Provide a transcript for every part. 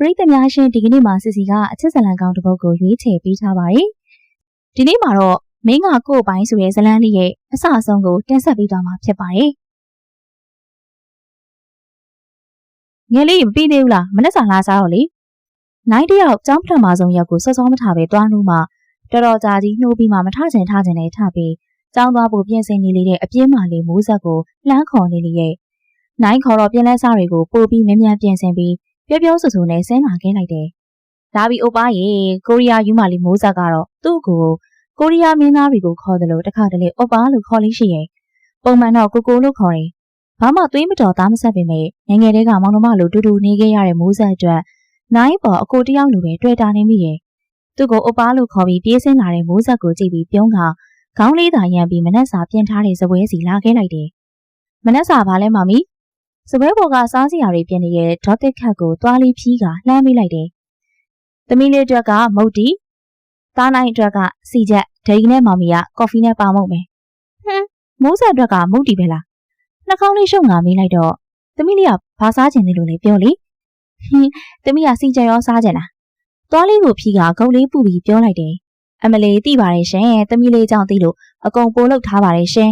ပရိသတ်များရှင်ဒီကနေ့မှာစစ်စီကအချစ်ဇလံကောင်းတစ်ပုဒ်ကိုရွေးချယ်ပေးထားပါတယ်။ဒီနေ့မှာတော့မင်းကကို့ပိုင်းဆိုတဲ့ဇလံလေးရဲ့အစအဆုံးကိုတင်ဆက်ပေးသွားမှာဖြစ်ပါတယ်။ငယ်လေးမပြီးသေးဘူးလားမနေ့ကလာစားတော့လေ။နိုင်တယောက်ကျောင်းပထမဆုံးရက်ကိုစောစောမထပဲတွားနှုံးမှတော်တော်ကြာကြီးနှိုးပြီးမှမထချင်နဲ့ထပြီးကျောင်းသွားဖို့ပြင်ဆင်နေလေတဲ့အပြင်းမာလေးမိုးဆက်ကိုလှမ်းခေါ်နေလေရဲ့။နိုင်ခေါ်တော့ပြင်လဲစားတွေကိုပို့ပြီးမြ мян ပြင်ဆင်ပြီးပြောဆူနဲ့ဆင်းလာခဲ့လိုက်တယ်။ဒါပြီးအိုပါရေကိုရီးယားယူမာလီမိုးဆက်ကတော့သူ့ကိုကိုရီးယားမင်းသားတွေကိုခေါ်တယ်လို့တခါတလေအိုပါလို့ခေါ်လေးရှိရဲ့။ပုံမှန်တော့ကိုလို့ခေါ်တယ်။ဘာမှသွေးမတော်သားမဆက်ပေမဲ့ငယ်တွေကမောင်နှမလိုတူနေခဲ့ရတဲ့မိုးဆက်အတွက်နိုင်ပေါ်အကိုတယောက်လိုပဲတွေ့တာနေမိရဲ့။သူ့ကိုအိုပါလို့ခေါ်ပြီးပြေးဆင်းလာတဲ့မိုးဆက်ကိုကြည့်ပြီးပြုံးကခေါင်းလေးသာရံပြီးမနှက်စာပြင်ထားတဲ့စပွဲစီလာခဲ့လိုက်တယ်။မနှက်စာဘာလဲမမီစပွဲပေါ်ကစားစရာတွေပြင်နေတဲ့ဒေါ်တစ်ခတ်ကိုသွားလေးဖြီးကလှမ်းမိလိုက်တယ်။သမီးလေးအတွက်ကမုတ်တီသားနိုင်အတွက်ကစီချက်ဒိန်နဲ့မောင်မီကကော်ဖီနဲ့ပါမုတ်မယ်။မိုးဆက်အတွက်ကမုတ်တီပဲလား။နှာခေါင်းလေးရှုံငါမိလိုက်တော့သမီးလေးကဘာစားချင်တယ်လို့လဲပြောလေ။သမီးကစီချက်ရောစားချင်တာ။သွားလေးကိုဖြီးကဂုတ်လေးပူပြီးပြောလိုက်တယ်။အမလေးသိပါတယ်ရှင်။သမီးလေးကြောင့်သိလို့အကုန်ပို့လုပ်ထားပါတယ်ရှင်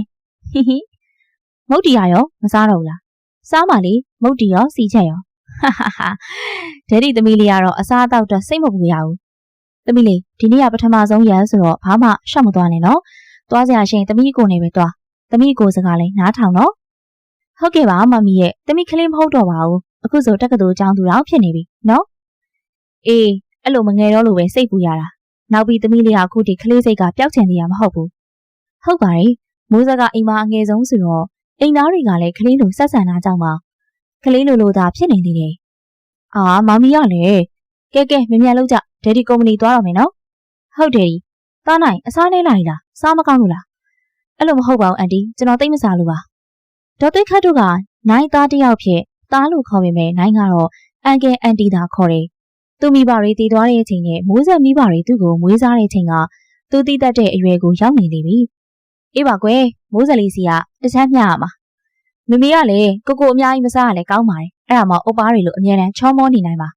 ။မုတ်တီရရောမစားတော့ဘူးလား။စားပါလေမုတ်တီရောစီချက်ရောဒဲဒီသမီးလေးကတော့အစားအသောက်တော့စိတ်မပူရဘူးသမီးလေးဒီနေ့ကပထမဆုံးရန်ဆိုတော့ဘာမှရှောက်မသွားနဲ့နော်သွားစရာရှင်သမီးကိုနေပဲသွားသမီးကိုစကားလဲနားထောင်နော်ဟုတ်ကဲ့ပါမမီရဲ့သမီးကလေးမဟုတ်တော့ပါဘူးအခုဆိုတက္ကသိုလ်ကျောင်းသူတော်ဖြစ်နေပြီနော်အေးအဲ့လိုမငယ်တော့လို့ပဲစိတ်ပူရတာနောက်ပြီးသမီးလေးကအခုဒီကလေးစိတ်ကပျောက်ချင်သေးရမဟုတ်ဘူးဟုတ်ပါရဲ့မိုးစကအိမ်မအငယ်ဆုံးဆိုတော့အိမ်သားတွေကလည်းကလေးလိုဆက်ဆံတာကြောင့်ပါကလေးလိုသာဖြစ်နေသေးတယ်။အာမမီရလေကဲမြ мян လောက်ကြဒက်ဒီကုမ္ပဏီသွားတော့မယ်နော်။ဟုတ်တယ်။သားနိုင်အစားလေးလာလားစားမကောင်းလို့လား။အဲ့လိုမဟုတ်ပါဘူးအန်တီကျွန်တော်သိမစားလို့ပါ။ဒေါ်သိခတ်တို့ကနိုင်သားတယောက်ဖြစ်သားလို့ခေါ်ပေမဲ့နိုင်ကတော့အန်ကယ်အန်တီသာခေါ်တယ်။သူမိဘတွေတည်သွားတဲ့အချိန်နဲ့မိုးဆက်မိဘတွေသူ့ကိုမွေးစားတဲ့အချိန်ကသူတည်တတ်တဲ့အရွယ်ကိုရောက်နေနေပြီ။အေးပါကွယ်မိုးဆက်လေးစီကတခြားမျှရမှာမမေကလည်းကိုအများကြီးမစားရလဲကောင်းပါတယ်အဲ့ဒါမှအိုပါတွေလို့အမြဲတမ်းချောမောနေနိုင်ပါ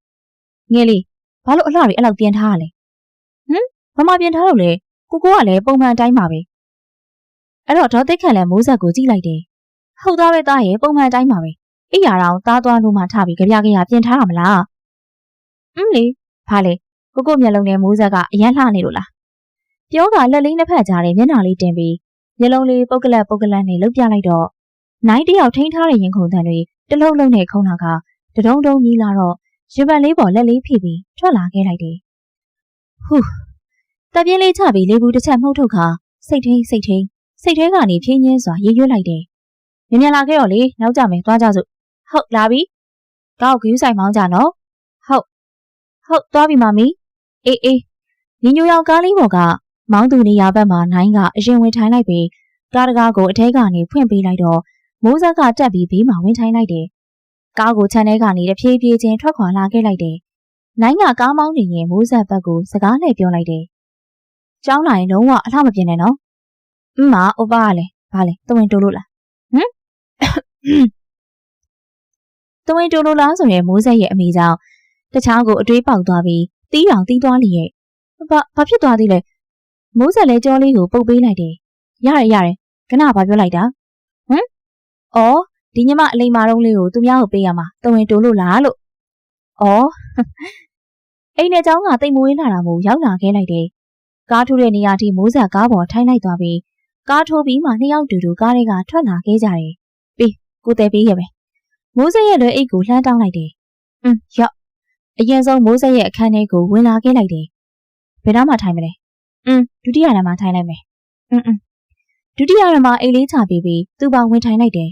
ငယ်လေးဘာလို့အလှတွေအဲ့လောက်ပြင်ထားရလဲဘာမှပြင်ထားလို့လဲကိုကလည်းပုံမှန်တိုင်းပါပဲအဲ့တော့ဒေါ်သိခန့်လည်းမိုးဆက်ကိုကြည့်လိုက်တယ်ဟုတ်သားပဲသားရဲ့ပုံမှန်တိုင်းပါပဲအိယာတော်သားသွားလို့မှထပြီးကြပြပြင်ထားရမလားလေဘာလဲကိုမျက်လုံးနဲ့မိုးဆက်ကအရန်လှနေလို့လားပြောကလက်လေးနှစ်ဖက်ကြားနဲ့မျက်နှာလေးတင်ပြီးမျက်လုံးလေးပုတ်ကလတ်နဲ့လှုပ်ပြလိုက်တော့နိုင်တယောက်ထိန်းထားတဲ့ရင်ခုန်တန်တွေတလုံးလုံးနဲ့ခုံလာကတဒုံမြည်လာတော့ရင်ပန်လေးပေါ်လက်လေးဖိပြီးထွက်လာခဲ့လိုက်တယ်။ဟူးတပ်ပြင်းလေးချပြီးလေးဘူးတစ်ချက်မှုတ်ထုတ်ခါစိတ်ထဲကနေဖြင်းချင်းစွာရေရွတ်လိုက်တယ်။မြန်လာခဲ့တော့လေနောက်ကြမယ်သွားကြစို့။ဟုတ်လာပြီ။ကောက်ဂယူးဆိုင်မောင်းကြနော်။ဟုတ်သွားပြီမမီ။အေးညီညိုရောင်ကားလေးပေါ်ကမောင်းသူနေရာဘက်မှာနိုင်ကအရင်ဝင်ထိုင်လိုက်ပြီးကားတကားကိုအထဲကနေဖွင့်ပေးလိုက်တော့မိုးဆက်ကတက်ပြီးဘေးမှာဝင်ထိုင်လိုက်တယ်။ကားကိုခြံထဲကနေတဖြည်းဖြည်းချင်းထွက်ခွာလာခဲ့လိုက်တယ်။နိုင်ကကားမောင်းနေရင်မိုးဆက်ဘက်ကိုစကားနဲ့ပြောလိုက်တယ်။ကျောင်းလာရင်လုံးဝအလှမပြင်းနဲ့နော်။အိုပါကလည်းဘာလဲတဝင်းတိုးလို့လား။တဝင်းတိုးလို့လားဆိုရင်မိုးဆက်ရဲ့အမိကြောင့်တခြားကိုအတွေးပေါက်သွားပြီးတီးတောင်တီးသွားလိရဲ့။ဘာဖြစ်သွားသေးလဲ။မိုးဆက်လည်းကြောလေးကိုပုတ်ပေးလိုက်တယ်။ရတယ်ခဏဘာပြောလိုက်တာ။အော်ဒီညမအလိမ်မာတုံးလေးကိုသူများကိုပေးရမှာတဝင်တိုးလို့လားလို့။အော်အိမ်နဲ့ကျောင်းကတိတ်မွေးလာတာမို့ရောက်လာခဲ့လိုက်တယ်။ကားထိုးတဲ့နေရာထိမိုးဆက်ကားပေါ်ထိုင်လိုက်သွားပြီးကားထိုးပြီးမှနှစ်ယောက်တူကားတွေကထွက်လာခဲ့ကြတယ်။ပြီးကိုတဲပေးရပဲ။မိုးဆက်ရဲ့လွယ်အိတ်ကိုလှမ်းတောင်းလိုက်တယ်။ရောက်အရင်ဆုံးမိုးဆက်ရဲ့အခန်းထဲကိုဝင်လာခဲ့လိုက်တယ်။ဘယ်တော့မှထိုင်မလဲ။ဒုတိယတန်းမှာထိုင်လိုက်မယ်။ဒုတိယတန်းမှာအိတ်လေးချပေးပြီးသူ့ပေါင်းဝင်ထိုင်လိုက်တယ်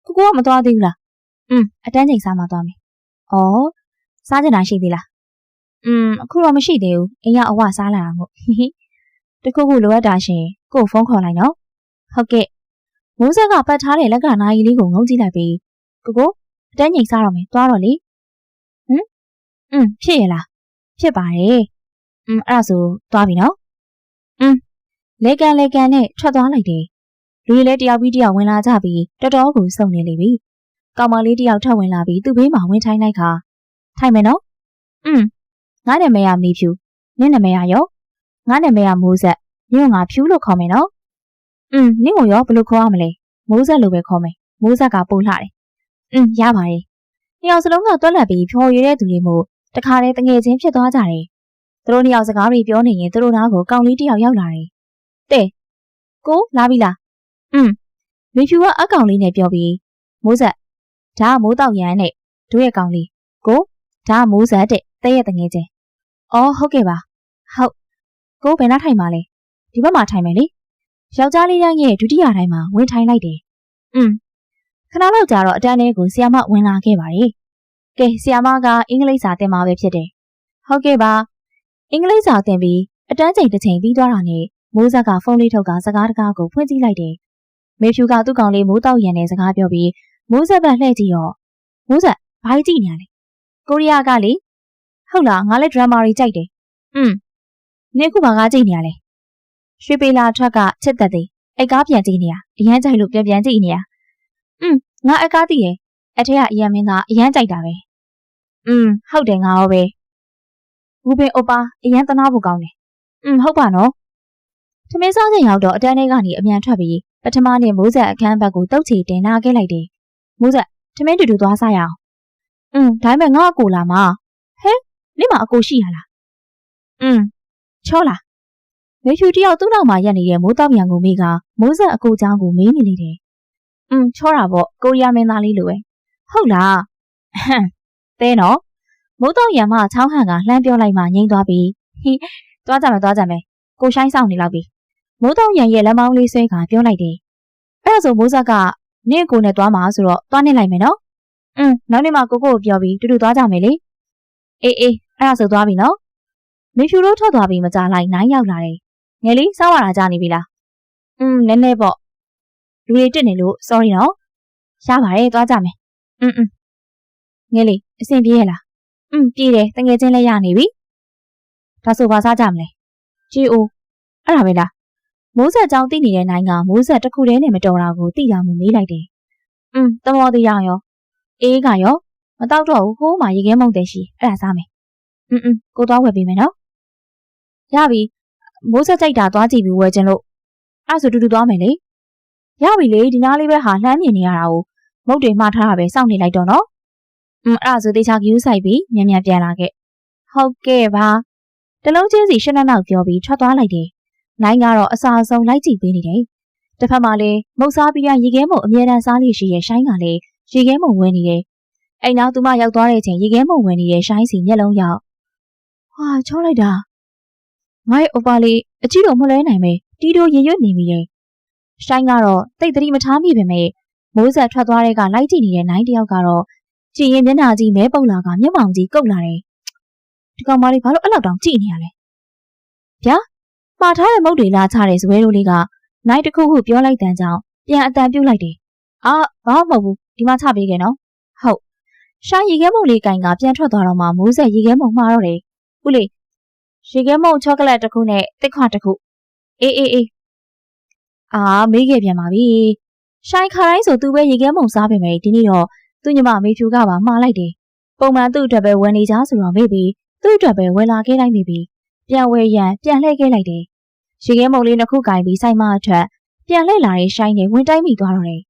ကိုကမသွားသေးဘူးလားအတန်းချိန်စားမှသွားမယ်ဩစားကြတာရှိသေးလားအခုတော့မရှိသေးဘူးအိမ်ကအဝစားလာတာမို့တခုခုလိုအပ်တာရှင်ကို့ဖုန်းခေါ်လိုက်နော်ဟုတ်ကဲ့မိုးဆက်ကပတ်ထားတဲ့လက်ကနာရီလေးကိုငုံကြည့်လိုက်ပြီးကိုအတန်းချိန်စားတော့မယ်သွားတော့လေဖြစ်ရလားဖြစ်ပါတယ်အဲ့ဒါဆိုသွားပြီနော်လေကန်နဲ့ထွက်သွားလိုက်တယ်လူတွေလည်းတယောက်ပြီးတယောက်ဝင်လာကြပြီးတော်တော်ကိုစုံနေလေပြီ။ကောင်မလေးတယောက်ထပ်ဝင်လာပြီးသူ့ဘေးမှာဝင်ထိုင်လိုက်ခါ ထိုင်မယ်နော်ငါနာမည်ကမေဖြူနင့်နာမည်ကရောငါနာမည်ကမိုးဆက်နင့်ကငါဖြူလို့ခေါ်မယ်နော်နင့်ကိုရောဘယ်လိုခေါ်ရမလဲမိုးဆက်လို့ပဲခေါ်မယ်မိုးဆက်ကပို့လှတယ်ရပါတယ်နှစ်ယောက်စလုံးကတွက်လက်ပြီးဖြော်ရည်တဲ့သူတွေမို့တခါတည်းတငယ်ချင်းဖြစ်သွားကြတယ်သူတို့နှစ်ယောက်စကားတွေပြောနေရင်သူတို့နားကိုကောင်လေးတစ်ယောက်ရောက်လာတယ်တဲ့ကိုလာပြီလားမေဖြူကအကောင်လေးနဲ့ပြောပြီးမိုးဆက်ဒါကမိုးတောက်ရန်နဲ့တို့ရဲ့ကောင်လေးကိုဒါကမိုးဆက်တဲ့တဲ့ရဲ့တငယ်ချင်းအော်ဟုတ်ကဲ့ပါဟုတ်ကိုဘယ်နှထိုင်ပါလဲဒီဘက်မှာထိုင်မယ်လေယောက်ျားလေးတိုင်းရဲ့ဒုတိယတိုင်းမှာဝင်ထိုင်လိုက်တယ်ခဏလောက်ကြာတော့အတန်းလေးကိုဆီယာမဝင်လာခဲ့ပါတယ်ကဲဆီယာမကအင်္ဂလိပ်စာသင်မှာပဲဖြစ်တယ်ဟုတ်ကဲ့ပါအင်္ဂလိပ်စာသင်ပြီးအတန်းချိန်တစ်ချိန်ပြီးသွားတာနဲ့မိုးဆက်ကဖုန်းလေးထုတ်ကစကားတကားကိုဖွင့်ကြည့်လိုက်တယ်မေဖြူကသူ့ကောင်လေးမိုးတောက်ရန်နဲ့စကားပြောပြီးမိုးဆက်ဘက်လှည့်ကြည့်ရောမိုးဆက်ဘာကြည့်နေရလဲကိုရီးယားကလေဟုတ်လားငါလည်းဒရမာတွေကြိုက်တယ်နေခုဘာကားကြည့်နေရလဲရွှေပေလာထွက်ကချစ်သက်သေးအိတ်ကားပြန်ကြည့်နေရအရန်ကြိုက်လို့ပြန်ကြည့်နေရငါအကားသိတယ်အထက်ကအရန်မင်းသားအရန်ကြိုက်တာပဲဟုတ်တယ်ငါရောပဲဘူပင်အိုပါအရန်သနာဖို့ကောင်းတယ်ဟုတ်ပါနော်ထမင်းစားချိန်ရောက်တော့အတန်းထဲကနေအမြန်ထွက်ပြီးပထမနေ့မိုးဆက်အခန်းဘက်ကိုတုတ်ချီတင်လာခဲ့လိုက်တယ်မိုးဆက်ထမင်းတူသွားစားရအောင်ဒါပေမဲ့ငါအကိုလာမဟဲနေ့မှာအကိုရှိရလားချောလားမေဖြူတယောက်သူ့နောက်မှာရက်နေတဲ့မိုးတောက်ရံကိုမေးကမိုးဆက်အကိုเจ้าကိုမေးနေလေတယ်ချောတာပေါ့ကိုရီးယားမင်းသားလေးလိုပဲဟုတ်လားတဲနော်မိုးတောက်ရံမှချောင်းဟန်ကလှမ်းပြောလိုက်မှငိမ့်သွားပြီးသွားကြမယ်ကိုရှိုင်းဆောင်နေလောက်ပြီမိုးတောက်ရံရဲ့လက်မောင်းလေးဆွဲကပြောလိုက်တယ်အဲ့ဒါဆိုမိုးဆက်ကနင့်ကိုနဲ့သွားမှာဆိုတော့သွားနေလိုက်မယ်နော်နောက်နေ့မှကိုကိုပြောပြီးတူတူသွားကြမယ်လေအေးအဲ့ဒါဆိုသွားပြီနော်မေဖြူတို့ထွက်သွားပြီးမကြလိုက်နိုင်ရောက်လာတယ်ငယ်လေးစောင်းရတာကြာနေပြီလားနည်းနည်းပေါ့လူတွေတက်နေလို့ sorry နော်ရပါတယ်သွားကြမယ်ငယ်လေးအဆင်ပြေရလားပြေတယ်တငယ်ချင်းလည်းရနေပြီဒါဆိုဘာစားကြမလဲဂျီအိုအဲ့ဒါပဲလားမိုးဆက်ကြောင်သိနေတဲ့နိုင်ကမိုးဆက်တစ်ခုတည်းနဲ့မတော်တာကိုသိတာမှမေးလိုက်တယ်တမောသေးရရောအေးကရောမတောက်တော့ဘူးဟိုးမှရေခဲမုံတယ်ရှိအဲ့ဒါစားမယ်ကိုသွားဝယ်ပေးမယ်နော်ရပြီမိုးဆက်ကြိုက်တာသွားကြည့်ပြီးဝယ်ခြင်းလို့အဲ့ဆိုတူတူသွားမယ်လေရပြီလေဒီနားလေးပဲဟာလှမ်းမြင်နေရတာကိုမုတ်တွေမှားထားတာပဲစောင့်နေလိုက်တော့နော်အဲ့ဆိုတေချာကယူဆိုင်ပြီးမြန်ပြန်လာခဲ့ဟုတ်ကဲ့ပါတလုံးချင်းစီရှင်းနောက်ပြောပြီးထွက်သွားလိုက်တယ်နိုင်ကတော့အစာအဆုံးလိုက်ကြည့်ပေးနေတယ်တစ်ဖက်မှာလည်းမုတ်စားပြီးရေခဲမုံအမြဲတမ်းစားလို့ရှိရဲ့ရှိုင်းကလည်းရေခဲမုံဝင်နေတယ်အိမ်နောက်သူမရောက်သွားတဲ့အချိန်ရေခဲမုံဝင်နေတဲ့ရှိုင်းစီမျက်လုံးရောက်ဟာချောလိုက်တာငါ့အိုပါလေးအကြည့်တော့မလဲနိုင်မယ်တီးတို့ရေရွတ်နေပြီရဲ့ရှိုင်းကတော့တိတ်တတိမထားမိပဲမဲ့မိုးဆက်ထွက်သွားတဲ့ကလိုက်ကြည့်နေတဲ့နိုင်တယောက်ကတော့ကြည်ရင်မျက်နှာကြီးမဲပုတ်လာကမျက်မှောင်ကြီးကုတ်လာတယ်ဒီကောင်မလေးဘာလို့အဲ့လောက်တောင်ကြည့်နေရလဲဗျာမှားထားတဲ့မုတ်တွေလာချတဲ့ဇွဲတို့လေးကနိုင်တစ်ခုခုပြောလိုက်တဲ့ကြောင့်ပြန်အတန်ပြုတ်လိုက်တယ်ဘာမှမဟုတ်ဘူးဒီမှာချပေးခဲ့နော်ဟုတ်ရှိုင်းရေခဲမုံလေးကင်ကပြန်ထွက်သွားတော့မှမိုးဆက်ရေခဲမုံမှားတော့တယ်ဦးလေးရေခဲမုံချောကလက်တစ်ခုနဲ့တစ်ခွတစ်ခုအေးမေးခဲ့ပြန်ပါပြီရှိုင်းခါတိုင်းဆိုသူပဲရေခဲမုံစားပေမဲ့ဒီနေ့တော့သူ့ညီမမေဖြူကပါမှားလိုက်တယ်ပုံမှန်သူ့အတွက်ပဲဝယ်နေကြဆိုတော့မေးပြီးသူ့အတွက်ပဲဝယ်လာခဲ့လိုက်မိပြီပြန်ဝယ်ရန်ပြန်လှည့်ခဲ့လိုက်တယ်ရေခဲမုံလေးနှစ်ခုကင်ပြီးဆိုင်မအထက်ပြန်လှည့်လာတဲ့ရှိုင်းနဲ့ဝင်တိုက်မိသွားတော့တယ်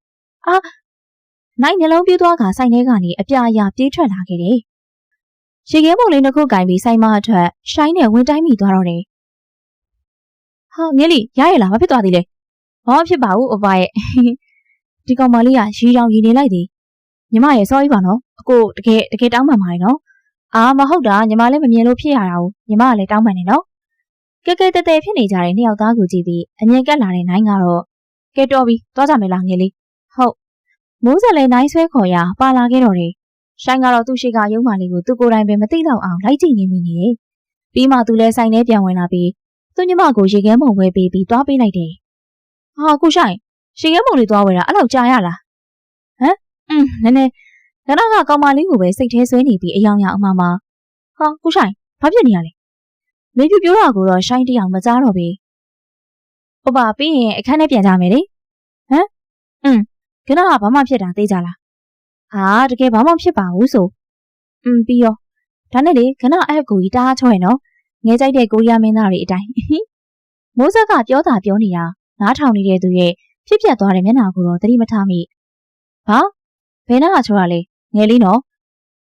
နိုင်နှလုံးပြူးသွားကဆိုင်ထဲကနေအပြာအရာပြေးထွက်လာခဲ့တယ်ရေခဲမုံလေးနှစ်ခုကင်ပြီးဆိုင်မအထက်ရှိုင်းနဲ့ဝင်တိုက်မိသွားတော့တယ်ဟာငယ်လေးရရလားမဖြစ်သွားသေးလဲဘာမှဖြစ်ပါဘူးအဖရဲ့ဒီကောင်မလေးကရီတောင်ရီနေလိုက်သည်ညီမရဲ့ sorry ပါနော်အကိုတကယ်တောင်းပန်ပါတယ်နော်မဟုတ်တာညီမလည်းမမြင်လို့ဖြစ်ရတာကိုညီမကလည်းတောင်းပန်နေနော်ကဲတဲဖြစ်နေကြတဲ့နှစ်ယောက်သားကိုကြည့်ပြီးအမြင်ကက်လာတဲ့နိုင်ကတော့ကဲတော်ပြီသွားကြမယ်လားငယ်လေးဟုတ်မိုးဆက်လည်းနိုင်ဆွဲခေါ်ရပါလာခဲ့တော့တယ်ရှိုင်းကတော့သူ့ရှိကရုံးမာလေးကိုသူ့ကိုယ်တိုင်ပဲမသိတော့အောင်လိုက်ကြည့်နေမိနေတယ်ပြီးမှသူလည်းဆိုင်ထဲပြန်ဝင်လာပြီးသူ့ညီမကိုရေခဲမုံဝဲပေးပြီးသွားပေးလိုက်တယ်ကိုရှိုင်းရေခဲမုံလေးသွားဝဲတာအဲ့လောက်ကြာရလားနည်းနည်းကကောင်မလေးကိုပဲစိတ်ထဲဆွဲနေပြီးအယောင်ရအမကိုရှိုင်းဘာဖြစ်နေရလဲမေဖြူပြောတာကိုတော့ရှိုင်းတယောက်မကြားတော့ဘူး။ဟုတ်ပါပြီးရင်အခန်းထဲပြန်ကြမယ်လေ။ခဏကဘာမှဖြစ်တာသိကြလား။တကယ်ဘာမှဖြစ်ပါဘူးဆို။ပြီးရော ဒါနဲ့လေခဏအဲ့ကိုကြီးတအားချောရနော်ငဲကြိုက်တဲ့ကိုရီးယားမင်းသားတွေအတိုင်းမိုးဆက်ကပြောတာပြောနေတာနားထောင်နေတဲ့သူရဲ့ဖြစ်ပြသွားတဲ့မျက်နှာကိုတော့သတိမထားမိဘာဘယ်နာကချောရလဲငယ်လေးနော်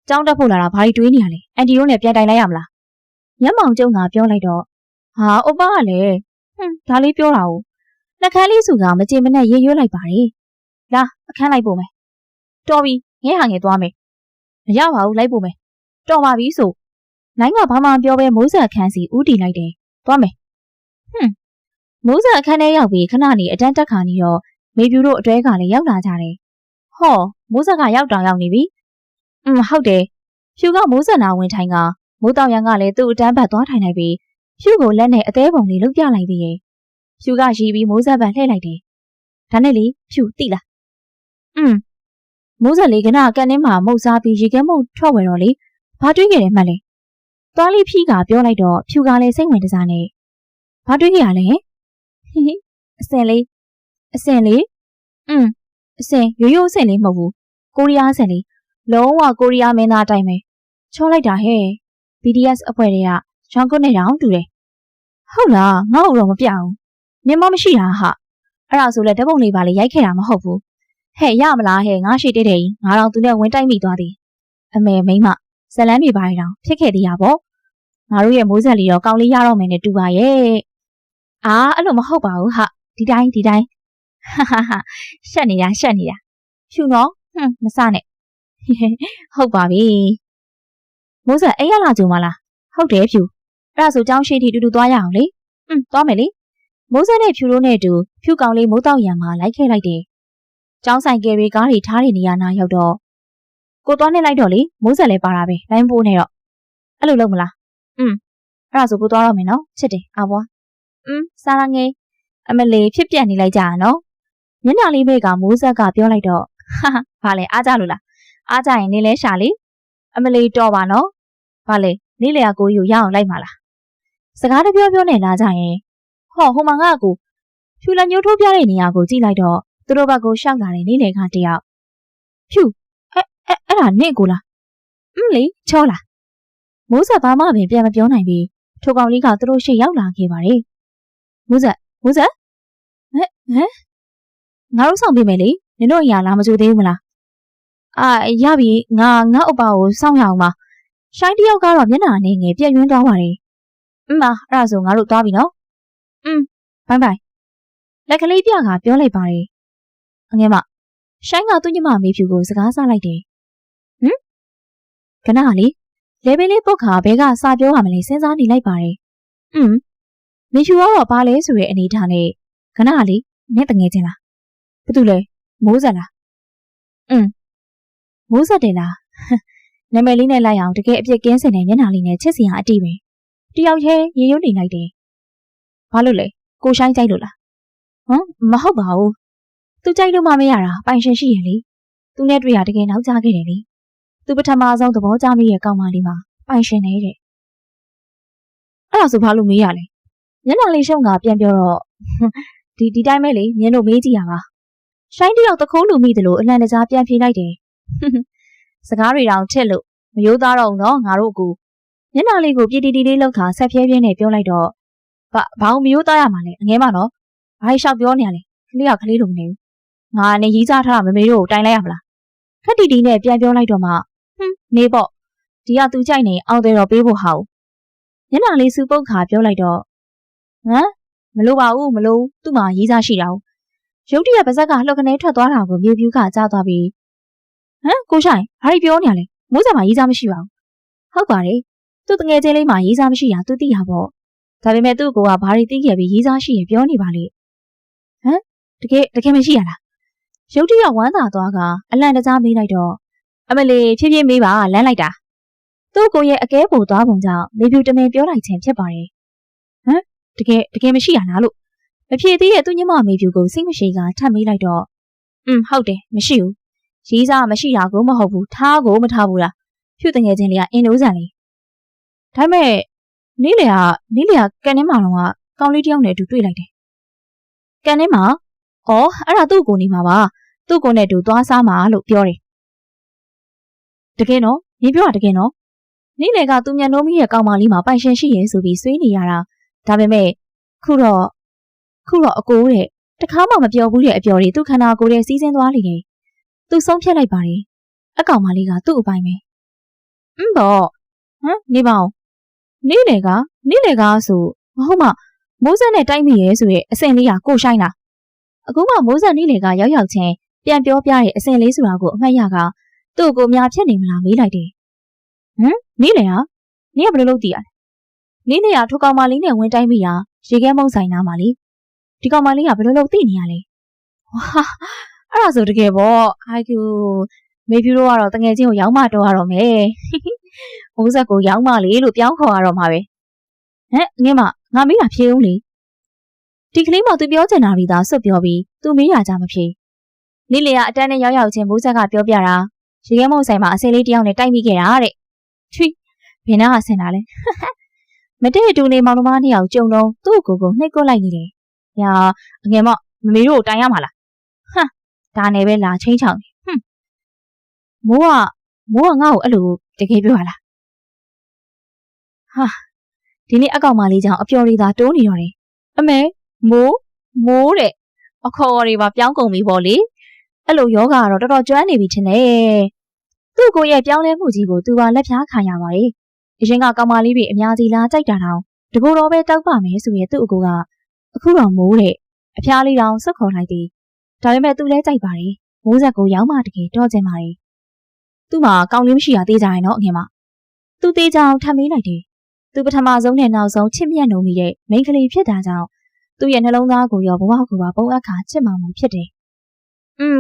ကြောင်းတက်ဖို့လာတာဘာလို့တွေးနေရလဲအန်တီတို့နဲ့ပြန်တိုင်လိုက်ရမလားမျက်မှောင်ကျုံကပြောလိုက်တော့ဟာအိုပါကလည်းဒါလေးပြောတာ哦နှကန်းလေးစုကမကြေမနက်ရေရွတ်လိုက်ပါတယ်လာအခန်းလိုက်ပို့မယ်တော်ပြီငဲဟာငဲသွားမယ်မရပါဘူးလိုက်ပို့မယ်တော်ပါပြီဆိုနိုင်ကဘာမှပြောပဲမိုးဆက်အခန်းစီဦးတီလိုက်တယ်သွားမယ်မိုးဆက်အခန်းထဲရောက်ပြီးခဏနေအတန်းတက်ခါနေတော့မေပြူတို့အတွဲကလည်းရောက်လာကြတယ်ဟောမိုးဆက်ကရောက်တောင်ရောက်နေပြီဟုတ်တယ်ဖြူကမိုးဆက်နာဝင်ထိုင်ကမိုးတောင်ရန်ကလည်းသူ့အတန်းဘက်သွားထိုင်လိုက်ပြီးဖြူကိုလက်နဲ့အသေးပုံလေးလှုပ်ပြလိုက်သေးရဲ့ဖြူကရီးပြီးမိုးဆက်ဘက်လှည့်လိုက်တယ်ဒါနဲ့လေဖြူတိလားမိုးဆက်လေးကနကန်ထဲမှာမုတ်စားပြီးရေခဲမုတ်ထွက်ဝယ်တော့လေဘာတွေးခဲ့တယ်မှတ်လဲသွားလေးဖြီးကပြောလိုက်တော့ဖြူကလည်းစိတ်ဝင်တစားနဲ့ဘာတွေးခဲ့ရလဲအစင်လေးအစင်ရိုးရိုးအစင်လေးမဟုတ်ဘူးကိုရီးယားအစင်လေးလုံးဝကိုရီးယားမင်းသားအတိုင်းပဲချောလိုက်တာဟဲ့ BTS အဖွဲ့တွေကဂျွန်ကွနဲ့တောင်တူတယ်ဟုတ်လားငါ့ကိုတော့မပြအောင်မြင်မမရှိတာဟာအဲ့ဒါဆိုလဲဓပုံလေးပါလေရိုက်ခဲ့တာမဟုတ်ဘူးဟဲ့ရမလားဟဲ့ငါရှိတဲ့တဲ့ကြီးငါတော့သူနဲ့ဝင်တိုက်မိသွားသည်အမေမိမဇလန်းတွေပါရအောင်ဖြစ်ခဲ့သေးရပေါ့ငါတို့ရဲ့မိုးဆက်လီတော့ကောင်းလေးရတော့မယ်နဲ့တူပါရဲ့အဲ့လိုမဟုတ်ပါဘူးဟာဒီတိုင်းဟာရှက်နေတာဖြူနော်မစနဲ့ဟုတ်ပါပြီမိုးဆက်အိမ်ရလာကြုံမလားဟုတ်တယ်ဖြူအဲ့ဒါဆိုကြောင်းရှိတီတူတူသွားရအောင်လေသွားမယ်လေမိုးဆက်နဲ့ဖြူတို့နဲ့တူဖြူကောင်လေးမိုးတောက်ရံမှာလိုက်ခဲ့လိုက်တယ်ကျောင်းဆိုင်ကယ်ရီကားတွေထားတဲ့နေရာနာရောက်တော့ကိုသွားနေလိုက်တော့လေမိုးဆက်လည်းပါတာပဲလိုင်းပိုးနေတော့အဲ့လိုလုပ်မလားအဲ့ဒါဆိုကိုသွားတော့မယ်နော်ချစ်တယ်အဘွားစားရငယ်အမလေးဖြစ်ပြက်နေလိုက်ကြရနော်မျက်နှာလေးဘေးကမိုးဆက်ကပြောလိုက်တော့ဘာလဲအားကြလို့လားအားကြရင်နေလဲရှာလေအမလေးတော်ပါနော်ဘာလဲနေလေကကိုကြီးကိုရအောင်လိုက်ပါလားစကားတပြောပြောနဲ့လာကြရင်ဟိုမှာငါ့ကိုဖြူလက်ညှိုးထိုးပြတဲ့နေရာကိုကြည့်လိုက်တော့သူတို့ဘက်ကိုရှောက်လာတဲ့နေလေကတယောက်ဖြူအဲ့ဒါနေကိုလားလေချောလားမိုးဆက်ဘာမှပင်ပြန်မပြောနိုင်ပြီးထိုကောင်လေးကသူတို့ရှေ့ရောက်လာခဲ့ပါတယ်မိုးဆက်ဟမ်ငါတို့ဆောင်ပေးမယ်လေနင်တို့အရာလာမကြိုသေးဘူးမလားရပြီငါဥပ္ပါကိုစောင့်ရအောင်ပါရှိုင်းတယောက်ကတော့မျက်နှာနဲ့ငယ်ပြက်ယွင်းသွားပါတယ်အဲ့ဒါဆိုငါတို့သွားပြီနော်ဘိုင်လက်ကလေးပြကပြောလိုက်ပါတယ်အငယ်မရှိုင်းကသူ့ညီမမေဖြူကိုစကားဆလိုက်တယ်ခဏလေလေဘေးလေးပုတ်ခါဘဲကစာပြောရမလဲစဉ်းစားနေလိုက်ပါတယ်မေဖြူကတော့ပါလဲဆိုတဲ့အနေထားနဲ့ခဏလေနဲ့တငယ်ချင်းလားဘာတူလဲမိုးဆက်လားမိုးဆက်တယ်လားနာမည်လေးနဲ့လိုက်အောင်တကယ်အပြစ်ကင်းစင်တဲ့မျက်နှာလေးနဲ့ချစ်စရာအတိပဲတယောက်တည်းရေရုံးနေလိုက်တယ်ဘာလို့လဲကိုရှိုင်းကြိုက်လို့လားမဟုတ်ပါဘူးသူကြိုက်လို့မှမရတာပိုင်ရှင်ရှိရလေသူနဲ့တွေ့ရတကယ်နောက်ကျခဲ့တယ်လေသူပထမဆုံးသဘောကျမိရဲ့ကောင်းမလေးမှာပိုင်ရှင်နေတဲ့အဲ့ဒါဆိုဘာလို့မေးရလဲမျက်နှာလေးရှုံကပြန်ပြောတော့ဒီတိုင်းပဲလေမြင်လို့မေးကြည့်ရပါရှိုင်းတယောက်တခိုးလူမိတယ်လို့အလန့်တကြားပြန်ဖြေလိုက်တယ်စကားတွေတောင်ချစ်လို့မယိုးသားတော့ဘူးနော်ငါတို့ကူမျက်နှာလေးကိုပြေတီတီလေးလောက်ခါဆက်ဖြဲပြင်းနဲ့ပြောလိုက်တော့ဘာမယိုးသားရမှာလဲအငဲမနော်ဘာလျှောက်ပြောနေရလဲကလေးကလေးလိုမနေဘူးငါနဲ့ရီးစားထားတာမမေတို့ကိုတိုင်လိုက်ရမလားခက်တီတီနဲ့ပြန်ပြောလိုက်တော့မှနေပေါ့ဒီကသူကြိုက်နေအောင်တယ်တော့ပေးဖို့ဟာဦးမျက်နှာလေးစူပုတ်ခါပြောလိုက်တော့မလို့ပါဘူးမလို့သူ့မှာရီးစားရှိတာဦးရုတ်တရက်ပါဇက်ကလှုပ်ခနဲထွက်သွားတာကိုမြေပြူးကကြားသွားပြီးကိုရှိုင်းဘာပြောနေရလဲမိုးစံမှာရီးစားမရှိပါဘူးဟုတ်ပါတယ်သူ့တငယ်ချင်းလေးမှာရီးစားမရှိတာသူသိရပေါ့ဒါပေမဲ့သူ့ကိုကဘာတွေသိခဲ့ပြီးရီးစားရှိရင်ပြောနေပါလေတကယ်မရှိရလားရုတ်တရက်ဝမ်းသာသွားကအလန့်တကြားမေးလိုက်တော့အမလေးဖြည်းဖြည်းမေးပါလမ်းလိုက်တာသူ့ကိုရဲ့အကဲပိုသွားပုံကြောင့်မေပြူတမင်ပြောလိုက်ခြင်းဖြစ်ပါတယ်တကယ်မရှိရလားလို့မဖြေသေးတဲ့သူ့ညီမမေပြူကိုစိတ်မရှိကထပ်မေးလိုက်တော့ဟုတ်တယ်မရှိဘူးရီးစားမရှိတာကိုမဟုတ်ဘူးထားကိုမထားဘူးလားဖြူတငယ်ချင်းလေးကအင်းလို့ဆန်လေးဒါပေမဲ့နေလေကကန်ထဲမှာတော့ကောင်းလေးတယောက်နဲ့အတူတွေ့လိုက်တယ်ကန်ထဲမှာအဲ့ဒါသူ့ကိုနေမှာပါသူ့ကိုနဲ့အတူသွားစားမှာလို့ပြောတယ်တကယ်နော်မင်းပြောတာတကယ်နော် နေ့လေကသူမြန်နှိုးမိရဲ့ကောင်မလေးမှာပိုင်ရှင်ရှိရဲဆိုပြီးဆွေးနေရတာဒါပေမဲ့ခုတော့အကိုတဲ့တခါမှမပြောဘူးတဲ့အပြော်တွေသူ့ခန္ဓာကိုယ်ထဲစီးဆင်းသွားလိမ့်တယ်သူဆုံးဖြတ်လိုက်ပါတယ်အကောင်မလေးကသူ့အပိုင်ပဲပေါ့နေပါဦးနေ့လေကဆိုမဟုတ်မှမိုးဆက်နဲ့တိုက်မိရဲဆိုရဲ့အစင်လေးကကိုရှိုင်းတာအခုမှမိုးဆက်နေ့လေကရောက်ချင်းပြန်ပြောပြတဲ့အစင်လေးဆိုတာကိုအမှတ်ရကသူ့ကိုများဖြစ်နေမလားမေးလိုက်တယ်နေ့လေကနင်ကဘယ်လိုလုပ်တည်ရလဲနေ့လေကထိုကောင်မလေးနဲ့ဝင်တိုက်မိတာရေခဲမုံဆိုင်နားမှာလေဒီကောင်မလေးကဘယ်လိုလုပ်သိနေရလဲဟာအဲ့ဒါဆိုတကယ်ပေါ့အိုက်ကူမေဖြူတို့ကတော့တငယ်ချင်းကိုရောက်မှတော့ရတော့မယ်မိုးဆက်ကိုရောက်မှလေလို့ပြောင်းခေါ်ရတော့မှာပဲငင်းမငါမေးတာဖြေဦးလေဒီကလေးမသူပြောချင်တာပြီးသားစွတ်ပြောပြီးသူမေးရကြမဖြေနေ့လေကအတန်းနဲ့ရောက်ချင်းမိုးဆက်ကပြောပြတာရေခဲမုံဆိုင်မှာအစင်လေးတယောက်နဲ့တိုက်မိခဲ့တာတဲ့ချွေဘယ်နာကဆင်တာလဲမတဲ့တူနေမောင်နှမနှစ်ယောက်ကြုံတော့သူ့ကိုနှိပ်ကွက်လိုက်နေတယ်ညာအငယ်မမမေတို့ကိုတိုင်ရမှာလားဒါနဲ့ပဲလာချင်းချောင်းမိုးကငါ့ကိုအဲ့လိုတကယ်ပြောရလားဒီနေ့အကောင်မလေးကြောင့်အပျော်တွေသာတိုးနေတော့တယ်အမေမိုးတဲ့အခေါ်တွေပါပြောင်းကုန်ပြီပေါ့လေအဲ့လိုယောဂကတော့တော်တော်ကျွမ်းနေပြီထင်တယ်သူ့ကိုရဲ့ပြောင်းလဲမှုကြီးကိုသူကလက်ဖြားခံရပါတယ်အရင်ကကောင်မလေးတွေအများကြီးလာကြိုက်တာတောင်တကူတော့ပဲတောက်ပါမယ်ဆိုရင်သူ့အကူကအခုတော့မိုးတဲ့အဖျားလေးတောင်ဆက်ခေါ်လိုက်သည်ဒါပေမဲ့သူလည်းကြိုက်ပါတယ်မိုးဆက်ကိုရောက်မှတကယ်တော့ကျင်ပါတယ်သူ့မှာကောင်းလေးမရှိတာသေးကြရင်တော့အငယ်မသူသေးချောင်ထပ်မေးလိုက်တယ်သူပထမဆုံးနဲ့နောက်ဆုံးချစ်မြတ်နိုးမိတဲ့မိန်းကလေးဖြစ်တာကြောင့်သူ့ရဲ့နှလုံးသားကိုရောဘဝကိုပါပုံအခါချစ်မှမှုဖြစ်တယ်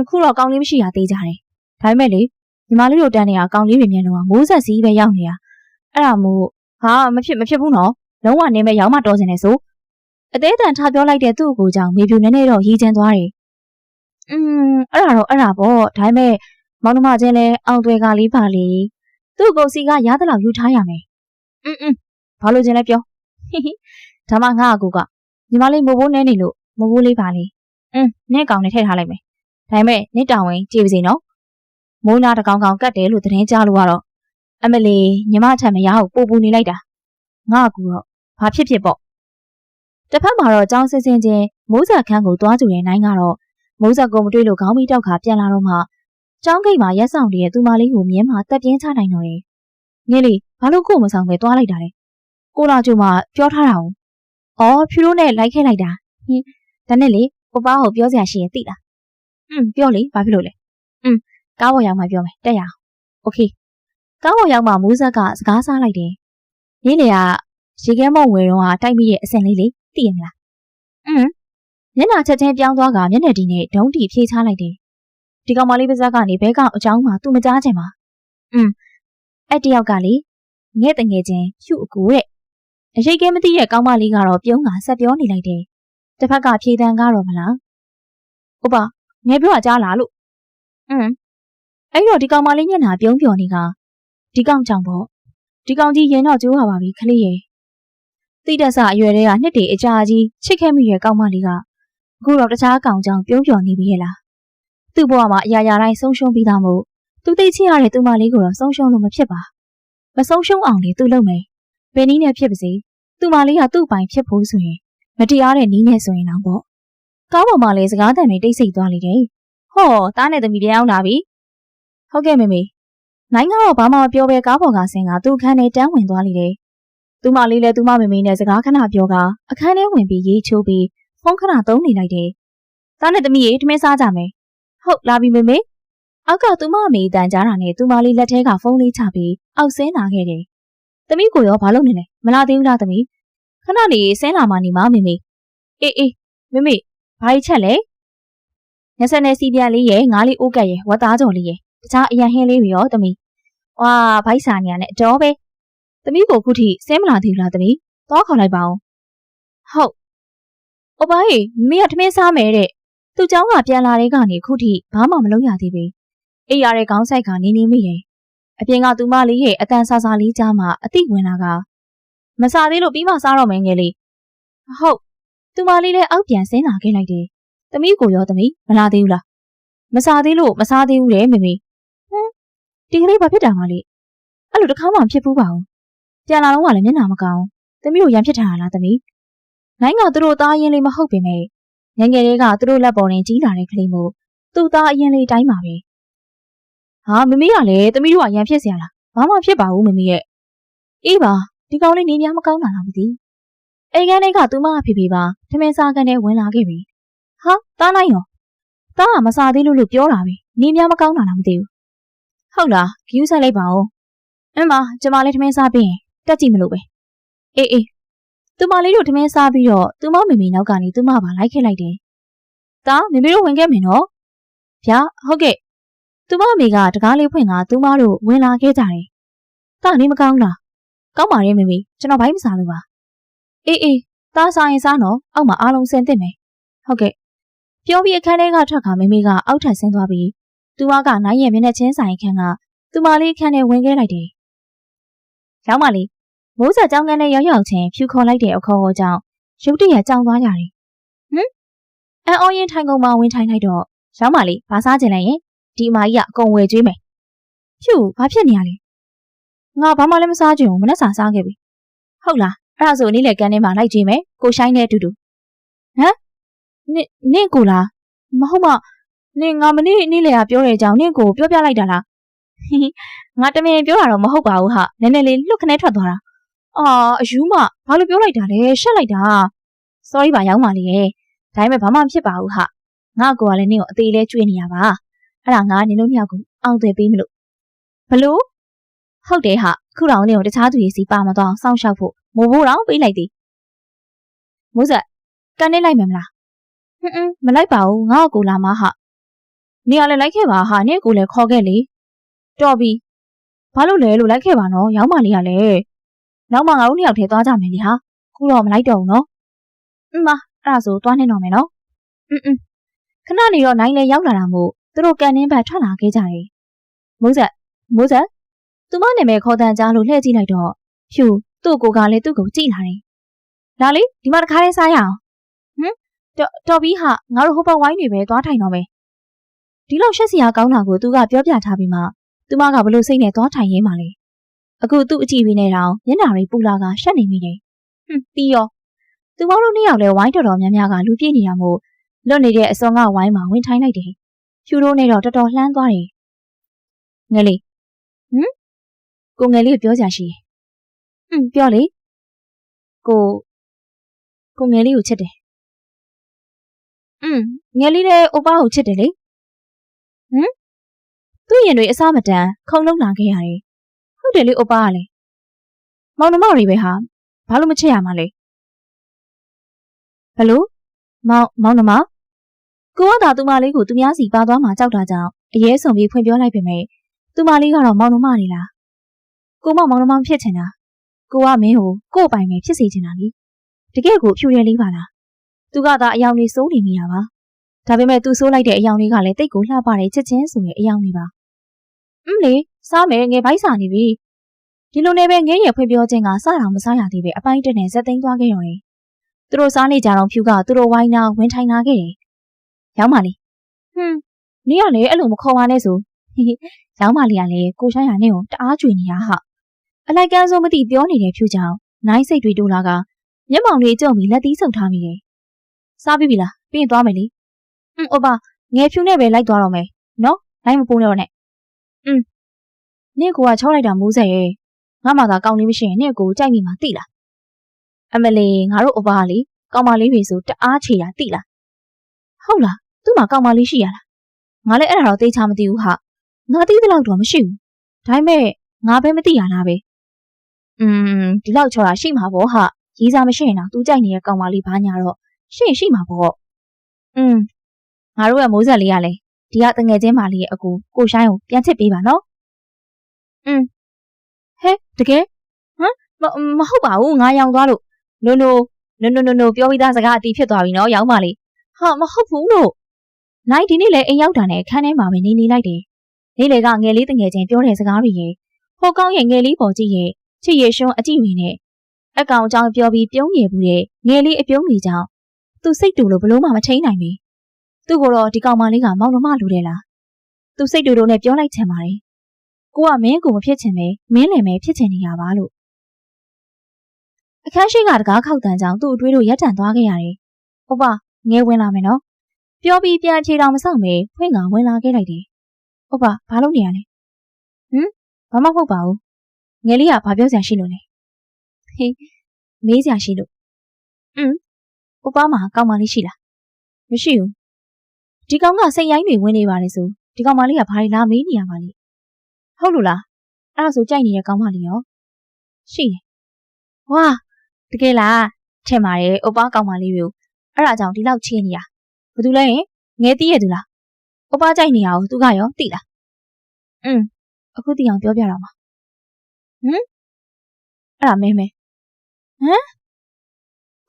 ခုတော့ကောင်းလေးမရှိတာသေးကြတယ်ဒါပေမဲ့လေညီမလေးတို့တန်းနေရကောင်းလေးတွေမြန်တော့မိုးဆက်စီးပဲရောက်နေတာအဲ့ဒါမို့မဖြစ်ဘူးနော်လုံးဝနေမဲ့ရောက်မှတော်စင်နေဆိုအသေးတန်ထားပြောလိုက်တဲ့သူ့ကိုကြောင့်မေဖြူနည်းနည်းတော့ရည်ကျန်းသွားတယ်အဲ့ဒါပေါ့ဒါပေမဲ့မောင်နှမချင်းလဲအောင်တွေကလေးပါလေသူ့ကိုစီကရသလောက်ယူထားရမယ်ဘာလို့ချင်းလဲပြောဒါမှငါ့အကူကညီမလေးမိုးဘိုးနဲနေလို့မိုးဘိုးလေးပါလေနင့်ကောင်နဲ့ထည့်ထားလိုက်မယ်ဒါပေမဲ့နင့်တောင်ဝင်ကြည့်ပါစေနော်မိုးနာတကောင်ကောင်ကတ်တယ်လို့သတင်းကြားလို့ကတော့အမလီညီမထက်မရအောင်ပူနေလိုက်တာငါ့အကူတော့ဘာဖြစ်ပေါ့တစ်ဖက်မှာတော့ကြောင်းစင်းချင်းမိုးဆက်ခန်းကိုတွားကြည့်တဲ့နိုင်ကတော့မိုးဆက်ကိုမတွေ့လို့ခေါင်းမီတောက်ခါပြန်လာတော့မှကျောင်းဂိတ်မှာရက်ဆောင်နေတဲ့သူမလေးကိုမြင်းမှာတက်ပြင်းချနိုင်တော့တယ်ငယ်လေးဘာလို့ကို့မဆောင်ပဲတွားလိုက်တာလဲကိုလာကျိုမှပြောထားတာ။ဖြူတို့နဲ့လိုက်ခဲ့လိုက်တာ။ဒါနဲ့လေပပကိုပြောစရာရှိရင်သိလား။ပြောလေဘာဖြစ်လို့လဲ။ကားပေါ်ရောက်မှပြောမယ်တက်ရအောင်။ Okay ကားပေါ်ရောက်မှမိုးဆက်ကစကားစားလိုက်တယ်။နေ့လေကရေခဲမုံဝယ်တော့တိုက်မိရဲ့အစင်လေးလေသိရမလား။မျက်နှာချက်ချင်းပြောင်းသွားကမျက်နှာဒီနဲ့ဒုံးတီဖြေးချလိုက်တယ်။ဒီကောင်မလေးပါးစပ်ကနေဘဲကောင်အကြောင်းမှသူ့မကြားချင်ပါ။အဲ့တယောက်ကလေငဲ့တငယ်ချင်းရှုအကူတဲ့အရိတ်ကဲမသိတဲ့ကောင်းမလေးကတော့ပြုံးကဆက်ပြောနေလိုက်တယ်။တစ်ဖက်ကဖြေတန်းကတော့မလား။ဟုတ်ပါငယ်ပြောကြားလားလို့အဲ့တော့ဒီကောင်မလေးညနာပြုံးပြောနေကဒီကောင်ကြောင့်ပေါ့ဒီကောင်ကြီးရင်တော့ကျိုးပါပြီခလေးရဲ့။တိတက်ဆအရွယ်တွေကနှစ်တည်းအကြာကြီးချစ်ခဲ့မိရဲ့ကောင်းမလေးကအခုတော့တခြားကောင်ကြောင့်ပြုံးပြောနေပြီရဲ့လား။သူ့ဘဝမှာအရာရာတိုင်းဆုံးရှုံးပြီးသားမို့သူသိချင်ရတဲ့သူမလေးကိုတော့ဆုံးရှုံးလို့မဖြစ်ပါ။မဆုံးရှုံးအောင်လေသူလုပ်မယ်။ဘယ်နည်းနဲ့ဖြစ်ပါစေသူမလေးကသူ့ပိုင်ဖြစ်ဖို့ဆိုရင်မတရားတဲ့နည်းနဲ့ဆိုရင်တော့ပေါ့ကားပေါ်မှာလည်းစကားတန်တွေတိတ်ဆိတ်သွားလိမ့်တယ်ဟောတားနဲ့သမီးပြန်အောင်လာပြီဟုတ်ကဲ့မေမေနိုင်ကတော့ဘာမှမပြောဘဲကားပေါ်ကဆင်းကသူ့ခန်းထဲတန်းဝင်သွားလိမ့်တယ်သူမလေးလည်းသူမမေမေနဲ့စကားခဏပြောကအခန်းထဲဝင်ပြီးရေးချိုးပြီးဖုန်းခဏသုံးနေလိုက်တယ်တားနဲ့သမီးရေထမင်းစားကြမယ်ဟုတ်လာပြီမေမေအောက်ကသူမမေတန်ကြားတာနဲ့သူမလေးလက်ထဲကဖုန်းလေးချပြီးအောက်ဆင်းလာခဲ့တယ်သမီးကိုရောဘာလုပ်နေလဲမလာသေးဘူးလားသမီးခဏနေဆင်းလာမှနေမမေမေအေးမေမေဘာကြီးချက်လဲညစနဲ့စီပြန်လေးရဲ့ငါးလေးအိုးကက်ရဲ့ဝတ်သားကြော်လေးရဲ့တခြားအရန်ဟင်းလေးတွေရောသမီးဝါဘိုက်စာနေရနဲ့အတော်ပဲသမီးကိုခုထိဆင်းမလာသေးဘူးလားသမီးသွားခေါ်လိုက်ပါဦးဟုတ်။အိုပါဟေမင်းကထမင်းစားမယ်တဲ့။သူ့เจ้าကပြန်လာတဲ့ကနေခုထိဘာမှမလုပ်ရသေးဘူး။အိပ်ရတဲ့ခေါင်းဆိုင်ကနေနေမိရဲ့။အပြင်ကသူမလေးရဲ့အတန်ဆာဆာလေးကြားမှာအသိဝင်လာကမစားသေးလို့ပြီးမှစားတော့မယ်ငယ်လေး။ဟုတ်။သူမလေးလည်းအောက်ပြန်ဆင်းလာခဲ့လိုက်တယ်။သမီးကိုရောသမီးမလာသေးဘူးလား။မစားသေးလို့မစားသေးဘူးတဲ့မေမေ။ဒီကလေးဘာဖြစ်တာမလဲ။ အဲ့လိုတစ်ခါမှဖြစ်ဘူးပါဘူးပြန်လာတော့ကလည်းမျက်နှာမကောင်းသမီးတို့ရံဖြစ်ထားတာလားသမီးနိုင်ကသူတို့သားရင်လေးမဟုတ်ပေမဲ့ငယ်ငယ်လေးကသူတို့လက်ပေါ်တင်ကြီးလာတဲ့ကလေးမို့သူ့သားအရင်လေးတိုင်းပါပဲဟာမမေကလည်းသမီးတို့ကရံဖြစ်เสียလားဘာမှဖြစ်ပါဘူးမမေရဲ့အေးပါဒီကောင်လေးနေများမကောင်းတာလားမသိအိမ်ကန်းလေးကသူမဖေဖေပါထမင်းစားကန်နဲ့ဝင်လာခဲ့ပြီဟာတားနိုင်ရောတားကမစားသေးလို့ပြောတာပဲနေများမကောင်းတာလားမသိဘူးဟုတ်လားဂယူးဆိုင်လိုက်ပါဦးအင်းမကျမလေးထမင်းစားပြီးရင်တက်ကြည့်မလို့ပဲအေးသူမလေးတို့ထမင်းစားပြီးတော့သူမမေမေနောက်ကနေသူမပါလိုက်ခဲ့လိုက်တယ်တားမေမေတို့ဝင်ခဲ့မယ်နော်ဗျာဟုတ်ကဲ့သူမမေကတကားလေးဖွင့်ကသူမတို့ဝင်လာခဲ့ကြတယ်တားနေမကောင်းလားကောင်းပါရဲ့မေမေကျွန်တော်ဘိုင်းမစားလို့ပါအေးတားစားရင်စားနော်အောက်မှာအားလုံးဆင်သင့်မယ်ဟုတ်ကဲ့ပြောပြီးအခန်းထဲကထွက်ခါမေမေကအောက်ထပ်ဆင်းသွားပြီးသူမကနိုင်ရဲ့မျက်နှာချင်းဆိုင်ခန်းကသူမလေးခန်းထဲဝင်ခဲ့လိုက်တယ်ရောက်မလေးမိုးဆက်ကြောင်းကန်းနဲ့ရောက်ချင်းဖြူခေါ်လိုက်တဲ့အခေါ်ကြောင့်ရုတ်တရက်ကြောင်သွားကြတယ်ဟမ်အန်အော်ရင်ထိုင်ကုန်မှာဝင်ထိုင်လိုက်တော့ရောက်မလေးဘာစားချင်လဲရင်ဒီအမကြီးကအကုန်ဝယ်ကျွေးမယ်ဖြူဘာဖြစ်နေရလဲငါဘာမှလည်းမစားချင်ဘူးမနဲ့စားခဲ့ပြီဟုတ်လားအဲ့ဒါဆိုနေ့လေကန်းထဲမှာလိုက်ကြည့်မယ်ကိုရှိုင်းနဲ့အတူတူဟမ်နင့်ကိုလားမဟုတ်မနင်ငါမနေ့လေကပြောတဲ့အကြောင်းနင့်ကိုပြောပြလိုက်တာလားငါတမင်ပြောတာတော့မဟုတ်ပါဘူးဟာနည်းနည်းလေးလွတ်ခနဲထွက်သွားတာအယူမဘာလို့ပြောလိုက်တာလဲရှက်လိုက်တာ sorry ပါရောက်ပါလေရဲ့ဒါပေမဲ့ဘာမှမဖြစ်ပါဘူးဟာငါကောကလည်းနင့်ကိုအသေးလဲကျွေးနေရပါအဲ့ဒါငါနင်တို့နှစ်ယောက်ကိုအောင်သွေးပေးမလို့ဘလို့ဟုတ်တယ်ဟာခုတောင်နင့်ကိုတခြားသူတွေစီပါမသွားအောင်စောင့်ရှောက်ဖို့မိုးဘိုးတောင်ပေးလိုက်သည်မိုးဆက်ကန်နေလိုက်မယ်မလားမလိုက်ပါဘူးငါ့ကိုလာမဟာနေရလဲလိုက်ခဲ့ပါဟာနင့်ကိုလည်းခေါ်ခဲ့လေတော်ပြီဘာလို့လဲလို့လိုက်ခဲ့ပါနော်ရောက်မလေးကလည်းနောက်မှငါတို့နှစ်ယောက်ထဲသွားကြမယ်လေဟာခုတော့မလိုက်တော့ဘူးနော်မအဲ့ဒါဆိုသွားနေတော့မယ်နော်ခဏနေတော့နိုင်လေရောက်လာတာမို့သူတို့ကန်နှင်းဘက်ထွက်လာခဲ့ကြတယ်မိုးဆက်သူမနာမည်ခေါ်တန်ကြားလို့လှည့်ကြည့်လိုက်တော့ဖြူသူ့ကိုကလည်းသူ့ကိုကြည့်လာတယ်လာလေဒီမှာတစ်ခါလေးစားရအောင်တော်ပြီဟာငါတို့ဟိုဘက်ဝိုင်းတွေပဲသွားထိုင်တော့မယ်ဒီလောက်ရှက်စရာကောင်းတာကိုသူကပြောပြထားပြီးမှသူမကဘလို့စိတ်နဲ့သွားထိုင်ရင်းမှလဲအခုသူ့အကြည့်ပြီးနေတော့မျက်နှာတွေပူလာကရှက်နေမိတယ်ပြီးရောသူမတို့နှစ်ယောက်လဲဝိုင်းတော်များများကလူပြည့်နေတာမို့လွတ်နေတဲ့အစောကဝိုင်းမှာဝင်ထိုင်လိုက်တယ်ဖြူတို့နဲ့တော့တော်တော်လှမ်းသွားတယ်ငယ်လေးကိုငယ်လေးကိုပြောကြရှိပြောလေကိုငယ်လေးကိုချစ်တယ်ငယ်လေးလည်းအိုပါကိုချစ်တယ်လေသူ့ရင်တွေအစမတန်ခုံလုံးလာခဲ့ရတယ်ဟုတ်တယ်လေအိုပါကလည်းမောင်နှမတွေပဲဟာဘာလို့မချစ်ရမှာလဲဘလို့မောင်နှမကိုကသာသူမလေးကိုသူများစီပါသွားမှကြောက်တာကြောင့်အရေးဆုံးပြီးဖွင့်ပြောလိုက်ပေမဲ့သူမလေးကတော့မောင်နှမနေလားကိုမောင်နှမဖြစ်ချင်တာကိုကမင်းကို့ပိုင်ပဲဖြစ်စေချင်တာလေတကယ်ကိုဖြူရဲလေးပါလားသူကသာအယောင်လေးစိုးနေမိတာပါဒါပေမဲ့သူစိုးလိုက်တဲ့အယောင်လေးကလည်းတိတ်ကိုလှပတဲ့ချစ်ချင်းဆိုတဲ့အယောင်လေးပါလေစားမယ်ငယ်ပိုင်းစာနေပြီဒီလိုနဲ့ပဲငဲရဖွင့်ပြောခြင်းကစတာမစားရသေးပဲအပိုင်းတက်နဲ့ဇက်သိမ်းသွားခဲ့ရောတယ်သူတို့စားနေကြတော့ဖြူကသူတို့ဝိုင်းနာဝင်ထိုင်လာခဲ့တယ်ရောက်ပါလေနေရလေအဲ့လိုမခေါ်ပါနဲ့ဆိုရောက်ပါလေကလည်းကိုရှိုင်းရနဲ့ကိုတအားကြွေနေတာဟာအလိုက်ကန်းစိုးမသိပြောနေတဲ့ဖြူကြောင့်နိုင်စိတ်တွေတိုးလာကမျက်မှောင်တွေကြုံပြီးလက်သီးဆုပ်ထားမိတယ်စားပြီလားပြီးရင်သွားမယ်လေအိုပါငယ်ဖြူနဲ့ပဲလိုက်သွားတော့မယ်နော်လိုက်မပိုးတော့နဲ့နင့်ကိုကချောလိုက်တာမိုးဆက်ရဲ့ငါမှသာကောင်းလေးမရှိရင်နင့်ကိုကြိုက်မိမှာသိလားအမလီငါတို့အိုပါလေကောင်းမလေးတွေဆိုတအားချေတာသိလားဟုတ်လားသူ့မှာကောင်းမလေးရှိရလားငါလည်းအဲ့ဒါတော့သိချာမသိဘူးဟာငါသိသလောက်တော့မရှိဘူးဒါပေမဲ့ငါပဲမသိရလားပဲဒီလောက်ချောတာရှိမှာပေါ့ဟာရေးစားမရှိရင်တော့သူကြိုက်နေတဲ့ကောင်းမလေးဘာညာတော့ရှိမှာပေါ့ငါတို့ရဲ့မိုးဆက်လေးကလည်းဒီကတငယ်ချင်းမလေးရဲ့အကူကိုရှိုင်းကိုပြန်ချစ်ပေးပါနော်ဟဲတကယ်မဟုတ်ပါဘူးငါရောင်သွားလို့နိုပြောပြီးသားစကားအတီးဖြစ်သွားပြီနော်ရောင်ပါလေဟာမဟုတ်ဘူးလို့နိုင်ဒီနေ့လည်းအိမ်ရောက်တာနဲ့ခန်းထဲမှာပဲနေလိုက်တယ်နေ့လေကငယ်လေးတငယ်ချင်းပြောတဲ့စကားတွေရဲ့ဟိုကောင်းရဲ့ငယ်လေးပေါ်ကြည့်ရဲ့ချစ်ရရှုံးအကြည့်ဝင်နဲ့အကောင်အကြောင်းပြောပြီးပြုံးရဘူးတဲ့ငယ်လေးအပြုံးကြီးကြောင့်သူစိတ်တူလို့ဘလို့မှမထိန်နိုင်ဘူးသူ့ကိုတော့ဒီကောင်မလေးကမောင်နှမလူတယ်လားသူစိတ်တူနဲ့ပြောလိုက်ချင်ပါတယ် ကိုကမင်းကိုမဖြစ်ချင်ပဲမင်းလည်းပဲဖြစ်ချင်နေတာပါလို့အခန်းရှိကတကားခောက်တန်းကြောင့်သူ့အတွေးတို့ရက်တန့်သွားခဲ့ရတယ်။ဟုတ်ပါငဲဝင်လာမယ်နော်။ပြောပြီးပြန်ဖြေတော်မဆောင်ပဲဖွင့်ကဝင်လာခဲ့လိုက်တယ်။ဟုတ်ပါဘာလုပ်နေရလဲ။ဘာမှမဟုတ်ပါဘူး။ငယ်လေးကဘာပြောစရာရှိလို့လဲ။ဟေးမေးစရာရှိလို့။ဟုတ်ပါမှာကောင်းမလေးရှိလား။မရှိဘူး။ဒီကောင်ကစိတ်ရိုင်းတွေဝင်နေပါလေဆိုဒီကောင်မလေးကဘာလဲလားမေးနေရပါလိမ့်။ဟုတ်လို့လား။အဲ့ဒါဆိုကြိုက်နေတဲ့ကောင်မလေးရောရှိတယ်။ဝါတကယ်လားထင်ပါတယ်ဥပ္ပါကောင်မလေးမျိုးအဲ့ဒါကြောင့်ဒီလောက်ချင်းနေရဘာတူလဲငဲတီးရသူလားဥပ္ပါကြိုက်နေရအောင်သူကရောသိလားအခုသိအောင်ပြောပြတော့မှာအဲ့ဒါမဲ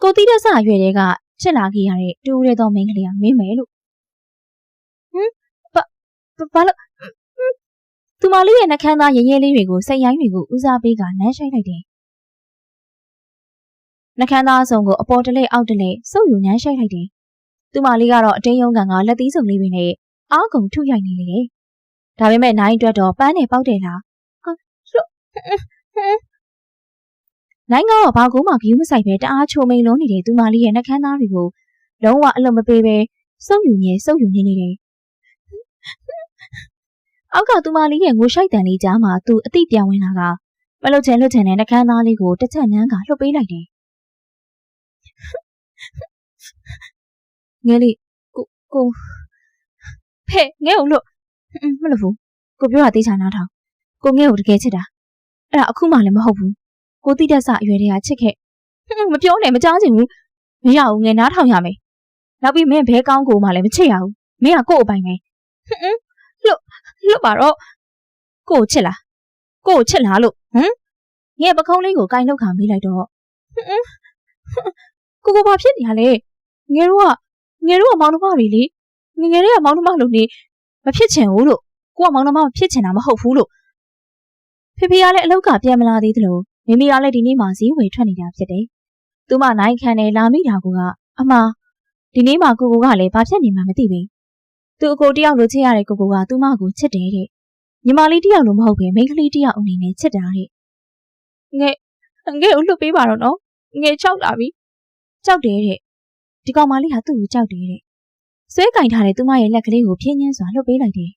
ကိုတီးတဲ့ဆရွယ်တွေကချစ်လာခဲ့ရတဲ့တူရဲတော်မင်းကလေးကမင်းမယ်လို့ဘာလို့သူမလေးရဲ့နှကန်းသားရဲရဲလေးတွေကိုစိတ်ရိုင်းတွေကိုဦးစားပေးကနမ်းရှိုက်လိုက်တယ်နှကန်းသားအစုံကိုအပေါ်တလဲအောက်တလဲစုပ်ယူနမ်းရှိုက်လိုက်တယ်။သူမလေးကတော့အတင်းယုံကန်ကလက်သီးစုံလေးတွေနဲ့အားကုန်ထုရိုက်နေလေတယ်။ဒါပေမဲ့နိုင်အတွက်တော့ပန်းနဲ့ပေါက်တယ်လား။နိုင်ကတော့ဘာကူမှဂယူးမဆိုင်ပဲတအားချိုမိန်လုံးနေတဲ့သူမလေးရဲ့နှကန်းသားတွေကိုလုံးဝအလုံးမပေးပဲစုပ်ယူနေနေတယ်။အောက်ကသူမလေးရဲ့ငိုရှိုက်တန်လေးကြားမှာသူအသိပြန်ဝင်လာကမလွတ်ချင်တဲ့နှကန်းသားလေးကိုတစ်ချက်နန်းကလှုပ်ပေးလိုက်တယ်ငယ်လေးကိုဖဲငဲ့ကိုလို့မလို့ဘူးကိုပြောတာသိချာနားထောင်ကိုငဲ့ကိုတကယ်ချစ်တာအဲ့ဒါအခုမှလည်းမဟုတ်ဘူးကိုတိတက်ဆအရွယ်တွေကချစ်ခဲ့မပြောနဲ့မကြားချင်ဘူးမရဘူးငယ်နားထောင်ရမယ်နောက်ပြီးမင်းဘဲကောင်းကိုမှလည်းမချစ်ရဘူးမင်းကကို့အပိုင်ပဲလွတ်ပါတော့ကို့ချစ်လားလို့ငဲ့ပခုံးလေးကိုကိုင်နှုတ်ခံပေးလိုက်တော့ကိုဘာဖြစ်နေရလဲငယ်တို့ကမောင်နှမတွေလေငယ်တွေကမောင်နှမလို့နေမဖြစ်ချင်ဘူးလို့ကိုကမောင်နှမဖြစ်ချင်တာမဟုတ်ဘူးလို့ဖေဖေကလည်းအလောက်ကပြန်မလာသေးသလိုမိမိကလည်းဒီနေ့မှဈေးဝယ်ထွက်နေတာဖြစ်တယ်။သူမနိုင်ခံနေလာမိတာကအမဒီနေ့မှကိုကလည်းဘာဖြစ်နေမှမသိဘူး။သူအကိုတယောက်လိုချစ်ရတဲ့ကိုကသူမကိုချစ်တယ်တဲ့။ညီမလေးတယောက်လိုမဟုတ်ပဲမိန်းကလေးတယောက်အနေနဲ့ချစ်တာတဲ့။ငဲ့ကိုလွတ်ပေးပါတော့နော်။ငဲ့ကြောက်လာပြီ။ကြောက်တယ်တဲ့ဒီကောင်မလေးဟာသူ့ကိုကြောက်တယ်တဲ့ဆွဲကင်ထားတဲ့သူမရဲ့လက်ကလေးကိုဖြင်းချင်းစွာလှုပ်ပေးလိုက်တယ်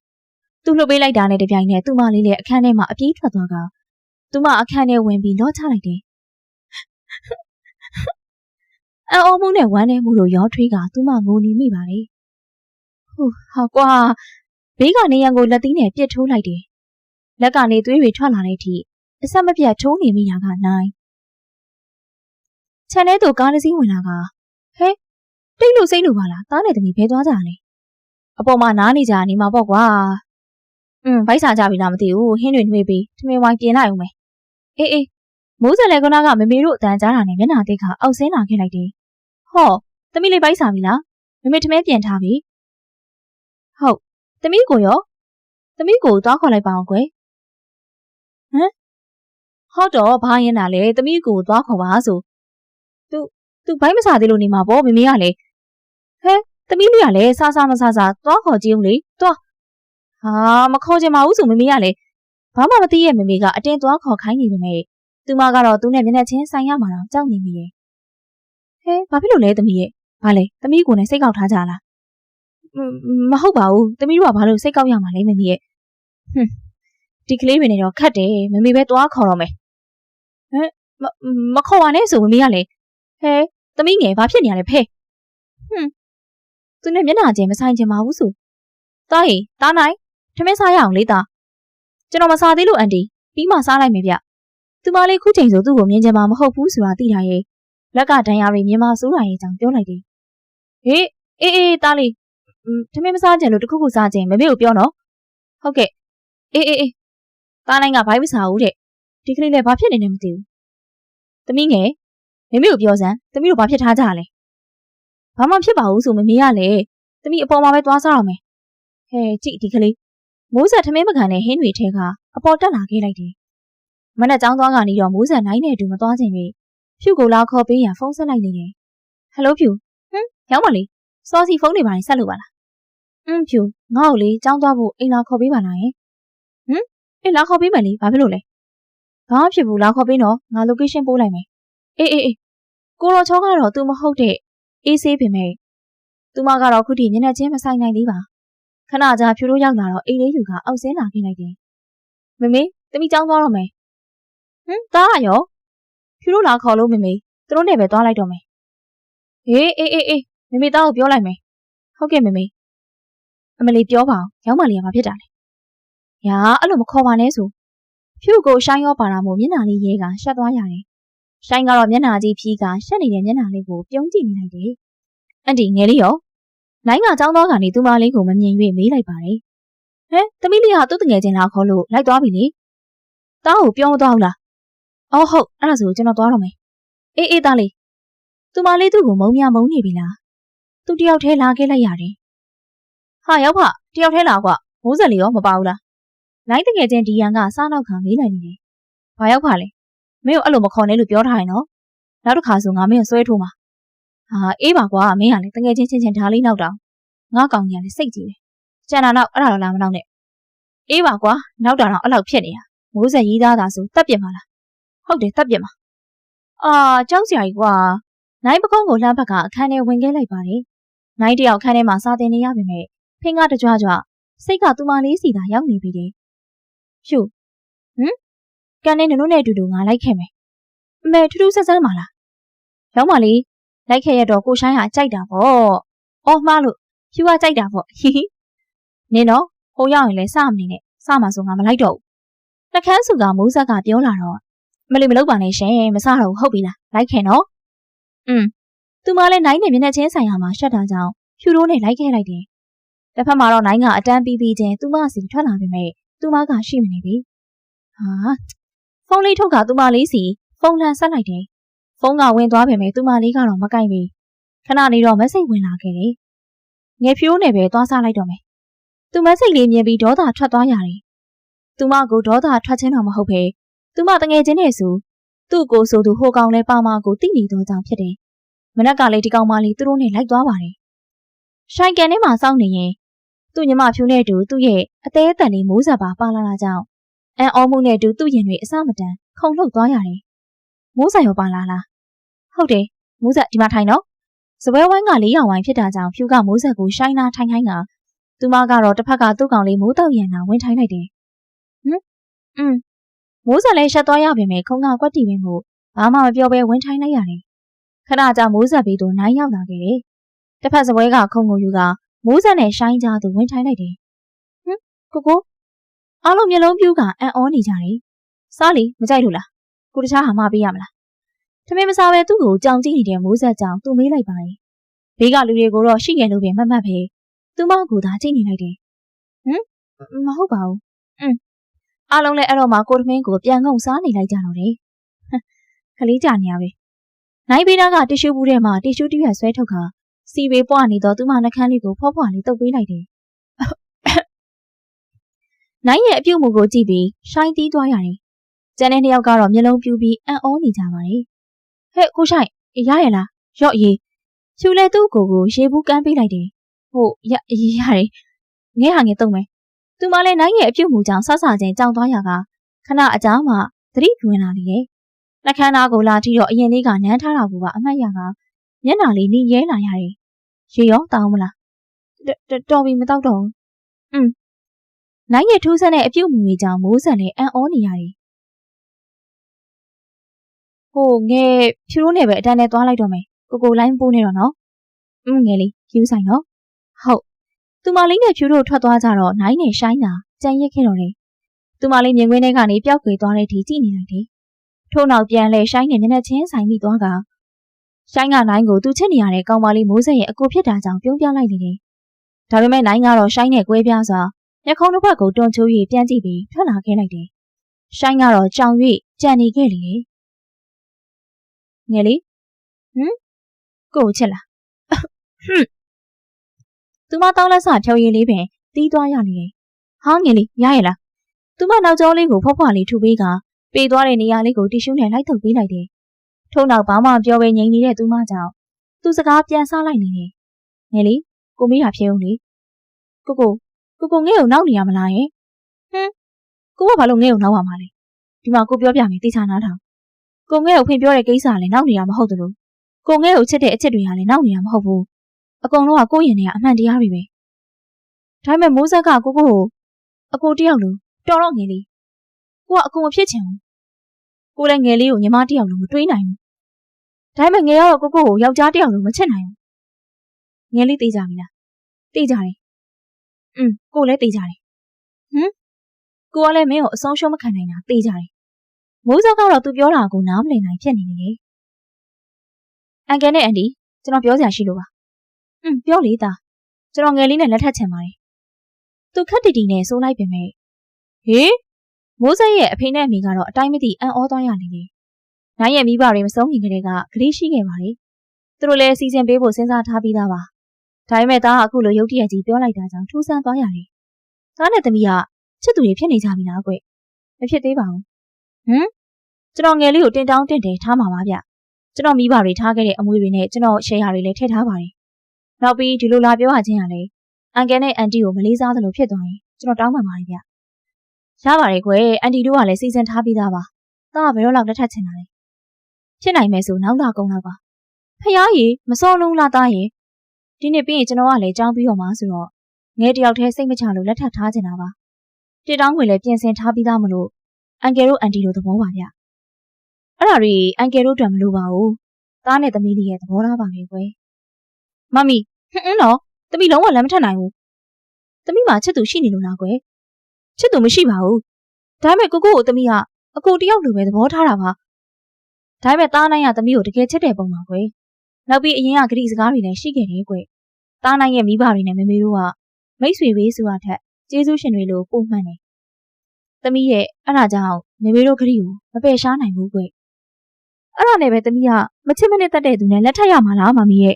သူလှုပ်ပေးလိုက်တာနဲ့တပြိုင်နက်သူမလေးလည်းအခန်းထဲမှာအပြေးထွက်သွားကသူမအခန်းထဲဝင်ပြီးလောချလိုက်တယ်အော်မှုနဲ့ဝမ်းနဲ့မှုလို့ရောထွေးကသူမငိုနေမိပါလေဟာကွာဘေးကနေရန်ကိုလက်သီးနဲ့ပြစ်ထိုးလိုက်တယ်လက်ကနေသွေးတွေထွက်လာတဲ့အထိအဆက်မပြတ်ထိုးနေမိတာကနိုင်ခြံထဲသို့ကားတစ်စီးဝင်လာကဟဲတိတ်လို့စိတ်လို့ပါလားသားနဲ့သမီးဘဲသွားကြလဲအပေါ်မှာနားနေကြနေမှာပေါ့ကွာဗိုက်စာကြပြီလားမသိဘူးဟင်းတွေနှွေးပြီးထမင်းဝိုင်းပြင်လိုက်အောင်မယ်အေးမိုးစက်လည်းကနာကမမေတို့အတန်ကြားတာနဲ့မျက်နှာတိတ်ခါအောက်ဆင်းလာခဲ့လိုက်တယ်ဟောသမီးလေးဗိုက်စာပြီလားမမေထမင်းပြင်ထားပြီဟုတ်သမီးကိုသွားခေါ်လိုက်ပါအောင်ကွယ်ဟုတ်တော့ဘာရင်တာလဲသမီးကိုသွားခေါ်ပါဆိုသူဘိုက်မစားသေးလို့နေမှာပေါ့မမေကလည်းဟဲသမီးလေးကလည်းစားမစားသွားခေါ်ကြည့်ဦးလေသွားဟာမခေါ်ချင်ပါဘူးဆိုမမေကလည်းဘာမှမသိရဲ့မမေကအတင်းသွားခေါ်ခိုင်းနေပေမဲ့သူမကတော့သူနဲ့မျက်နှာချင်းဆိုင်ရမှာတော့ကြောက်နေမိတယ်ဟဲဘာဖြစ်လို့လဲသမီးရဲ့ဘာလဲသမီးကိုနဲ့စိတ်ကောက်ထားကြလားမဟုတ်ပါဘူးသမီးတို့ကဘာလို့စိတ်ကောက်ရမှာလဲမမေရဲ့ဒီကလေးတွေနဲ့တော့ခတ်တယ်မမေပဲသွားခေါ်တော့မယ်မခေါ်ပါနဲ့ဆိုမမေကလည်းဟဲသမီးငယ်ဘာဖြစ်နေရလဲဖဲသူနဲ့မျက်နှာချင်းမဆိုင်ချင်ပါဘူးဆိုတားရင်တားနိုင်ထမင်းစားရအောင်လေတာကျွန်တော်မစားသေးလို့အန်တီပြီးမှစားလိုက်မယ်ဗျသူမလေးခုချိန်ဆိုသူ့ကိုမြင်ချင်မှာမဟုတ်ဘူးဆိုတာသိထားရဲ့လက်ကဒဏ်ရာတွေမြင်မှစိုးတာရဲ့ကြောင့်ပြောလိုက်တယ်ဟေးအေးတားလေးထမင်းမစားကြလို့တခုခုစားခြင်းမမေကိုပြောနော်ဟုတ်ကဲ့အေးတားနိုင်ကဘိုင်းမစားဘူးတဲ့ဒီကလေးလည်းဘာဖြစ်နေလဲမသိဘူးသမီးငယ်မမေကိုပြောစမ်းသမီးတို့ဘာဖြစ်ထားကြလဲဘာမှဖြစ်ပါဘူးဆိုမမေကလည်းသမီးအပေါ်မှာပဲသွားစားရမယ်ဟဲကြည့်ဒီကလေးမိုးဆက်ထမင်းမကန်နဲ့ဟင်းတွေထဲကအပေါ်တက်လာခဲ့လိုက်တယ်မနဲ့ကျောင်းသွားကနေတော့မိုးဆက်နိုင်နဲ့အတူမသွားခြင်းပဲဖြူကိုလာခေါ်ပေးရဖုန်းဆက်လိုက်နေတယ်ဟယ်လိုဖြူရောက်ပါလေစောစီဖုန်းတွေပါရင်ဆက်လို့ပါလားဖြူငါ့ကိုလေကျောင်းသွားဖို့အိမ်လာခေါ်ပေးပါလားယင် အေးလာခေါ်ပေးမယ်လေဘာဖြစ်လို့လဲဘာမှဖြစ်ဘူးလာခေါ်ပေးတော့ငါ location ပို့လိုက်မယ်အေးကိုရောချောကတော့ तू မဟုတ်တဲ့အေးဆေးပင်မဲ့သူမကတော့ခုထိမျက်နှာချင်းမဆိုင်နိုင်သေးပါခဏကြာဖြူတို့ရောက်လာတော့အိမ်လေးယူကအောက်ဆင်းလာခဲ့လိုက်တယ်မမေသမီးကြောင်းသွားတော့မယ်တားရောဖြူတို့လာခေါ်လို့မမေသူတို့နဲ့ပဲသွားလိုက်တော့မယ်ဟေးအေးမမေတားကိုပြောလိုက်မယ်ဟုတ်ကဲ့မမေအမလီပြောပါအောင်ရောက်မလီကဘာဖြစ်တာလဲညာအဲ့လိုမခေါ်ပါနဲ့ဆိုဖြူကိုရှိုင်းရောပါတာမို့မျက်နှာလေးရဲကရှက်သွားရတယ်ရှိုင်းကတော့မျက်နှာကြီးဖြီးကရှက်နေတဲ့မျက်နှာလေးကိုပြုံးကြည့်နေလိုက်တယ်အန်တီငယ်လေးရောနိုင်ကចောင်းသွားကနေသူမလေးကိုမမြင်၍မေးလိုက်ပါတယ်ဟဲသမီးလေးကသူ့တငယ်ချင်းလာခေါ်လို့လိုက်သွားပြီလေတားကိုပြောမသွားဘူးလားအော်ဟုတ်အဲ့ဒါဆိုကျွန်တော်သွားတော့မယ်အေးတားလေးသူမလေးသူ့ကိုမုံမြမုံနေပြီလားသူတယောက်တည်းလာခဲ့လိုက်ရတယ်ဟာရောက်ဖတယောက်တည်းလာကွမိုးဆက်လေးရောမပါဘူးလားနိုင်တငယ်ချင်းဒီယန်ကစားနောက်ခံမေးလိုက်နေတယ်ဘာရောက်ဖလဲမင်းကိုအဲ့လိုမခေါ်နဲ့လို့ပြောထားရင်နော်နောက်တစ်ခါဆိုငါမင်းကိုဆွဲထိုးမှာဟာအေးပါကွာမင်းကလည်းတငယ်ချင်းချင်းဒါလေးနောက်တောင်ငါကောင်ကြီးကလည်းစိတ်ကြီးပဲကျန်တာတော့အဲ့ဒါတော့လာမနောက်နဲ့အေးပါကွာနောက်တာတော့အဲ့လောက်ဖြစ်နေတာမိုးဆက်ရီးသားတာဆိုတက်ပြစ်မှာလားဟုတ်တယ်တက်ပြစ်မှာကြောက်စရာကြီးကွာနိုင်ပကုံးကိုလှမ်းဖက်ကအခန်းထဲဝင်ခဲ့လိုက်ပါတယ်နိုင်တယောက်ခန်းထဲမှာစာတင်နေရပြီမဲ့ဖင်ကတကြွစိတ်ကသူမလေးစီသာရောက်နေပြီတယ်ဖြူကန်နေနုံနဲ့အတူတူငါလိုက်ခဲ့မယ်အမေထူးထူးဆန်းဆန်းပါလားရောက်ပါလေလိုက်ခဲ့ရတော့ကိုရှိုင်းဟာကြိုက်တာပေါ့အော်မှားလို့ဖြူကကြိုက်တာပေါ့နင်တော့ဟိုရောက်ရင်လည်းစမနေနဲ့စမှာဆိုငါမလိုက်တော့ဘူးနှကန်းစုကမိုးဆက်ကပြောလာတော့မလုပ်ပါနဲ့ရှင်မစတော့ဟုတ်ပြီလားလိုက်ခဲ့နော်သူမလည်းနိုင်နဲ့မျက်နှာချင်းဆိုင်ရာမှာရှက်တာကြောင့်ဖြူတို့နဲ့လိုက်ခဲ့လိုက်တယ်တစ်ဖက်မှာတော့နိုင်ကအတန်းပြီးချင်းသူမစီထွက်လာပြီမဲ့သူမကရှိမနေပြီဟာဖုန်းလေးထုတ်ကသူမလေးစီဖုန်းလန်ဆက်လိုက်တယ်ဖုန်းကဝင်သွားပြီမဲ့သူမလေးကတော့မကိုက်ပြီခဏနေတော့မက်ဆေ့ဝင်လာခဲ့တယ်ငယ်ဖြူတို့နဲ့ပဲသွားစားလိုက်တော့မယ်သူမက်ဆေ့လေးမြင်ပြီးဒေါသထွက်သွားရတယ်သူမကိုဒေါသထွက်ခြင်းတော့မဟုတ်ပဲသူမတငယ်ချင်းနဲ့ဆိုသူ့ကိုဆိုသူဟိုကောင်လဲပါမကိုတိနေတော့ကြောင်ဖြစ်တယ်မနက်ကလေးဒီကောင်မလေးသူတို့နဲ့လိုက်သွားပါတယ်ရှိုင်ကန်ထဲမှာစောင့်နေရင်သူ့ညီမဖြူနဲ့တူသူ့ရဲ့အသေးအတန်လေးမိုးဆက်ပါလာတာကြောင့်အန်အောမှုနဲ့တူသူ့ရင်တွေအစမတန်ခုန်လှုပ်သွားရတယ်မိုးဆက်ရောပါလာလားဟုတ်တယ်မိုးဆက်ဒီမှာထိုင်တော့စပွဲဝိုင်းက4ရောင်ဝိုင်းဖြစ်တာကြောင့်ဖြူကမိုးဆက်ကိုရှိုင်းနာထိုင်ခိုင်းကသူမကတော့တစ်ဖက်ကသူ့ကောင်လေးမိုးတောက်ရန်နာဝင်ထိုင်လိုက်တယ်မိုးဆက်လည်းရှက်သွားရပြီမဲ့ခုံကကွက်တီပဲမို့ဘာမှမပြောဘဲဝင်ထိုင်လိုက်ရတယ်ခဏကြာမိုးဆက်ပြီးတော့နိုင်ရောက်လာခဲ့တယ်တစ်ဖက်စပွဲကခုံကိုယူကမိုးဆက်နဲ့ရှိုင်းကြသူဝင်ထိုင်လိုက်တယ်ကိုအားလုံးမျိုးလုံးပြူကအံ့ဩနေကြတယ်စားလီမကြိုက်လို့လားကိုတခြားဟာမပေးရမလားထမင်းမစားပဲသူ့ကိုကြောင်ကြည့်နေတဲ့မိုးဆက်ကြောင်သူမေးလိုက်ပါတယ်ဘေးကလူတွေကိုတော့ရှိငယ်လို့ပဲမှတ်ပဲသူမကိုသာကြည့်နေလိုက်တယ်မဟုတ်ပါဘူးအားလုံးလည်းအဲ့တော့မှကိုထမင်းကိုပြန်ငုံစားနေလိုက်ကြတော့တယ်ခလေးကြနေရပဲနိုင်ဘေးသားကတီရှူးဘူးထဲမှာတီရှူးတစ်ရွက်ဆွဲထုတ်ခါစီဘေးပွားနေတော့သူမနှကန်းလေးကိုဖွားဖွားလေးတုပ်ပေးလိုက်တယ်နိုင်ရဲ့အပြုတ်မှုကိုကြည့်ပြီးရှိုင်းတီးသွားရတယ်ကျန်တဲ့နှစ်ယောက်ကတော့မျက်လုံးပြူပြီးအံ့ဩနေကြပါတယ်ဟဲ့ကိုရှိုင်းရရလားရော့ရေးဖြူလဲသူ့ကိုရေဘူးကမ်းပေးလိုက်တယ်ဟုတ်ရတယ်ငဲဟာငဲတုံးမယ်သူမလည်းနိုင်ရဲ့အပြုတ်မှုကြောင့်ဆဆချင်းကြောင်သွားရကခဏအကြာမှသတိဝင်လာလေတယ်နှကန်းသားကိုလာထီတော့အရင်လေးကနမ်းထားတာကအမှတ်ရကမျက်နှာလေးနေရဲလာရတယ်ရေရောတောင်းမလားတော်ပြီမတော့တော့နိုင်ရဲ့ထူးဆန်းတဲ့အပြုတ်မှုတွေကြောင့်မိုးဆက်လည်းအံ့ဩနေရတယ်ဟိုငယ်ဖြူတို့နဲ့ပဲအတန်းနဲ့သွားလိုက်တော့မယ်ကိုလိုင်းပိုးနေတော့နော်ငယ်လေးယူဆိုင်နော်ဟုတ်သူမလေးနဲ့ဖြူတို့ထွက်သွားကြတော့နိုင်နဲ့ရှိုင်းတာကြံရစ်ခဲ့တော့တယ်သူမလေးမြင်ကွင်းထဲကနေပျောက်ကွယ်သွားတဲ့အထိကြည့်နေလိုက်တယ်ထို့နောက်ပြန်လဲရှိုင်းနဲ့မျက်နှာချင်းဆိုင်ပြီးသွားကရှိုင်းကနိုင်ကိုသူချစ်နေရတဲ့ကောင်မလေးမိုးဆက်ရဲ့အကိုဖြစ်တာကြောင့်ပြုံးပြလိုက်နေတယ်ဒါပေမဲ့နိုင်ကတော့ရှိုင်းနဲ့ကွဲပြားစွာမျက်ခုံးတစ်ဖက်ကိုတွန်းချိုး၍ပြန်ကြည့်ပြီးထွက်လာခဲ့လိုက်တယ်ရှိုင်းကတော့ကြောင်၍ကြံနေခဲ့လေငယ်လေးကိုချစ်လားသူမတောင်းလက်စဖြောရည်လေးပင်တီးသွားရနေတယ်ဟာငယ်လေးရရလားသူမနောက်ကျောလေးကိုဖွားဖွားလေးထူပေးကပေးသွားတဲ့နေရာလေးကိုတီရှူးနဲ့လိုက်ထုတ်ပေးလိုက်တယ်ထို့နောက်ဘာမှပြောပဲငြိမ်နေတဲ့သူမကြောင့်သူစကားပြန်စားလိုက်နေတယ်ငယ်လေးကိုမေးတာဖြေဦးလေကိုငဲ့ကိုနောက်နေရမလားယင် ကိုကဘာလို့ငဲ့ကိုနောက်ပါမှာလဲဒီမှာကိုပြောပြမယ်တေချာနားထောင်ကိုငဲ့ကိုဖွင့်ပြောတဲ့ကိစ္စကလည်းနောက်နေတာမဟုတ်သလိုကိုငဲ့ကိုချစ်တဲ့အချစ်တွေကလည်းနောက်နေတာမဟုတ်ဘူးအကုန်လုံးကကိုရင်တွေကအမှန်တရားတွေပဲဒါပေမဲ့မိုးဆက်ကကိုအကိုတယောက်လိုတော်တော့ငယ်လေးကိုကအကိုမဖြစ်ချင်ဘူးကိုလည်းငယ်လေးကိုညီမတယောက်လိုမတွေးနိုင်ဘူးဒါပေမဲ့ငယ်ကတော့ကိုယောက်ျားတယောက်လိုမချစ်နိုင်ဘူးငယ်လေးတေးကြပြီလားတေးကြတယ်ကိုလည်းတေးကြတယ်ကိုကလည်းမင်းကိုအဆုံးရှုံးမခံနိုင်တာတေးကြတယ်မိုးဆက်ကတော့သူပြောတာကိုနားမလည်နိုင်ဖြစ်နေတယ်အန်ကယ်နဲ့အန်ဒီကျွန်တော်ပြောစရာရှိလို့ပါပြောလေသားကျွန်တော်ငယ်လေးနဲ့လက်ထပ်ချင်ပါတယ်သူခက်တီတီနဲ့ဆိုးလိုက်ပြင်မဲ့ဟေးမိုးဆက်ရဲ့အဖေနဲ့အမေကတော့အတိုင်းမသိအံ့ဩသွားရနေတယ်နိုင်ရဲ့မိဘတွေမဆုံးခင်ကတည်းကဂရိရှိခဲ့ပါတယ်သူတို့လည်းစီစဉ်ပေးဖို့စဉ်းစားထားပြီးသားပါဒါပေမဲ့သားကအခုလိုရုတ်တရက်ကြီးပြောလိုက်တာကြောင့်ထူးဆန်းသွားရတယ်သားနဲ့သမီးကချစ်သူတွေဖြစ်နေကြပြီလားကွမဖြစ်သေးပါဘူးကျွန်တော်ငယ်လေးကိုတင်တောင်းတင်တယ်ထားမှာပါဗျကျွန်တော်မိဘတွေထားခဲ့တဲ့အမွေတွေနဲ့ကျွန်တော်ရှယ်ယာတွေလည်းထည့်ထားပါတယ်နောက်ပြီးဒီလိုလာပြောရခြင်းကလည်းအန်ကယ်နဲ့အန်တီကိုမလေးစားသလိုဖြစ်သွားရင်ကျွန်တော်တောင်းပန်ပါတယ်ဗျရပါတယ်ကွအန်တီတို့ကလည်းစီစဉ်ထားပြီးသားပါသားကဘယ်တော့လောက်လက်ထပ်ချင်တာလဲဖြစ်နိုင်မယ်ဆိုနောက်လာကုန်တော့ပါဖယားကြီးမစောလုံးလာသားရင်ဒီနေ့ပြီးရင်ကျွန်တော်ကလည်းကြောင်းပြီးတော့မှဆိုတော့ငယ်တယောက်တည်းစိတ်မချလို့လက်ထပ်ထားချင်တာပါတစ်တောင်းဝင်လည်းပြင်ဆင်ထားပြီးသားမလို့အန်ကယ်တို့အန်တီတို့သဘောပါဗျအဲ့ဒါတွေအန်ကယ်တို့အတွက်မလိုပါဘူးသားနဲ့သမီးလေးရဲ့သဘောထားပါပဲကွယ်မမီနော်သမီးလုံးဝလက်မထပ်နိုင်ဘူးသမီးမှာချစ်သူရှိနေလို့လားကွယ်ချစ်သူမရှိပါဘူးဒါပေမဲ့ကိုကိုသမီးကအကိုတယောက်လိုပဲသဘောထားတာပါဒါပေမဲ့သားနိုင်ကသမီးကိုတကယ်ချစ်တဲ့ပုံပါကွယ်နောက်ပြီးအရင်ကဂရိစကားတွေလည်းရှိခဲ့တယ်ကွယ်သားနိုင်ရဲ့မိဘတွေနဲ့မမေတို့ကမိတ်ဆွေပဲဆိုတာထက်ကျေးဇူးရှင်တွေလို့ပုံမှန်တယ်သမီးရဲ့အဲ့ဒါကြောင့်မမေတို့ဂရိကိုမပယ်ရှားနိုင်ဘူးကွယ်အဲ့ဒါနဲ့ပဲသမီးကမချစ်မနစ်တတ်တဲ့သူနဲ့လက်ထပ်ရမှာလားမမီရဲ့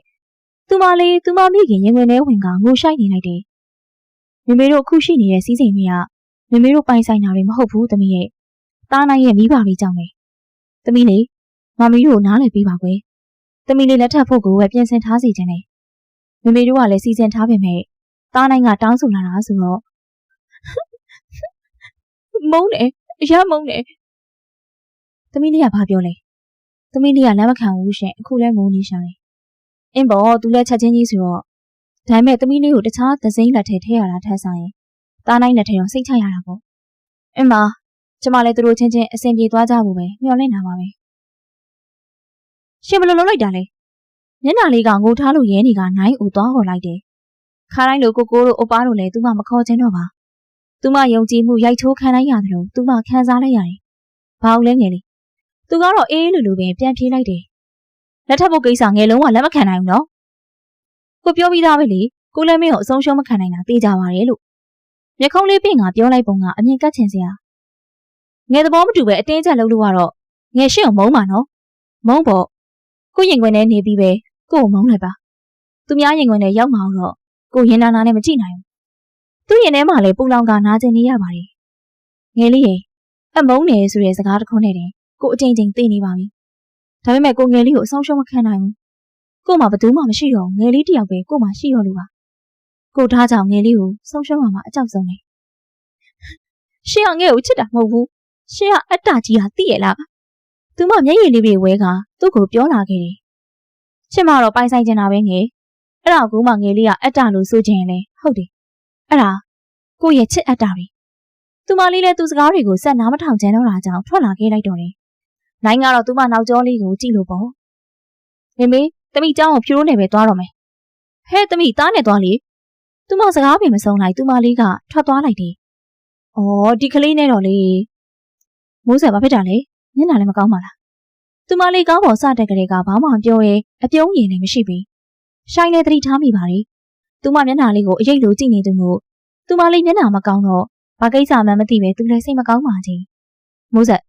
သူမလေးသူမမိခင်ရင်ဝင်ထဲဝင်ကငိုရှိုက်နေလိုက်တယ်မမေတို့အခုရှိနေတဲ့စီးစိမ်တွေကမမေတို့ပိုင်ဆိုင်တာတွေမဟုတ်ဘူးသမီးရဲ့သားနိုင်ရဲ့မိဘတွေကြောင့်ပဲသမီးလေးမမီတို့ကိုနားလည်ပေးပါကွယ်သမီးလေးလက်ထပ်ဖို့ကိုပဲပြင်ဆင်ထားစီခြင်းနဲ့မမေတို့ကလည်းစီစဉ်ထားပေမဲ့သားနိုင်ကတောင်းဆိုလာတာဆိုတော့မုန်းတယ်အရာမုန်းတယ်သမီးလေးကဘာပြောလဲသမီးလေးကလက်မခံဘူးရှင်အခုလဲငိုနေရှာတယ်အင်းဘောသူလည်းချက်ချင်းကြီးဆိုတော့ဒါပေမဲ့သမီးလေးကိုတခြားသစိမ်းလက်ထဲထည့်ရတာထက်ဆိုင်ရင်သားနိုင်လက်ထဲတော့စိတ်ချရတာပေါ့အင်းမကျမလည်းသူတို့ချင်းချင်းအဆင်ပြေသွားကြဖို့ပဲမျှော်လင့်နေတာပါပဲရှင်ဘယ်လိုလုပ်လိုက်တာလဲမျက်နှာလေးကငိုထားလို့ရဲနေကနိုင်ဦးသွားခေါ်လိုက်တယ်ခါတိုင်းလိုကိုတို့အပားတို့လည်းသူမမခေါ်ချင်တော့ပါသူမယုံကြည်မှုရိုက်ချိုးခံလိုက်ရတယ်လို့သူမခံစားလိုက်ရတယ်ဘာလို့လဲငယ်လေးသူကတော့အေးလူလူပဲပြန်ပြေးလိုက်တယ်လက်ထပ်ဖို့ကိစ္စငယ်လုံးကလက်မခံနိုင်ဘူးနော်ကိုပြောပြီးသားပဲလေကိုလည်းမင်းကိုအဆုံးရှုံးမခံနိုင်တာသိကြပါတယ်လို့မျက်ခုံးလေးပင့်ကပြောလိုက်ပုံကအမြင်ကတ်ချင်စရာငယ်သဘောမတူပဲအတင်းကျပ်လုပ်လို့ကတော့ငယ်ရှင်းအောင်မုန်းပါနော်မုန်းပေါ့ကိုရင်ခွင်ထဲနေပြီးပဲကို့ကိုမုန်းလိုက်ပါသူများရင်ခွင်ထဲရောက်မအောင်တော့ကိုရင်နာနာနဲ့မကြည့်နိုင်ဘူးသူရင်ထဲမှာလည်းပူလောင်ကနာကျင်နေရပါတယ်ငယ်လေးရေအမုန်းနေဆိုတဲ့စကားတစ်ခုနဲ့တင်ကိုအချိန်ချင်းသိနေပါပြီဒါပေမဲ့ကိုငယ်လေးကိုအဆုံးရှုံးမခံနိုင်ဘူးကို့မှာဘယ်သူမှမရှိတော့ငယ်လေးတယောက်ပဲကို့မှာရှိတော့လို့ပါကိုထားကြောင်ငယ်လေးကိုဆုံးရှုံးမှာအကြောက်ဆုံးနေရှင်ကငယ်ကိုချစ်တာမဟုတ်ဘူးရှင်ကအတ္တကြီးဟာသိရလားသူမမျက်ရည်လေးတွေဝဲကသူ့ကိုပြောလာခဲ့တယ်ချစ်မတော့ပိုင်ဆိုင်ကျင်တာပဲငယ်အဲ့ဒါကိုမှငယ်လေးကအတ္တလို့ဆိုချင်ရင်လေဟုတ်တယ်အဲ့ဒါကိုရဲ့ချစ်အတ္တတွေသူမလေးလည်းသူစကားတွေကိုစက်နားမထောင်ချင်တော့တာကြောင့်ထွက်လာခဲ့လိုက်တော့တယ်နိုင်ကတော့သူမနောက်ကျောလေးကိုကြည့်လို့ပေါ့မေမေတမိเจ้าကိုဖြူရိုးနေပဲသွားတော့မယ်ဟဲ့တမိသားနဲ့သွားလေသူမစကားပင်မဆုံးလိုက်သူမလေးကထွက်သွားလိုက်တယ်ဩဒီကလေးနဲ့တော့လေမိုးဆက်ဘာဖြစ်တာလဲမျက်နှာလည်းမကောင်းပါလားသူမလေးကောင်းပေါ်စတဲ့ကလေးကဘာမှမပြောရဲအပြုံးရည်လည်းမရှိဘူးရှိုင်းလည်းသတိထားမိပါလေသူမမျက်နှာလေးကိုအရိပ်လိုကြည့်နေသူမို့သူမလေးမျက်နှာမကောင်းတော့ဘာကိစ္စမှမသိပဲသူလည်းစိတ်မကောင်းပါချင်းမိုးဆက်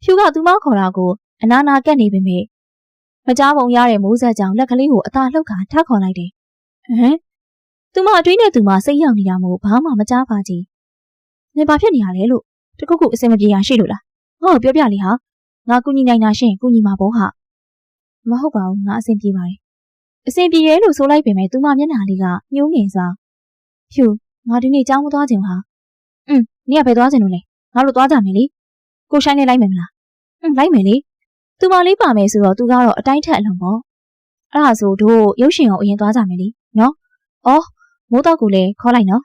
ဖြူကသူမခေါ်တာကိုအနာနာကက်နေပေမဲ့မကြားပုံရတဲ့မိုးဆက်ကြောင့်လက်ကလေးကိုအသာလှုပ်ခါထပ်ခေါ်လိုက်တယ်သူမအတွင်းနဲ့သူမစိတ်ရောက်နေတာမို့ဘာမှမကြားပါကြီးနေဘာဖြစ်နေရလဲလို့တခုခုအစင်မပြေရရှိလို့လားငါ့ကိုပြောပြလေဟာငါကူညီနိုင်တာရှင်ကူညီမှာပေါ့ဟာမဟုတ်ပါဘူးငါအဆင်ပြေပါတယ်အဆင်ပြေရဲလို့ဆိုလိုက်ပေမဲ့သူမမျက်နှာလေးကညှိုးငင်စွာဖြူငါဒီနေ့ကြောင်းမသွားချင်ဟာနင်ကဘယ်သွားချင်လို့လဲ ငါတို့သွားကြမယ်လေကိုရှိုင်းနဲ့လိုက်မယ်မလားလိုက်မယ်လေသူမလေးပါမယ်ဆိုတော့သူကတော့အတိုင်းထက်အလုံးပေါ့အဲ့ဒါဆိုတို့ရုပ်ရှင်ကိုအရင်သွားကြမယ်လေနော်အော်မိုးတော့ကိုလည်းခေါ်လိုက်နော်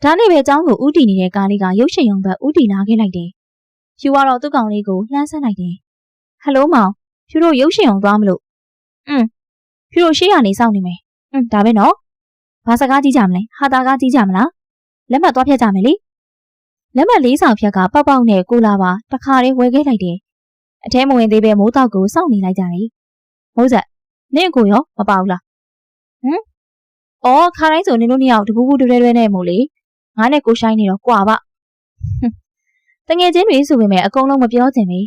ဒါနဲ့ပဲအเจ้าကိုဥတီနေတဲ့ကားလေးကရုပ်ရှင်ရုံဘက်ဥတီလာခဲ့လိုက်တယ်ဖြူကတော့သူ့ကောင်လေးကိုလှမ်းဆန်းလိုက်တယ်ဟယ်လိုမောင်ဖြူတို့ရုပ်ရှင်ရုံသွားမလို့ဖြူတို့ရှေ့ကနေစောင့်နေမယ်ဒါပဲနော်ဘာစကားကြီးကြမလဲဟာတာကားကြီးကြမလားလက်မှတ်သွားဖြတ်ကြမယ်လေလက်မှတ်လေးဆောင်ဖြတ်ကပေါက်ပေါက်နဲ့ကိုလာပါတခါလေးဝယ်ခဲ့လိုက်တယ်အထဲမဝင်သေးပဲမိုးတောက်ကိုစောင့်နေလိုက်ကြတယ်မိုးဆက်နင့်ကိုရောမပါဘူးလားအော်ခါတိုင်းဆိုနင်တို့နှစ်ယောက်တကူးကူးတွဲတွဲနဲ့မို့လေငါနဲ့ကိုရှိုင်းနေတော့ကွာပါတငယ်ချင်းတွေဆိုပေမဲ့အကုန်လုံးမပြောချင်ဘူး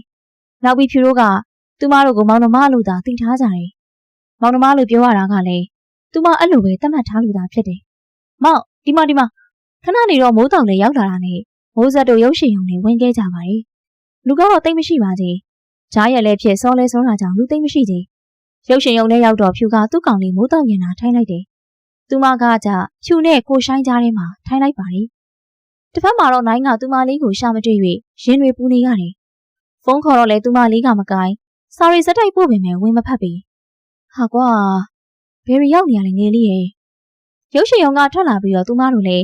နောက်ပြီးဖြူတို့ကသူမတို့ကိုမောင်နှမလို့သာသိထားကြတယ်မောင်နှမလို့ပြောရတာကလည်းသူမအဲ့လိုပဲသတ်မှတ်ထားလို့သာဖြစ်တယ်မောင်ဒီမခဏနေတော့မိုးတောင်လည်းရောက်လာတာနဲ့မိုးဆက်တို့ရုပ်ရှင်ရုံနဲ့ဝင်ခဲ့ကြပါတယ်လူကတော့တိတ်မရှိပါသေးဂျားရက်လည်းဖြစ်စောလဲစောတာကြောင့်လူသိမ့်မရှိသေးရုပ်ရှင်ရုံထဲရောက်တော့ဖြူကသူ့ကောင်လေးမိုးတောင်ရင်နာထိုင်းလိုက်တယ်သူမကကြဖြူနဲ့ကိုရှိုင်းကြားထဲမှာထိုင်းလိုက်ပါတယ်တစ်ဖက်မှာတော့နိုင်ကသူမလေးကိုရှာမတွေ့၍ရင်တွေပူနေရတယ်ဖုန်းခေါ်တော့လဲသူမလေးကမကိုင်းစာရီစက်တိုက်ပို့ပေမဲ့ဝင်မဖက်ပြီဟာကွာဘယ်ရီရောက်နေရလဲငယ်လေးရဲ့ရုပ်ရှင်ရုံကထွက်လာပြီးတော့သူမတို့လည်း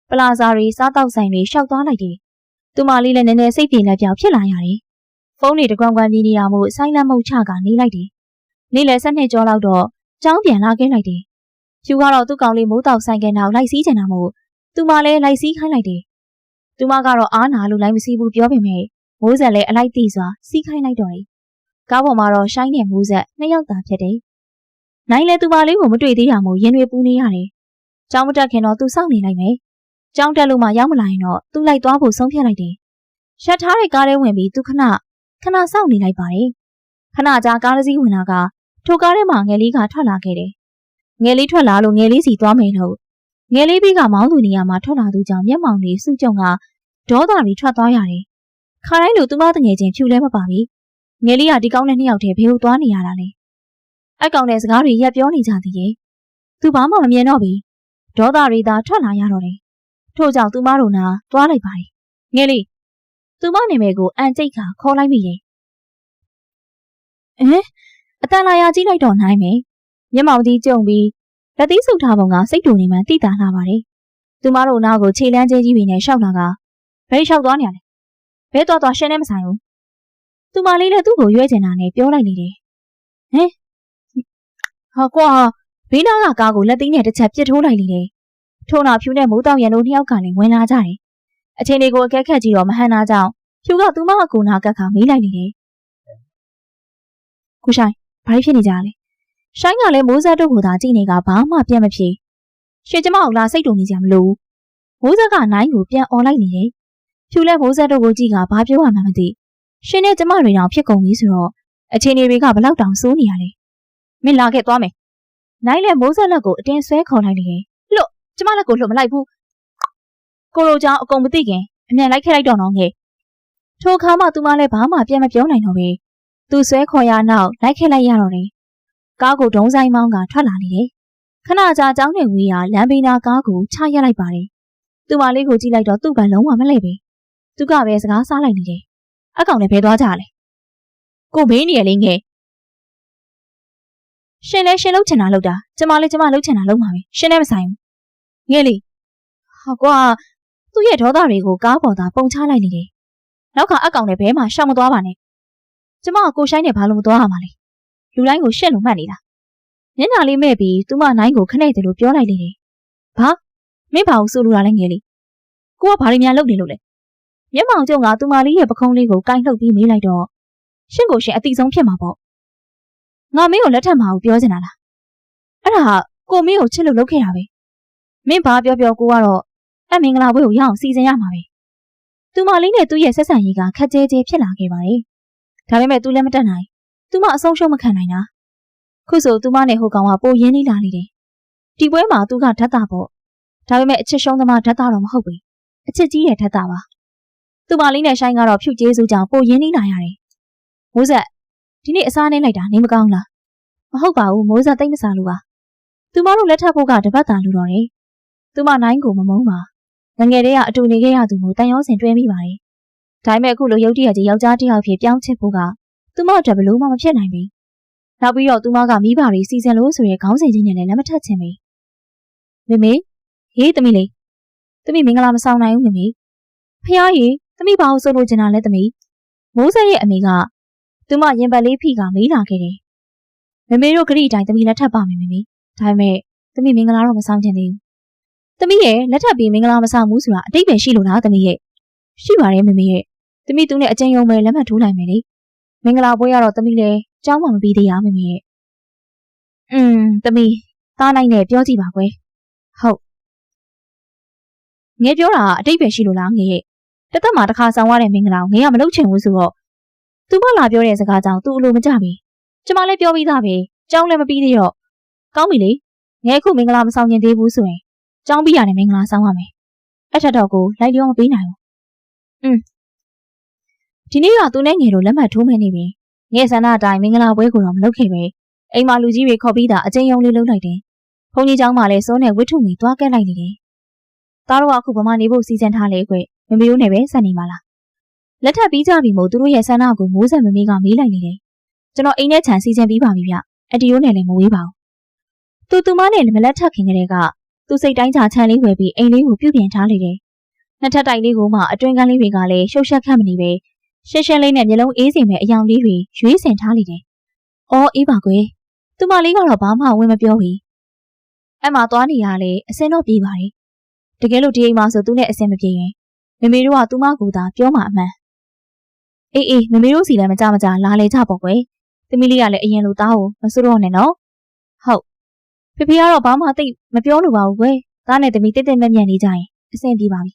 ပလာဇာရီစားတောက်ဆိုင်တွေရှောက်သွားလိုက်တယ်သူမလေးလည်းနည်းနည်းစိတ်ပြေလက်ပြောင်ဖြစ်လာရတယ်ဖုန်းတွေတကွမ်ကွမ်ပြင်းနေတာမို့ဆိုင်းလန့်မှုချကနေလိုက်တယ်နေ့လယ်12ကျော်လောက်တော့ကျောင်းပြန်လာခဲ့လိုက်တယ်ဖြူကတော့သူ့ကောင်လေးမိုးတောက်ဆိုင်ကနောက်လိုက်စီးချင်တာမို့သူမလည်းလိုက်စီးခိုင်းလိုက်တယ်သူမကတော့အားနာလို့လိုက်မစီးဘူးပြောပေမဲ့မိုးဆက်လည်းအလိုက်တီးစွာစီးခိုင်းလိုက်တော့တယ်ကားပေါ်မှာတော့ရှိုင်းနဲ့မိုးဆက်နှစ်ယောက်သာဖြစ်တယ်နိုင်လည်းသူမလေးကိုမတွေ့သေးတာမို့ရင်တွေပူနေရတယ်ကျောင်းမတက်ခင်တော့သူစောင့်နေလိုက်မယ်ကျောင်းတက်လို့မှရောက်မလာရင်တော့သူလိုက်သွားဖို့ဆုံးဖြတ်လိုက်တယ်ရှက်ထားတဲ့ကားထဲဝင်ပြီးသူခဏစောင့်နေလိုက်ပါတယ်ခဏကြာကားတစ်စီးဝင်လာကထိုကားထဲမှာငယ်လေးကထွက်လာခဲ့တယ်ငယ်လေးထွက်လာလို့ငယ်လေးစီသွားမယ်လို့ငယ်လေးပြီးကမောင်းသူနေရာမှာထွက်လာသူကြောင့်မျက်မှောင်တွေစုကြုံကဒေါသတွေထွက်သွားရတယ်ခါတိုင်းလိုသူမတငယ်ချင်းဖြူလဲမပါဘူးငယ်လေးကဒီကောင်းတဲ့နှစ်ယောက်တည်းဘေးကိုသွားနေရတာလေအကောင်တဲ့စကားတွေရက်ပြောနေကြသေးရဲ့သူဘာမှမမြင်တော့ဘူးဒေါသတွေသာထွက်လာရတော့တယ်ထို့ကြောင့်သူမတို့နာသွားလိုက်ပါတယ်ငယ်လေးသူမနာမည်ကိုအန်ကျိတ်ကခေါ်လိုက်မိတယ်အတန်လာရကြီးလိုက်တော့နိုင်မယ်မျက်မှောင်ကြီးကျုံပြီးလက်သီးဆုပ်ထားပုံကစိတ်တူနေမှတိတာလာပါတယ်သူမတို့နားကိုခြေလမ်းကျဲကြီးတွေနဲ့ရှောက်လာကဘယ်လျှောက်သွားနေရလဲဘဲသွားရှင်းနေမဆိုင်ဘူးသူမလေးလည်းသူ့ကိုရွေးချင်တာနဲ့ပြောလိုက်နေတယ်ဟာကွာဘေးနားကကားကိုလက်သီးနဲ့တစ်ချက်ပစ်ထိုးလိုက်လေတယ်ထို့နောက်ဖြူနဲ့မိုးတောင်ရန်တို့နှစ်ယောက်ကလည်းဝင်လာကြတယ်အချိန်လေးကိုအကဲခတ်ကြည့်တော့မဟန်နာကြောင့်ဖြူကသူမအကူနာကတ်ခါမေးလိုက်နေတယ်ကိုရှိုင်းဘာဖြစ်နေကြလဲရှိုင်းကလည်းမိုးဆက်တို့ကိုသာကြည့်နေကဘာမှပြန်မဖြေရွှေကျမအောင်လာစိတ်တုံနေကြမလို့မိုးဆက်ကနိုင်ကိုပြန်អော်လိုက်နေတယ်ဖြူလည်းမိုးဆက်တို့ကိုကြည့်ကဘာပြောရမှန်းမသိရှင်နဲ့ကျမတွေတောင်ဖြစ်ကုန်ပြီဆိုတော့အချိန်တွေကဘလောက်တောင်စိုးနေရလဲမင်းလာခဲ့သွားမယ်နိုင်လည်းမိုးဆက်လက်ကိုအတင်းဆွဲခေါ်လိုက်နေတယ်လှုပ်ကျမလက်ကိုလှုပ်မလိုက်ဘူးကိုရိုကြောင့်အကုန်မသိခင်အမြန်လိုက်ခဲ့လိုက်တော့နော်ငယ်ထိုအခါမှသူမလည်းဘာမှပြန်မပြောနိုင်တော့ပဲသူဆွဲခေါ်ရနောက်လိုက်ခဲ့လိုက်ရတော့တယ်ကားကိုဒုံးဆိုင်မောင်းကထွက်လာနေတယ်ခဏကြာကျောင်းနေဝေးရလမ်းဘေးနာကားကိုချရက်လိုက်ပါတယ်သူမလေးကိုကြည့်လိုက်တော့သူ့ကလုံးဝမလဲပဲသူကပဲစကားစားလိုက်နေတယ်အကောင်လည်းဘဲသွားကြလဲကိုဘေးနေရလေးငယ်ရှင်လည်းရှင်လှုပ်ချင်တာလှုပ်တာကျမလည်းကျမလှုပ်ချင်တာလှုပ်မှာပဲရှင်လည်းမဆိုင်ဘူးငယ်လေးဟာကွာသူ့ရဲ့ဒေါသတွေကိုကားပေါ်သာပုံချလိုက်နေတယ်နောက်ခါအကောင်လည်းဘဲမှာရှောင်မသွားပါနဲ့ကျမကကိုရှိုင်းနဲ့ဘာလို့မသွားရမှာလဲလူတိုင်းကိုရှက်လို့မှတ်နေတာမျက်နှာလေးမဲ့ပြီးသူမနိုင်ကိုခနဲ့တယ်လို့ပြောလိုက်လေတယ်ဘာမင်းဘာလို့ဆိုလိုတာလဲငယ်လေးကိုကဘာတွေများလုပ်နေလို့လဲမျက်မှောင်ကျုံကသူမလေးရဲ့ပခုံးလေးကိုကိုင်းလှုပ်ပြီးမေးလိုက်တော့ရှင့်ကိုရှင်အတိဆုံးဖြစ်မှာပေါ့ငါမင်းကိုလက်ထပ်မှာကိုပြောချင်တာလားအဲ့ဒါကိုမင်းကိုချစ်လို့လုပ်ခဲ့တာပဲမင်းဘာပြောကိုကတော့အမင်္ဂလာပွဲကိုရအောင်စီစဉ်ရမှာပဲသူမလေးနဲ့သူ့ရဲ့ဆက်ဆံရေးကခက်ကြဲကြဲဖြစ်လာခဲ့ပါတယ်ဒါပေမဲ့သူလည်းမတတ်နိုင်သူမအဆုံးရှုံးမခံနိုင်တာခုဆိုသူမနဲ့ဟိုကောင်ကပိုရင်းနေလာနေတယ်ဒီပွဲမှာသူကဓာတ်တာပေါ့ဒါပေမဲ့အချစ်ရှုံးသမားဓာတ်တာတော့မဟုတ်ဘူးအချစ်ကြီးရဲ့ဓာတ်တာပါသူမလေးနဲ့ရှိုင်းကတော့ဖြူကျေးစုကြောင့်ပိုရင်းနေလာရတယ်မိုးဆက်ဒီနေ့အစားနေလိုက်တာနေမကောင်းလားမဟုတ်ပါဘူးမိုးဆက်သိမ့်မစားလို့ပါသူမတို့လက်ထပ်ဖို့ကတပတ်တာလူတော်တယ်သူမနိုင်ကိုမမုန်းပါ ငငယ်တည်းကအတူနေခဲ့ရသူမျိုးတန်ရောစင်တွဲမိပါတယ်ဒါပေမဲ့အခုလိုရုတ်တရက်ကြီးယောက်ျားတစ်ယောက်ဖြစ်ပြောင်းချစ်ဖို့ကသူမအတွက်ဘလို့မှမဖြစ်နိုင်ဘူးနောက်ပြီးတော့သူမကမိဘတွေစီစဉ်လို့ဆိုရဲခေါင်းစဉ်ကြီးနဲ့လည်းလက်မထက်ချင်ဘူးမေမေဟေးသမီးလေးသမီးမင်္ဂလာမဆောင်နိုင်ဘူးမေမေဖះရေသမီးဘာလို့ဆိုလို့ကျင်တာလဲသမီးမိုးဆက်ရဲ့အမေကသူမရင်ပတ်လေးဖိကမေးလာခဲ့တယ်မေမေတို့ဂရိအတိုင်းသမီးလက်ထပ်ပါမယ်မေမေဒါပေမဲ့သမီးမင်္ဂလာတော့မဆောင်ချင်သေးဘူးသမီးရဲ့လက်ထပ်ပြီးမင်္ဂလာမဆောင်ဘူးဆိုတာအတိတ်ပဲရှိလို့လားသမီးရဲ့ရှိပါတယ်မေမေရဲ့သမီးသူနဲ့အကျဉ်းယုံပဲလက်မှတ်ထိုးလိုက်မယ်လေမင်္ဂလာပွဲရတော့သမီးလည်းကြောင်းမှမပြီးသေးရမေမေရဲ့သမီးသားနိုင်နဲ့ပြောကြည့်ပါကွယ်ဟုတ်ငယ်ပြောတာအတိတ်ပဲရှိလို့လားငယ်ရဲ့တသက်မှာတစ်ခါဆောင်ရတဲ့မင်္ဂလာကိုငယ်ကမလုပ်ချင်ဘူးဆိုတော့သူမလာပြောတဲ့စကားကြောင့်သူ့အလိုမကျပြီကျမလည်းပြောပြီးသားပဲကြောင်းလည်းမပြီးသေးတော့ကောင်းပြီလေငယ်အခုမင်္ဂလာမဆောင်ချင်သေးဘူးဆိုရင်ကြောင်းပြီးရတယ်မင်္ဂလာဆောင်ရမယ်အဲ့ထက်တော့ကိုလိုက်လျောမပေးနိုင်ဘူးဒီနေ့ကသူနဲ့ငယ်တို့လက်မှတ်ထိုးမယ်နေပြီငယ်ဆန္ဒအတိုင်းမင်္ဂလာပွဲကိုတော့မလုပ်ခဲ့ပဲအိမ်မှာလူကြီးတွေခေါ်ပြီးတာအကျဉ်းယုံလေးလုပ်လိုက်တယ်ဘုန်းကြီးကျောင်းမှာလည်းစိုးနဲ့ဝတ္ထုမီသွားကက်လိုက်နေတယ်သားတို့ကအခုဗမာနေဖို့စီစဉ်ထားလေကွမမေတို့နဲ့ပဲဆက်နေပါလားလက်ထပ်ပြီးကြပြီမို့သူတို့ရဲ့ဆန္ဒကိုမိုးဆက်မမေကမေးလိုက်နေတယ်ကျွန်တော်အိမ်နဲ့ခြံစီစဉ်ပြီးပါပြီဗျအတီယိုးနဲ့လည်းမဝေးပါဘူးသူမနဲ့မလက်ထပ်ခင်ကလေးကသူစိတ်တိုင်းချခြံလေးဝယ်ပြီးအိမ်လေးကိုပြုပြင်ထားလေတယ်နှစ်ထပ်တိုင်လေးကိုမှအတွင်းကန်းလေးတွေကလည်းရှုပ်ရှက်ခတ်မနေပဲရှင်းရှင်းလေးနဲ့မျက်လုံးအေးစိမ်မဲ့အယောင်လေးတွေရွေးဆင်ထားလေတယ်အော်အေးပါကွယ်သူမလေးကတော့ဘာမှဝင်မပြောဘူးအဲ့မှာသွားနေရလေအစင်တော့ပြေးပါတယ်တကယ်လို့ဒီအိမ်မှာဆိုသူနဲ့အစင်မပြေရင်မမေတို့ကသူမကိုသာပြောမှအမှန်အေးမမေတို့စီလည်းမကြလာလေကြပေါ့ကွယ်သမီးလေးကလည်းအရင်လိုသားကိုမစိုးတော့နဲ့နော်ဟုတ်ဖေဖေကတော့ဘာမှသိမပြောလို့ပါဘူးကွယ်သားနဲ့သမီးတိတ်မြတ်နေကြရင်အစင်ပြေပါပြီ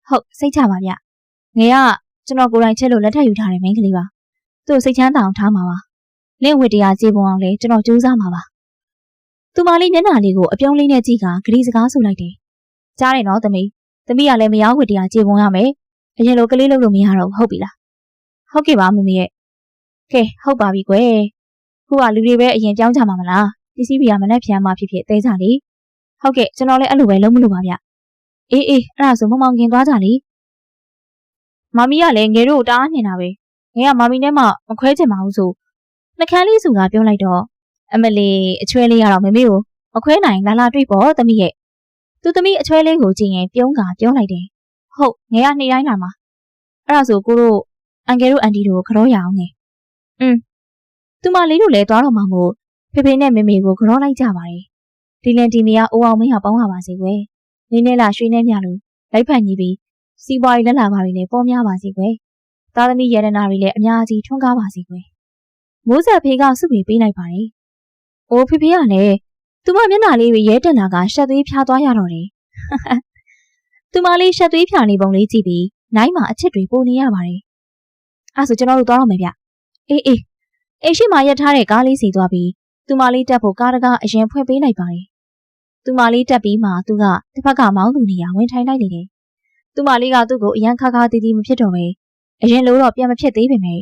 ဟုတ်စိတ်ချပါဗျငယ်ကကျွန်တော်ကိုယ်တိုင်ချက်လို့လက်ထပ်ယူထားတဲ့မိန်းကလေးပါသူ့စိတ်ချမ်းသာအောင်ထားမှာပါလင့်ဝတ်တရားကြေပွန်အောင်လဲကျွန်တော်ကြိုးစားမှာပါသူမလေးမျက်နှာလေးကိုအပြုံးလေးနဲ့ကြည့်ကဂရီစကားဆိုလိုက်တယ်ကြားတယ်နော်သမီးကလည်းမယောဝတ်တရားကြေပွန်ရမယ်အရင်လိုကလေးလုပ်လို့မရတော့ဟုတ်ပြီလားဟုတ်ကဲ့ပါမမေရဲ့ကဲဟုတ်ပါပြီကွယ်ခုကလူတွေပဲအရင်ပြောင်းကြမှာမလားပစ္စည်းတွေကမနဲ့ဖြန်းမှဖြစ်သေးကြလေဟုတ်ကဲ့ကျွန်တော်လည်းအဲ့လိုပဲလုံးမလို့ပါဗျအေးအဲ့ဒါဆိုမောင်ခင်သွားကြလေမမီးကလည်းငယ်တို့တားနေတာပဲငယ်ကမမီးနဲ့မှမခွဲချင်ပါဘူးဆိုနှကန်းလေးစုကပြောလိုက်တော့အမလီအချွဲလေးကတော့မမေကိုမခွဲနိုင်လာတွေ့ပေါ့သမီးရဲ့သူသမီးအချွဲလေးကိုကြည့်ရင်ပြုံးကပြောလိုက်တယ်ဟုတ်ငယ်ကနေ့တိုင်းလာမှာအဲ့ဒါဆိုကိုတို့အန်ကယ်တို့အန်တီတို့ခရောရအောင်ငယ်သူမလေးတို့လည်းသွားတော့မှာမို့ဖေဖေနဲ့မေမေကိုခရောလိုက်ကြပါတယ်ဒီလန်တီမီကအိုအောင်မင်းဟာပေါင်းရပါစေကွယ်နင်းနဲ့လာရွှေနဲ့မြလို့လိုက်ဖက်ညီပြီးစီးပွားရေးလက်လာပါတွေနဲ့ပေါ်များပါစေကွယ်သားသမီးရတနာတွေလည်းအများကြီးထွန်းကားပါစေကွယ်မိုးဆက်ဖေးကစုပြီးပေးလိုက်ပါတယ်။အိုးဖေဖေကလည်းသူမမျက်နှာလေးတွေရဲတက်လာကရှက်သွေးဖျားသွားရတော့တယ်။သူမလေးရှက်သွေးဖျားနေပုံလေးကြည့်ပြီးနိုင်မှာအချစ်တွေပိုနေရပါတယ်။အဲ့ဆိုကျွန်တော်တို့သွားတော့မယ်ဗျ။အေးအိမ်ရှိမှရက်ထားတဲ့ကားလေးစီသွားပြီးသူမလေးတက်ဖို့ကားတကားအရင်ဖွင့်ပေးလိုက်ပါတယ်။သူမလေးတက်ပြီးမှသူကတစ်ဖက်ကမောင်းသူနေရဝင်ထိုင်လိုက်နေတယ်။သူမလေးကသူ့ကိုအရန်ခါခါတီးတီးမဖြစ်တော့ပဲအရင်လိုတော့ပြန်မဖြစ်သေးပေမဲ့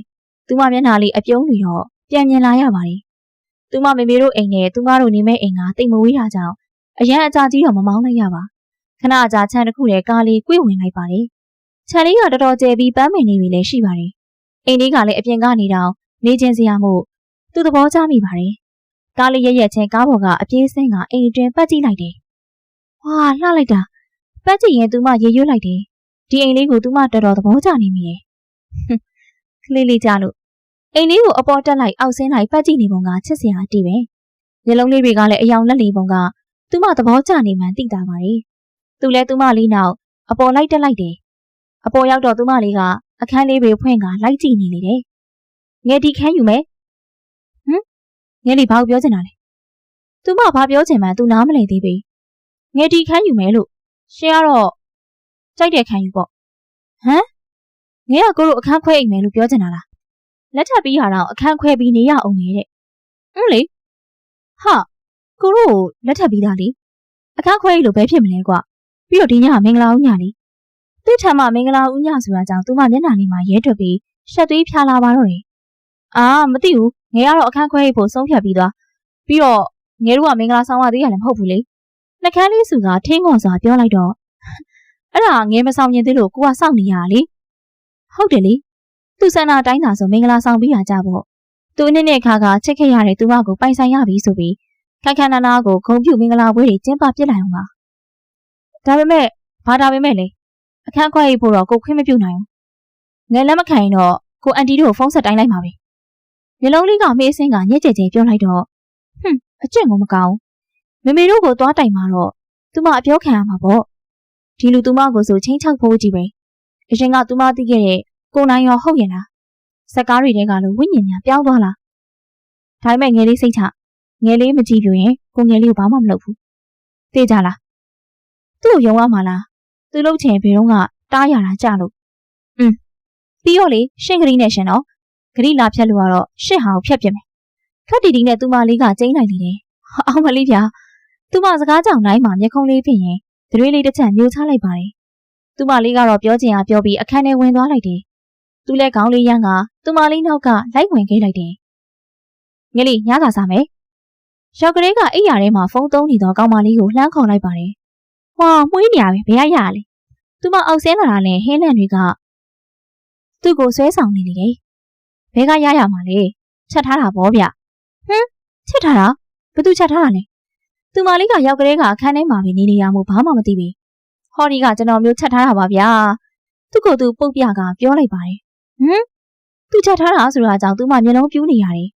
သူမမျက်နှာလေးအပြုံးတွေတော့ပြန်မြင်လာရပါတယ်။သူမမေမေတို့အိမ်နဲ့သူမတို့နေမဲ့အိမ်ကတိတ်မဝေးတာကြောင့်အရန်အကြာကြီးတော့မမောင်းလိုက်ရပါ။ခဏအကြာခြံတစ်ခုတည်းကားလေးကွေ့ဝင်လိုက်ပါတယ်။ခြံလေးကတော်တော်ကျယ်ပြီးပန်းပင်နေပြီလည်းရှိပါတယ်။အိမ်လေးကလည်းအပြင်ကနေတော့နေချင်းစရာမို့သူ့သဘောကျမိပါတယ်။ကားလေးရက်ချင်းကားပေါ်ကအပြေးဆင်းကအိမ်အတွင်းပတ်ကြည့်လိုက်တယ်။ဝါလှလိုက်တာပတ်ကြည့်ရင်သူမရေရွတ်လိုက်တယ်။ဒီအိမ်လေးကိုသူမတော်တော်သဘောကျနေမိတယ်။ကလေးလေးကြလို့အိမ်လေးကိုအပေါ်တက်လိုက်အောက်ဆင်းလိုက်ပတ်ကြည့်နေပုံကချစ်စရာအတီးပဲ။မျက်လုံးလေးတွေကလည်းအယောင်လက်လေးပုံကသူမသဘောကျနေမှန်းသိတာပါလေ။သူလည်းသူမလေးနောက်အပေါ်လိုက်တက်လိုက်တယ်။အပေါ်ရောက်တော့သူမလေးကအခန်းလေးပဲဖွင့်ကလိုက်ကြည့်နေလေတယ်။ငယ်ဒီခန်းယူမယ်။ငယ်လေးဘာပြောချင်တာလဲ။သူမဘာပြောချင်မှန်းသူနားမလည်သေးပေ။ငယ်ဒီခန်းယူမယ်လို့ရှင်ကတော့ကြိုက်တဲ့ခန်းယူပေါ့။ငယ်ကကိုတို့အခန်းခွဲအိမ်မယ်လို့ပြောချင်တာလား။လက်ထပ်ပြီးရတော့အခန်းခွဲပြီးနေရအောင်လေတဲ့။လေဟာကိုတို့လက်ထပ်ပြီးသားလေအခန်းခွဲလို့ပဲဖြစ်မလဲကွာပြီးတော့ဒီညမင်္ဂလာဦးညလေသူ့ထံမှာမင်္ဂလာဦးညဆိုတာကြောင့်သူမမျက်နှာလေးမှာရဲထွက်ပြီးရှက်သွေးဖြာလာပါတော့တယ်အာမသိဘူးငယ်ကတော့အခန်းခွဲဖို့ဆုံးဖြတ်ပြီးသွားပြီးတော့ငယ်တို့ကမင်္ဂလာဆောင်ရသေးရလည်းမဟုတ်ဘူးလေနှကန်းလေးစုကထင်းငေါ်စွာပြောလိုက်တော့အဲ့ဒါ ငယ်မဆောင်ရင်သေးလို့ကိုကစောင့်နေရလေဟုတ်တယ်လေသူဆန္ဒတိုင်းသာဆိုမင်္ဂလာဆောင်ပြီးရကြပေါ့သူအနှစ်နဲ့ခါကချစ်ခဲ့ရတဲ့သူမကိုပိုင်ဆိုင်ရပြီဆိုပြီးခက်ခက်နာနာကိုဂုံပြူမင်္ဂလာပွဲတွေကျင်းပပြစ်လိုက်အောင်ပါဒါပေမဲ့ဘာဒါပေမဲ့လေအခန်းခွဲရေးဖို့တော့ကိုခွင့်မပြုနိုင်ဘူးငယ်လက်မခံရင်တော့ကိုအန်တီတို့ဖုန်းဆက်တိုင်းလိုက်ပါပဲမျိုးလုံးလေးကမေးစင်းကညက်ကြဲကြဲပြောလိုက်တော့အကျင့်ကိုမကောင်းမမေတို့ကိုသွားတိုင်မှာတော့သူမအပြောခံရမှာပေါ့ဒီလူသူမကိုဆိုချင်းချောက်ဖို့ကြည့်ပဲအရင်ကသူမသိခဲ့တဲ့ကိုနိုင်ရောဟုတ်ရဲ့လားစက်ကားတွေတဲကလို့ဝိညာဉ်များပြောင်းသွားလားဒါပေမဲ့ငယ်လေးစိတ်ချငယ်လေးမကြည့်လို့ရင်ကိုငယ်လေးကိုဘာမှမလုပ်ဘူးသိကြလားသူ့ကိုယုံရမှာလားသူလှုပ်ချင်ဘယ်တော့ကတားရတာကြလို့ပြီးတော့လေရှင့်ကလေးနဲ့ရှင်တော့ဂရိလာဖြတ်လို့ကတော့ရှင့်ဟာကိုဖြတ်ပြမယ်ခက်တီတီနဲ့သူမလေးကကျင်းလိုက်နေတယ်အောင်မလေးဗျာသူမစကားကြောင်တိုင်းမှာမျက်ခုံးလေးဖြစ်ရင်ဒရွေးလေးတစ်ချက်မျိုးချလိုက်ပါတယ်သူမလေးကတော့ပြောချင်အားပြောပြီးအခန်းထဲဝင်သွားလိုက်တယ်သူလည်းခေါင်းလေးရမ်းကသူမလေးနောက်ကလိုက်ဝင်ခဲ့လိုက်တယ်ငယ်လေးညစာစားမယ်ရောက်ကလေးကအိပ်ရာထဲမှာဖုန်းသုံးနေသောကောင်မလေးကိုလှမ်းခေါ်လိုက်ပါတယ်ဟွာမှုေးနေရပဲဘယ်ရရလဲသူမအောက်ဆင်းလာတာနဲ့ဟင်းလန့်တွေကသူ့ကိုဆွဲဆောင်နေတယ်ဘဲကရရမှာလေချက်ထားတာပေါ့ဗျချက်ထားတာဘသူချက်ထားတာလဲသူမလေးကရောက်ကလေးကအခန်းထဲမှာပဲနေရမှုဘာမှမသိဘူးဟောဒီကကျွန်တော်မျိုးချက်ထားတာပါဗျာသူ့ကိုယ်သူပုတ်ပြကပြောလိုက်ပါတယ်သူချက်ထားတာဆိုတာကြောင့်သူမမျက်လုံးပြူးနေရတယ်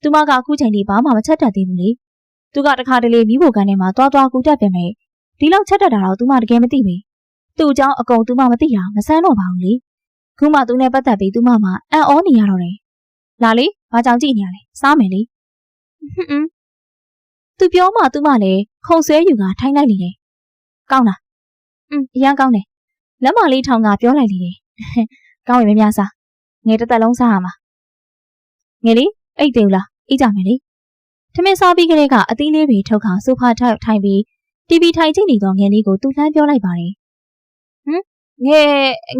သူမကအခုချိန်ထိဘာမှမချက်တတ်သေးဘူးလေသူကတခါတလေမိဖို့ကန်ထဲမှာသွားကူတက်ပြန်မယ်ဒီလောက်ချက်တတ်တာတော့သူမတကယ်မသိဘူးသူ့အကြောင်းအကုန်သူမမသိတာမဆန်းတော့ပါဘူးလေခုမှသူနဲ့ပတ်သက်ပြီးသူမမှအံ့ဩနေရတော့တယ်လာလေဘာကြောင့်ကြည့်နေရလဲစားမယ်လေသူပြောမှသူမလည်းခုံဆွဲယူကထိုင်းလိုက်လေတယ်ကောင်းလားအရန်ကောင်းတယ်လက်မလေးထောင်ကပြောလိုက်လေတယ်ကောင်းရင်မများစားငယ်တစ်သက်လုံးစားရမှာငယ်လေးအိတ်သေးဘူးလားအိတ်ကြမယ်လေထမင်းစားပြီးကလေးကအသီးလေးတွေထုတ်ခါဆိုဖာထိုင်ပြီးတီဗီထိုင်ကြည့်နေတော့ငယ်လေးကိုသူ့လှမ်းပြောလိုက်ပါတယ်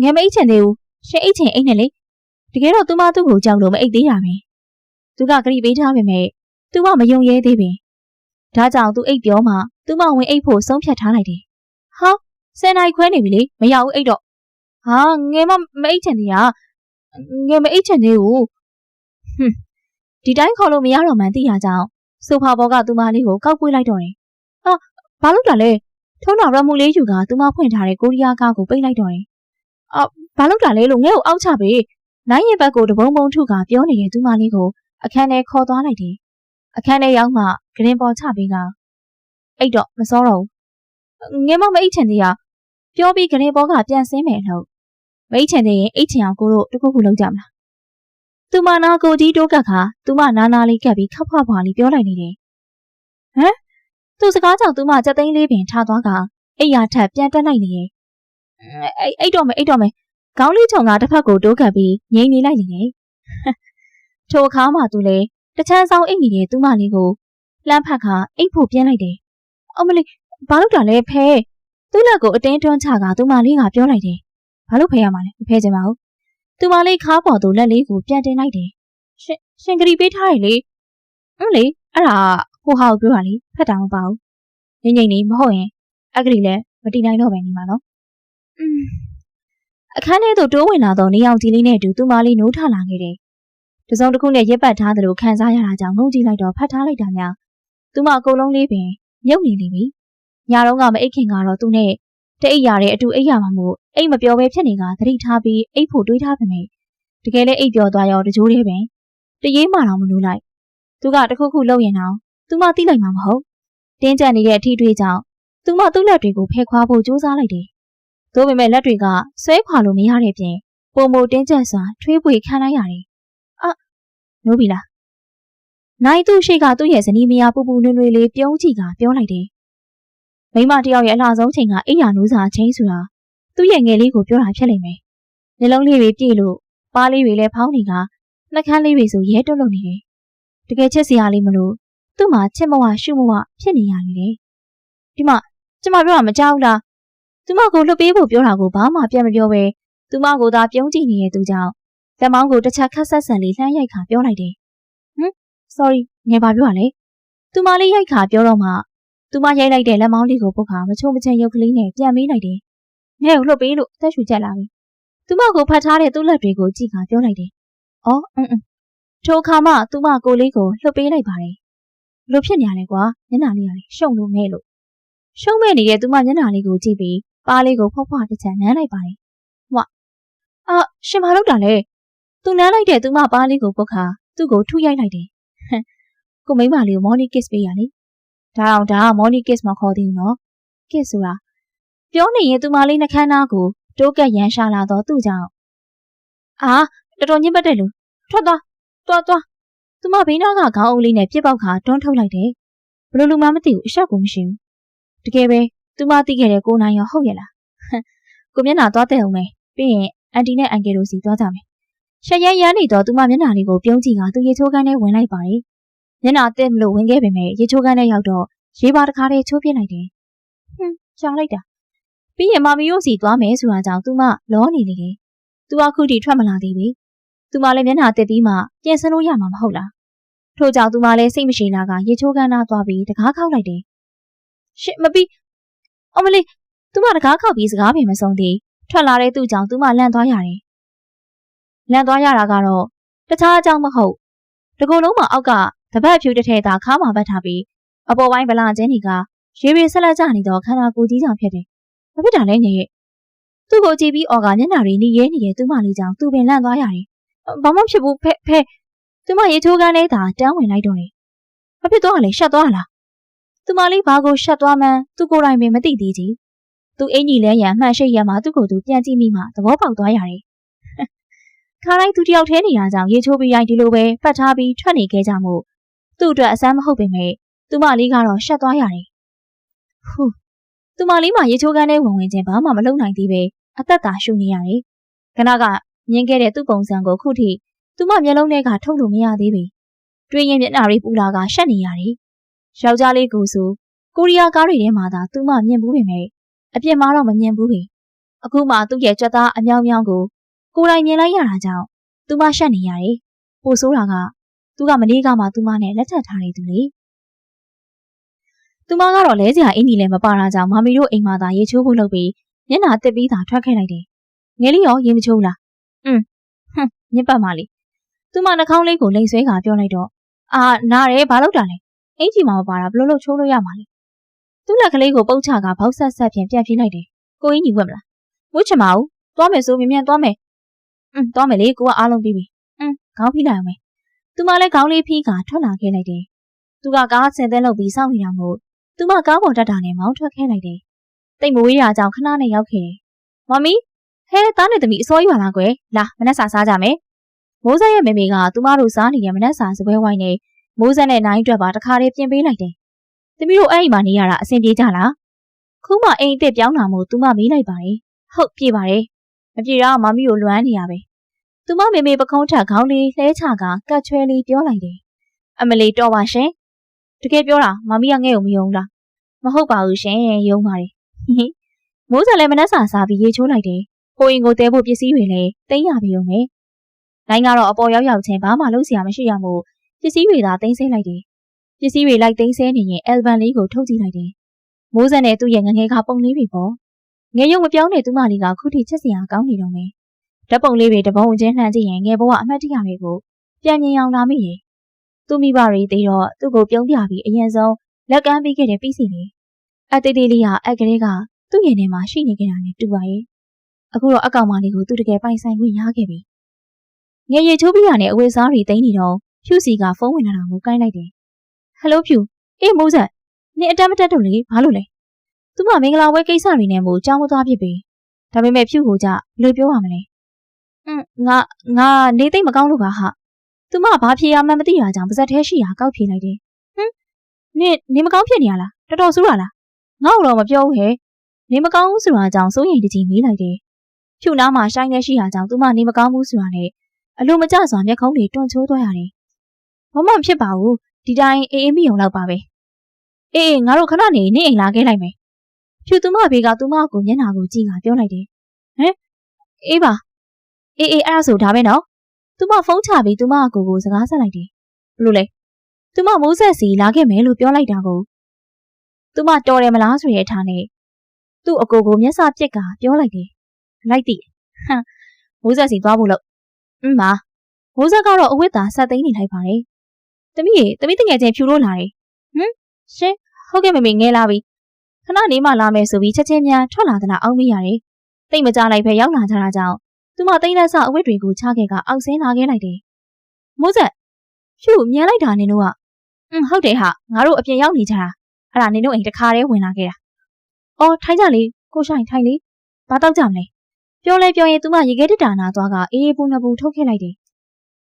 ငယ်မအိတ်ချင်သေးဘူးရှင်အိတ်ချင်အိတ်နဲ့လေတကယ်တော့သူမသူ့ကိုကြောက်လို့မအိတ်သေးတာပဲသူကဂရိပေးထားပေမဲ့သူမမယုံရဲသေးပင်ဒါကြောင့်သူအိတ်ပြောမှသူမဝင်အိတ်ဖို့ဆုံးဖြတ်ထားလိုက်တယ်ဟာ10 နာရီခွဲနေပြီလေမရဘူးအိတ်တော့ဟာငယ်မအိတ်ချင်သေးတာငယ်မအိတ်ချင်သေးဘူးဒီတိုင်းခေါ်လို့မရတော့မှန်းသိရကြောင်းဆိုဖာဘောကသူမလေးကိုကောက်ပွေးလိုက်တော့တယ်ဟာဘာလို့တာလဲထုံးတော်ရမှုလေးယူကသူမဖွင့်ထားတဲ့ကိုရီးယားကားကိုပိတ်လိုက်တော့တယ်ဘာလို့တာလဲလို့ငဲ့ကိုအောက်ချပေးနိုင်ရင်ဘက်ကိုတဘုံဘုံထုကပြောနေတဲ့သူမလေးကိုအခန်းထဲခေါ်သွားလိုက်တယ်အခန်းထဲရောက်မှဂရင်ပေါ်ချပေးကအိတ်တော့မစောတော့ဘူးငယ်မအိတ်ချင်သေးရပြောပြီးဂရင်ပေါ်ကပြန်ဆင်းမယ်လို့မအိတ်ချင်သေးရင်အိတ်ချင်အောင်ကိုတို့တခုခုလုပ်ကြမလားသူမနာကိုကြီးတိုးကတ်ခါသူမနာလေးကပ်ပြီးခက်ဖွားဖွားလေးပြောလိုက်နေတယ်သူစကားကြောင့်သူမစက်သိန်းလေးပင်ထားသွားကအိတ်ရထက်ပြန်တက်လိုက်နေရဲ့အိတ်တော့မယ်ခေါင်းလေးချုံကတစ်ဖက်ကိုတိုးကပ်ပြီးငိမ့်နေလိုက်နေတယ်ထိုအခါမှသူလည်းတချမ်းဆောင်အိတ်နေတဲ့သူမလေးကိုလှမ်းဖက်ခါအိတ်ဖို့ပြင်းလိုက်တယ်အမလေးဘာလို့တာလဲဖဲသူ့လက်ကိုအတင်းတွန်းချကသူမလေးကပြောလိုက်တယ်ဘာလို့ဖဲရမှာလဲမဖဲချင်ပါဘူးသူမလေးခါပေါ်သူလက်လေးကိုပြန်တင်လိုက်တယ်ရှင်ဂရီပေးထားတယ်လေလေအဲ့ဒါဟိုဟာကိုပြောတာလေဖက်တာမပါဘူးငိမ့်နေမဟုတ်ရင်အဂရီလည်းမတီးနိုင်တော့ပဲနေမှာနော်အခန်းထဲသို့တိုးဝင်လာတော့နေအောင်ကြီးလေးနဲ့အတူသူမလေးနိုးထလာခဲ့တယ်တစုံတစ်ခုနဲ့ရက်ပတ်ထားသလိုခံစားရတာကြောင့်ငုံကြည့်လိုက်တော့ဖတ်ထားလိုက်တာများသူမအကုန်လုံးလေးပင်မြုပ်နေလိမ့်ပြီညတော့ကမအိတ်ခင်ကတော့သူနဲ့တအိတ်ရတဲ့အတူအိတ်ရမှာမို့အိတ်မပြောဘဲဖြစ်နေကသတိထားပြီးအိတ်ဖို့တွေးထားပေမဲ့တကယ်လည်းအိတ်ပြောသွားရောတကြိုးလေးပင်တရေးမှတော့မလို့လိုက်သူကတခုခုလုပ်ရင်တော့သူမသိလိုက်မှာမဟုတ်တင်းကျပ်နေတဲ့အထီးတွေးကြောင့်သူမသူ့လက်တွေကိုဖယ်ခွာဖို့ကြိုးစားလိုက်တယ်သို့ပေမဲ့လက်တွေကဆွဲခွာလို့မရတဲ့ပြင်ပုံမတင်းကျပ်စွာထွေးပွေခံလိုက်ရတယ်နိုးပြီလားနိုင်သူရှိကသူ့ရဲ့ဇနီးမယားပူပူနွေ့နွေ့လေးပြုံးကြည့်ကပြောလိုက်တယ်မိမတယောက်ရဲ့အလှဆုံးချိန်ကအိယာနိုးစာချင်းဆိုတာသူ့ရဲ့ငယ်လေးကိုပြောတာဖြစ်လိမ့်မယ်နှလုံးလေးတွေပြည့်လို့ပါးလေးတွေလည်းဖောင်းနေကနှကန်းလေးတွေဆိုရဲတွတ်လို့နေတယ်တကယ်ချစ်စရာလေးမလို့သူ့မှာချစ်မဝရှုမဝဖြစ်နေရနေတယ်ဒီမှာကျမပြောတာမကြောက်လားသူမကိုလှုပ်ပေးဖို့ပြောတာကိုဘာမှပြန်မပြောပဲသူမကိုသာပြုံးကြည့်နေတဲ့သူကြောင့်လက်မောင်းကိုတစ်ချက်ခတ်ဆက်ဆန်လေးလှမ်းရိုက်ခါပြောလိုက်တယ်sorry ငယ်ပါပြောရလေသူမလေးရိုက်ခါပြောတော့မှသူမရိုက်လိုက်တဲ့လက်မောင်းလေးကိုပုတ်ခါမချုံမချင်ရုပ်ကလေးနဲ့ပြန်မေးလိုက်တယ် ငဲ့ကိုလှုပ်ပေးလို့အသက်ရှူချက်လာပြီသူမကိုဖတ်ထားတဲ့သူ့လက်တွေကိုကြည့်ခါပြောလိုက်တယ်အော်ထိုအခါမှသူမကိုလေးကိုလှုပ်ပေးလိုက်ပါတယ်လို့ဖြစ်နေရလဲကွာမျက်နှာလေးရတယ်ရှုံလို့မဲ့လို့ရှုံမဲ့နေတဲ့သူမမျက်နှာလေးကိုကြည့်ပြီးပါးလေးကိုဖွားဖွားတစ်ချက်နမ်းလိုက်ပါတယ်ဟွာရှင်မလုပ်တာလေသူနမ်းလိုက်တဲ့သူမပါးလေးကိုပုတ်ခါသူ့ကိုထုရိုက်လိုက်တယ်ကိုမိမလေးကို morning kiss ပေးရလေဒါက morning kiss မခေါ်သေးဘူးနော် kiss ဆိုတာပြောနေရင်သူမလေးနှခမ်းနားကိုတိုးကက်ရန်ရှာလာတော့သူ့ကြောင့်တော်တော်ညစ်ပတ်တဲ့လူထွက်သွားသူမဘေးနားကခေါင်းအုပ်လေးနဲ့ပြစ်ပေါက်ခါတွန်းထုတ်လိုက်တယ်ဘလို့လူမှမသိဘူးအရှက်ကိုမရှိဘူးတကယ်ပဲသူမသိခဲ့တဲ့ကိုနိုင်ရောဟုတ်ရဲ့လားကိုမျက်နှာသွားတဲ့အောင်မယ်ပြီးရင်အန်တီနဲ့အန်ကယ်တို့စီသွားကြမယ်ရှက်ရမ်းနေတော့သူမမျက်နှာလေးကိုပြုံးကြည့်ကသူရေချိုးကန်းထဲဝင်လိုက်ပါတယ်မျက်နှာတက်မလို့ဝင်ခဲ့ပေမဲ့ရေချိုးကန်းထဲရောက်တော့ရေပါတစ်ခါတည်းချိုးပြစ်လိုက်တယ်ရှားလိုက်တာပြီးရင်မမီတို့စီသွားမယ်ဆိုတာကြောင့်သူမလောနေလေတယ်သူကခုထိထွက်မလာသေးဘူးသူမလည်းမျက်နှာတက်ပြီးမှပြင်ဆင်လို့ရမှာမဟုတ်လားထို့ကြောင့်သူမလည်းစိတ်မရှိလာကရေချိုးကန်းနာသွားပြီးတကားခောက်လိုက်တယ်ရှစ်မပြီးအမလေးသူမတကားခောက်ပြီးစကားပြင်မဆုံးသေးထွက်လာတဲ့သူ့ကြောင့်သူမလန့်သွားရတယ်လန့်သွားရတာကတော့တခြားအကြောင်းမဟုတ်တကူလုံးမှာအောက်ကတပတ်ဖြူတစ်ထည်သာခါးမှာပတ်ထားပြီးအပေါ်ပိုင်းဗလာကျင်းတွေကရေရေဆက်လက်ကျနေတော့ခန္ဓာကိုယ်ကြီးကြောင့်ဖြစ်တယ်။ဘာဖြစ်တာလဲညရဲ့။သူ့ကိုကြည့်ပြီးအော်ကမျက်နှာတွေနီးရဲနေရဲ့သူမလေးကြောင့်သူပင်လန့်သွားရတယ်။ဘာမှဖြစ်ဘူးဖဲသူမရေချိုးကန်းလေးသာတန်းဝင်လိုက်တော့တယ်။ဘာဖြစ်သွားလဲရှက်သွားလား။သူမလေးဘာကိုရှက်သွားမှန်းသူကိုယ်တိုင်ပင်မသိသေးကြီး။သူအင်ကြီးလဲရန်မှန်ရှိရမှာသူ့ကိုယ်သူပြန်ကြည့်မိမှသဘောပေါက်သွားရတယ်။ခါတိုင်းသူတယောက်ထဲနေတာကြောင့်ရေချိုးပြီးရိုက်ဒီလိုပဲပတ်ထားပြီးထွက်နေခဲ့ကြမှုသူ့အတွက်အဆန်းမဟုတ်ပေမဲ့သူမလေးကတော့ရှက်သွားရတယ်။သူမလေးမှရေချိုးကန်းထဲဝင်ချင်းဘာမှမလုပ်နိုင်သေးပဲအသက်သာရှူနေရတယ်။ခဏကမြင်ခဲ့တဲ့သူ့ပုံစံကိုခုထိသူမမျက်လုံးထဲကထုတ်လို့မရသေးဘူး။တွေးရင်မျက်နှာတွေပူလာကရှက်နေရတယ်။ယောက်ျားလေးကိုဆိုကိုရီးယားကားတွေထဲမှာသာသူမမြင်ဘူးပေမဲ့အပြင်မှာတော့မမြင်ဘူးပဲ။အခုမှသူ့ရဲ့ကြွက်သားအမြောင်ကိုကိုယ်တိုင်မြင်လိုက်ရတာကြောင့်သူမရှက်နေရတယ်။ပိုဆိုးတာကသူကမနေ့ကမှသူမနဲ့လက်ထပ်ထားနေသူလေသူမကတော့လဲစရာအင်းကြီးလည်းမပါတာကြောင့်မမီတို့အိမ်မှာသာရေချိုးဖို့လုပ်ပြီးမျက်နှာတက်ပြီးသာထွက်ခဲ့လိုက်တယ်ငယ်လေးရောရေမချိုးလားညစ်ပတ်ပါလေသူမနှာခေါင်းလေးကိုလိမ်ဆွဲကပြောလိုက်တော့နားတယ်ဘာလုပ်တာလဲအင်းကြီးမှမပါတာဘလို့ချိုးလို့ရမှာလဲသူ့လက်ကလေးကိုပုတ်ချကဘောက်ဆက်ဆက်ဖြင့်ပြန်ပြေးလိုက်တယ်ကိုအင်းကြီးဝက်မလားမွေးချင်ပါဘူးသွားမယ်ဆိုမြန်သွားမယ်သွားမယ်လေကိုကအားလုံးပြီးပြီခေါင်းဖိလိုက်အောင်မယ်သူမလည်းခေါင်းလေးဖိကထွက်လာခဲ့လိုက်တယ်သူကကားဆင်သင်းလုပ်ပြီးစောင့်နေတာမို့သူမကားပေါ်တက်တာနဲ့မောင်းထွက်ခဲ့လိုက်တယ်တိတ်မဝေးရကြောင်ခဏနဲ့ရောက်ခဲ့တယ်မမီဟဲသားနဲ့သမီးအစိုးရပါလားကွယ်လာမနက်စာစားကြမယ်မိုးဆက်ရဲ့မေမေကသူမတို့စားနေတဲ့မနက်စာစပွဲဝိုင်းနဲ့မိုးဆက်နဲ့နိုင်အတွက်ပါတခါတည်းပြင်ပေးလိုက်တယ်သမီးတို့အဲ့ဒီမှာနေရတာအဆင်ပြေကြလားခုမှအိမ်အစ်စ်ပြောင်းလာမို့သူမမေးလိုက်ပါတယ်ဟုတ်ပြေပါတယ်မပြေတော့မမီကိုလွမ်းနေရပဲသူမမေမေပခုံးထက်ခေါင်းလေးလှဲချကကတ်ချွဲလေးပြောလိုက်တယ်အမလီတော့ပါရှင်တကယ်ပြောတာမမီကငဲ့ကိုမယုံလားမဟုတ်ပါဘူးရှင်ယုံပါတယ်မိုးဆက်လည်းမနှက်စာစားပြီးရေချိုးလိုက်တယ်ကိုရင်ကိုတဲဖို့ပစ္စည်းတွေလည်းတင်းရပြီးုံနဲ့နိုင်ကတော့အပေါ်ရောက်ချင်းဘာမှလုပ်စရာမရှိရမို့ပစ္စည်းတွေသာတင်းဆဲလိုက်တယ်ပစ္စည်းတွေလိုက်တင်းဆဲနေရင်အယ်ဘန်လေးကိုထုတ်ကြည့်လိုက်တယ်မိုးဆက်နဲ့သူ့ရဲ့ငငယ်ကပုံလေးတွေပေါ့ငယ်ရုံမပြောင်းတဲ့သူမလေးကခုထိချစ်စရာကောင်းနေတော့မယ်ဓာတ်ပုံလေးတွေတပုံချင်းနှမ်းကြည့်ရင်ငယ်ဘဝအမှတ်တရတွေကိုပြန်မြင်အောင်လာမိတယ်သူမိဘတွေသိတော့သူ့ကိုပြုံးပြပြီးအရင်ဆုံးလက်ကမ်းပေးခဲ့တဲ့ပစ္စည်းလေးအတေးသေးလေးဟာအကလေးကသူ့ရင်ထဲမှာရှိနေကြတာနဲ့တူပါရဲ့အခုတော့အကောင်မလေးကိုသူတကယ်ပိုင်ဆိုင်ခွင့်ရခဲ့ပြီငယ်ရချိုးပြရနဲ့အဝတ်စားတွေတင်းနေတော့ဖြူစီကဖုန်းဝင်လာတာကိုကိုင်းလိုက်တယ်ဟယ်လိုဖြူအေးမိုးဆက်နင်အတက်မတက်တော့လေဘာလို့လဲသူမမင်္ဂလာပွဲကိစ္စတွေနဲ့မို့ကြောင်းမသွားဖြစ်ပြီဒါပေမဲ့ဖြူကိုကြဘယ်လိုပြောရမလဲငါနေသိမ့်မကောင်းလို့ပါဟာသူမဘာဖြေရမှန်းမသိတာကြောင့်ပါဇက်သေးရှိရာကောက်ဖြေလိုက်တယ်နေမကောင်းဖြစ်နေရလားတော်တော်ဆိုးရလားငါ့တော့မပြောဘူးဟဲ့နေမကောင်းဘူးဆိုတာကြောင့်စိုးရိမ်တကြီးမေးလိုက်တယ်ဖြူနားမှာရှိုင်းနေရှိရာကြောင့်သူမနေမကောင်းဘူးဆိုတာနဲ့အလိုမကျစွာမျက်ခုံးတွေတွန့်ချိုးသွားရတယ်ဘာမှမဖြစ်ပါဘူးဒီတိုင်းအေးအေးမိုံလောက်ပါပဲအေးငါတို့ခဏနေအိမ်လာခဲ့လိုက်မယ်ဖြူသူမဘေးကသူမကိုမျက်နှာကိုကြည့်ကပြောလိုက်တယ်အေးပါအေးအဲ့ဒါဆိုဒါပဲနော်သူမဖုန်းချပြီးသူမအကိုစကားဆက်လိုက်တယ်ဘလို့လဲသူမမိုးဆက်စီလာခဲ့မယ်လို့ပြောလိုက်တာကိုသူမတော်တယ်မလားဆိုတဲ့အထားနဲ့သူ သူ့အကိုကိုမျက်စာပြက်ကပြောလိုက်တယ်လိုက်တိဟမ်မိုးဆက်စီသွားဖို့လို့မာမိုးဆက်ကတော့အဝတ်သားဆက်သိမ်းနေလိုက်ပါတယ်တမီးတငယ်ချင်းဖြူလို့လာတယ်ရှင်ဟုတ်ကဲ့မေငဲလာပြီခဏနေမှလာမယ်ဆိုပြီးချက်ချင်းများထွက်လာသလားအောက်မေးရတယ်တိတ်မကြလိုက်ပဲရောက်လာကြတာကြောင့်သူမသိန်းလက်ဆအဝတ်တွေကိုချခဲ့ကအောက်ဆင်းလာခဲ့လိုက်တယ်မိုးဆက်ဖြူမြန်လိုက်တာနင်တို့ကဟုတ်တယ်ဟာငါတို့အပြင်ရောက်နေကြတာအဲ့ဒါနင်တို့အိမ်တခါတည်းဝင်လာခဲ့တာအော်ထိုင်ကြလေကိုဆိုင်ထိုင်လေဘာတော့ကြမလဲပြောလဲပြောရင်သူမရေခဲတက်တာနာသွားကအေးပူနှစ်ပူထုတ်ခဲ့လိုက်တယ်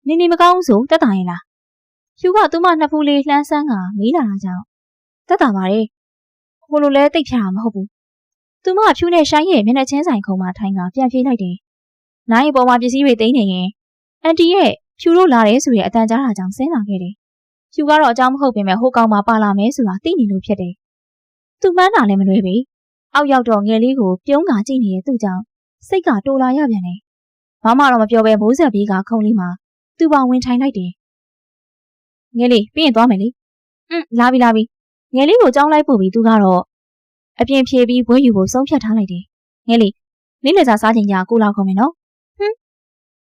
နေမကောင်းဆိုတက်တာရင်လားဖြူကသူမနှစ်ဖူးလေးလှမ်းဆန်းကမေးလာတာကြောင့်တက်တာပါလေဟိုလိုလဲတိတ်ဖြာမဟုတ်ဘူးသူမဖြူနဲ့ရှိုင်းရဲ့မျက်နှာချင်းဆိုင်ခုံမှာထိုင်ကပြန်ပြေးလိုက်တယ်နိုင်ပေါ်မှာပစ္စည်းတွေသိမ်းနေရင်အန်တီရဲ့ဖြူလို့လာတယ်ဆိုတဲ့အတန်ကြားတာကြောင့်ဆင်းလာခဲ့တယ်ဖြူကတော့အကြောင်းမဟုတ်ပေမဲ့ဟိုကောင်မှာပါလာမယ်ဆိုတာသိနေလို့ဖြစ်တယ်သူမှန်းတာလည်းမလွယ်ပဲအောက်ရောက်တော့ငယ်လေးကိုပြုံးကကြည့်နေတဲ့သူ့ကြောင့်စိတ်ကတိုးလာရပြန်တယ်ဘာမှတော့မပြောဘဲမိုးဆက်ပြီးကခုံလေးမှာသူ့ပါဝင်ထိုင်လိုက်တယ်ငယ်လေးပြီးရင်သွားမယ်လေလာပြီငယ်လေးကိုကြောင်းလိုက်ပို့ပြီးသူကတော့အပြင်ဖြေပြီးဘွဲယူဖို့ဆုံးဖြတ်ထားလိုက်တယ်ငယ်လေးနေ့လည်စာစားချိန်ကြာကိုလောက်ခေါ်မယ်နော်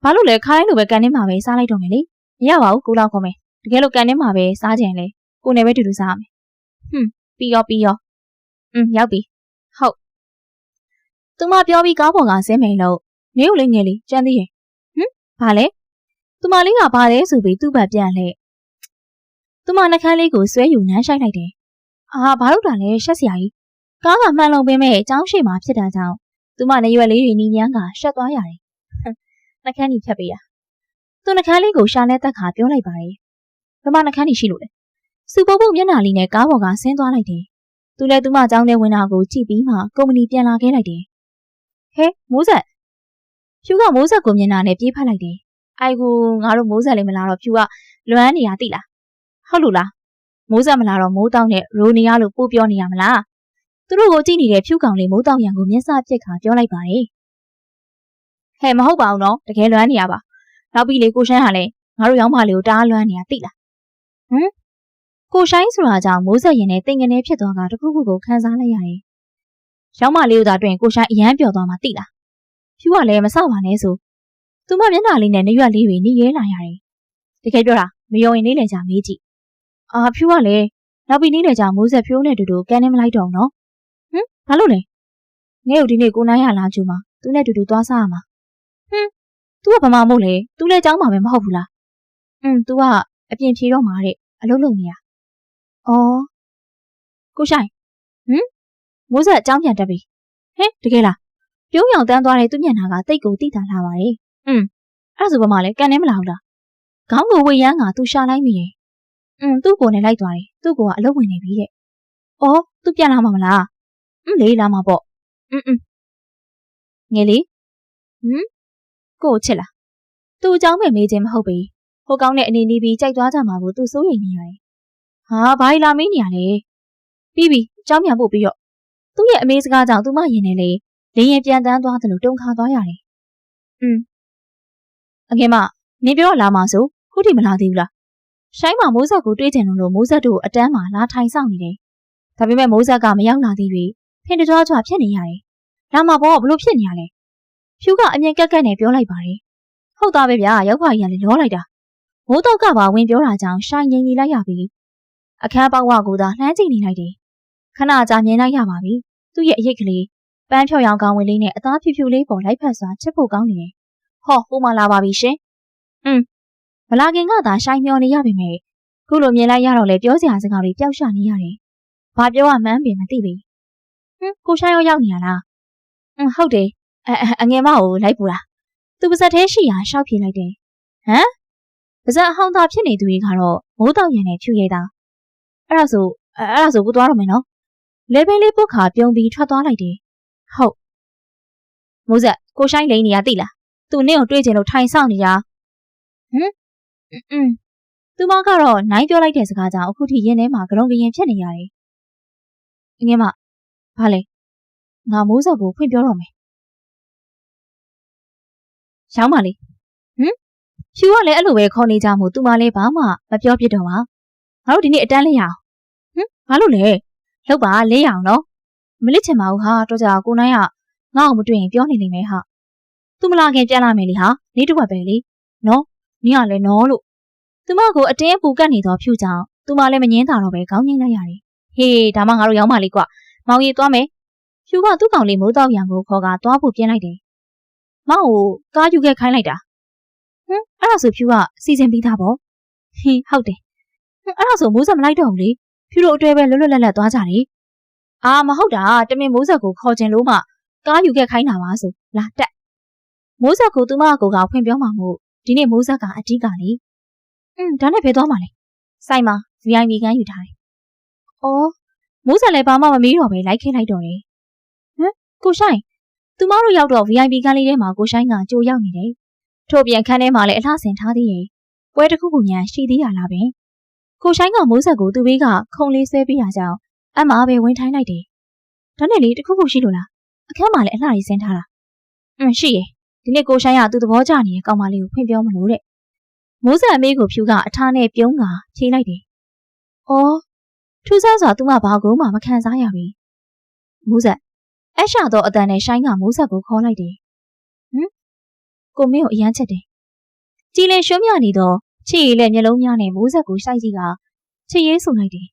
ဘာလို့လဲခိုင်းလို့ပဲကန်နေမှာပဲစားလိုက်တော့မယ်လေမရပါဘူးကိုလောက်ခေါ်မယ်တကယ်လို့ကန်နေမှာပဲစားကြရင်လေကိုနဲ့ပဲတူတူစားရမယ်ပြီးရောရောက်ပြီဟုတ်သူမပြောပြီးကားပေါ်ကဆင်းမယ်လို့နေကိုလေးငယ်လေးကြမ်းသေးရဲ့ဘာလဲသူမလေးကဘာလဲဆိုပြီးသူ့ဘက်ပြန်လှည့်သူမနှကန်းလေးကိုဆွဲယူနမ်းဆိုင်လိုက်တယ်ဘာလို့တာလဲရှက်စရာကြီးကားကမှန်လုံပင်မဲ့အကြောင်းရှိမှဖြစ်တာကြောင့်သူမနေရွက်လေးတွေနီးမြန်းကရှက်သွားရတယ်နှကန်းကြီးဖြတ်ပေးရသူနှကန်းလေးကိုရှာနဲ့တက်ခါပြောလိုက်ပါတယ်ဘယ်မှာနှကန်းကြီးရှိလို့လဲစူပုပ်ပုပ်မျက်နှာလေးနဲ့ကားပေါ်ကဆင်းသွားလိုက်တယ်သူလည်းသူမအကြောင်းနဲ့ဝင်တာကိုကြည့်ပြီးမှကုမ္ပဏီပြန်လာခဲ့လိုက်တယ်ဟဲမိုးဆက်ဖြူကမိုးဆက်ကိုမျက်နှာနဲ့ပြေးဖက်လိုက်တယ်အိုက်ကိုငါတို့မိုးဆက်လေးမလာတော့ဖြူကလွမ်းနေရတိလားဟုတ်လို့လားမိုးဆက်မလာတော့မိုးတောင်းနဲ့ရိုနီယာလို့ပို့ပြောနေရမလားသူတို့ကိုကြည့်နေတဲ့ဖြူကောင်လေးမိုးတောင်းရံကိုမျက်စာပြက်ခါပြောလိုက်ပါတယ်ဟဲ့မဟုတ်ပါဘူးနော်တကယ်လွမ်းနေရပါနောက်ပြီးလေကိုရှမ်းဟာလည်းငါတို့ရောင်းမလေးကိုတားလွမ်းနေရတိလားကိုရှိုင်းဆိုတာကြောင့်မိုးဆက်ရင်နဲ့တင်ငနေဖြစ်သွားကတခုခုကိုခန်းစားလိုက်ရတယ်ရောင်းမလေးတို့သာတွင်ကိုရှိုင်းအရန်ပျော်သွားမှတိလားဖြူကလည်းမစပါနဲ့ဆိုသူမမျက်နှာလေးနဲ့နေရွက်လေးတွေနှီးရဲလာရတယ်တကယ်ပြောတာမယုံရင်နေလေကြမေးကြည့်ဖြူကလည်းနောက်ပြီးနေလေကြမိုးဆက်ဖြိုးနဲ့တူတူကန်နေမလိုက်တော့နော်ဘာလို့လဲငဲ့ကိုဒီနေ့ကိုနိုင်ရလာချူမှာသူနဲ့တူတူသွားစားရမှာသူကဘာမှမဟုတ်လေသူလည်းကြောင်းမှာပဲမဟုတ်ဘူးလားသူကအပြင်ဖြေတော့မှာတဲ့အလုပ်လုပ်နေရကိုရှိုင်းမိုးဆက်အကြောင်းပြန်တက်ပြီတကယ်လားပြုံးရောင်တန်းသွားတဲ့သူ့မျက်နှာကတိတ်ကိုတိတာလာပါတယ်အဲ့ဒါဆိုဘာမှလဲကန်နေမလာဘူးလားခေါင်းကိုဝေရမ်းကသူရှာလိုက်မိတယ်သူ့ကိုနဲ့လိုက်သွားတယ်သူ့ကိုကအလုပ်ဝင်နေပြီတဲ့သူပြန်လာမှာမလားလေးလာမှာပေါ့ငယ်လေးကိုချစ်လားသူ့အကြောင်းပဲမေးခြင်းမဟုတ်ပေဟိုကောင်းတဲ့အနေနေပြီးကြိုက်သွားကြမှာကိုသူစိုးရိမ်နေရတယ်ဘာလာမေးနေရလဲပြီးပြီအကြောင်းပြန်ပို့ပြီးတော့သူ့ရဲ့အမေးစကားကြောင့်သူမရင်နေလေလင်းရင်ပြန်တန်းသွားသလိုတုန်ခါသွားရတယ်အငယ်မနင်ပြောလာမှာဆိုခုထိမလာသေးဘူးလားရှိုင်းမှာမိုးဆက်ကိုတွေးချင်လို့မိုးဆက်တို့အတန်းမှာလာထိုင်ဆောင်နေတယ်ဒါပေမဲ့မိုးဆက်ကမရောက်လာသေး၍ဖင်တကြွားကြွဖြစ်နေရတယ်လာမှာပေါ့ဘလို့ဖြစ်နေရလဲဖြူကအမြင်ကက်ကက်နဲ့ပြောလိုက်ပါတယ်ဟုတ်သားပဲဗျာရောက်ခါကြီးကလည်းလောလိုက်တာမိုးတော့ကပါဝင်ပြောတာကြောင့်ရှိုင်းငြိမ်နေလိုက်ရပြီအခန်းပေါက်ဝကိုသာလှမ်းကြည့်နေလိုက်တယ်ခဏကြာမြင်လိုက်ရပါပြီသူ့ရဲ့အရိပ်ကလေးပန်းဖြော်ရောင်ကောင်းဝင်လေးနဲ့အသားဖြူဖြူလေးပေါ်လိုက်ဖက်စွာချစ်ဖို့ကောင်းနေတယ်ဟိုမှလာပါပြီရှင်မလာခင်ကသာရှိုင်းမျောနေရပြီမဲ့ခုလိုမြင်လိုက်ရတော့လေပြောစရာစကားတွေပျောက်ရှာနေရတယ်ဘာပြောရမှန်းပင်မသိပြီကိုရှိုင်းရောရောက်နေရလားဟုတ်တယ်အငယ်မကိုလိုက်ပူတာသူပါဇက်သေးရှိရာရှောက်ပြေးလိုက်တယ်ပါဇက်အဟောင်းသားဖြစ်နေသူတွေကတော့မိုးတောက်ရံနဲ့ဖြူရည်တာအဲ့ဒါဆိုကိုသွားတော့မယ်နော်လေပင်လေးပုတ်ခါပြုံးပြီးထွက်သွားလိုက်တယ်ဟုတ်မိုးဆက်ကိုရှိုင်းလိန်နေရသိလားသူနင့်ကိုတွေ့ချင်လို့ထိုင်ဆောင်နေကြသူမကတော့နိုင်ပြောလိုက်တဲ့စကားကြောင့်အခုထိရင်ထဲမှာကြုံကရင်ဖြစ်နေရတယ်အငယ်မဘာလဲငါမိုးဆက်ကိုဖွင့်ပြောတော့မယ်ရောင်းပါလေဖြူကလည်းအဲ့လိုပဲခေါ်နေကြမှုသူမလည်းဘာမှမပြောပြတော့ပါငါတို့ဒီနေ့အတန်းလေးရအောင်ဘာလို့လဲလောက်ပါလေးရအောင်နော် မလစ်ချင်ပါဘူးဟာတော့ကြာကိုနိုင်ကငါ့အောင်မတွေ့ရင်ပြောနေလိမ့်မယ်ဟာသူမလာခင်ပြန်လာမယ်လေဟာနေတစ်ဝက်ပဲလေနော်နင်ကလည်းနော်လို့သူမကိုအတင်းပူကတ်နေတော့ဖြူကြောင်သူမလည်းမငင်းတာတော့ပဲခေါင်းငိမ့်လိုက်ရတယ်ဟေးဒါမှငါတို့ရောက်မှလေကွမောင်ရီသွားမယ်ဖြူကသူ့ကောင်လေးမိုးတောက်ရံကိုခေါ်ကသွားဖို့ပြင်းလိုက်တယ်မောင်ကိုကားယူခဲ့ခိုင်းလိုက်တာအဲ့ဒါဆိုဖြူကစီစဉ်ပြီးသားပေါ့ဟင်းဟုတ်တယ်အဲ့ဒါဆိုမိုးဆက်မလိုက်တော့ဘူးလေဖြူတို့အတွေ့ပဲလွတ်လွတ်လပ်လပ်သွားကြတယ်အာမဟုတ်တာတမင်မိုးဆက်ကိုခေါ်ခြင်းလို့မှကားယူခဲ့ခိုင်းတာပါဆိုလာတက်မိုးဆက်ကိုသူမကိုကဖွင့်ပြောမှာမို့ဒီနေ့မိုးဆက်ကအဓိကလေဒါနဲ့ဘယ်သွားမှာလဲဆိုင်မှာ VIP ကန်းယူထားတယ်အော်မိုးဆက်လည်းဘာမှမမေးတော့ပဲလိုက်ခဲ့လိုက်တော့တယ်ကိုဆိုင်သူမတို့ရောက်တော့ VIP ကန်းလေးထဲမှာကိုဆိုင်ကကြိုရောက်နေတယ်ထို့ပြန်ခန်းထဲမှာလည်းအလှဆင်ထားသေးရဲ့ပွဲတစ်ခုခုညာရှိသေးရလားပင်ကိုဆိုင်ကမိုးဆက်ကိုသူ့ဘေးကခုံလေးဆွဲပေးတာကြောင့်အမပဲဝင်ထိုင်းလိုက်တယ်ဒါနဲ့လေတစ်ခုခုရှိလို့လားအခန်းမှာလည်းအလှကြီးဆင်းထားတာရှိရဲ့ဒီနေ့ကိုဆိုင်ကသူ့သဘောကျနေတဲ့ကောင်မလေးကိုဖွင့်ပြောမလို့တဲ့မိုးဆက်အမေးကိုဖြူကအထားနဲ့ပြုံးကဖြေးလိုက်တယ်အော်ထူးဆန်းစွာသူမဘာကိုမှမခံစားရပြီမိုးဆက်အရှာတော့အတန်နဲ့ဆိုင်ကမိုးဆက်ကိုခေါ်လိုက်တယ်ကိုမင်းကိုအရန်ချက်တယ်ကြည်လင်ရွှမ်းမြနေတော့ချစ်ရည်နဲ့မျက်လုံးများနဲ့မိုးဆက်ကိုစိုက်ကြည့်ကချစ်ရေးဆိုလိုက်တယ်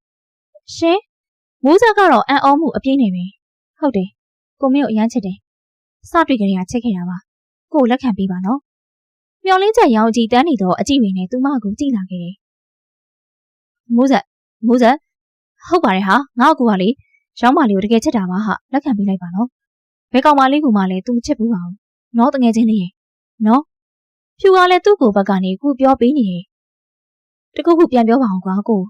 ရှင်မိုးဆက်ကတော့အံ့ဩမှုအပြင်းနေပဲဟုတ်တယ်ကိုမင်းကိုအရန်ချက်တယ်စတွေ့ကြရချက်ခဲ့တာပါကိုလက်ခံပေးပါနော်မျောလင်းချက်ရောင်ကြည်တန်းနေတော့အကြည့်ဝင်နဲ့သူမကိုကြည့်လာခဲ့တယ်မိုးဆက်ဟုတ်ပါတယ်ဟာငါ့ကိုကလေရောင်းမလေးကိုတကယ်ချက်တာပါဟာလက်ခံပေးလိုက်ပါနော်ဘယ်ကောင်မလေးကမှလည်းသူမချက်ဘူးပါဘူးနော်တငယ်ချင်းလေးရေနော်ဖြူကလည်းသူ့ကိုဘက်ကနေခုပြောပေးနေတယ်တခုခုပြန်ပြောပါအောင်ကွာကို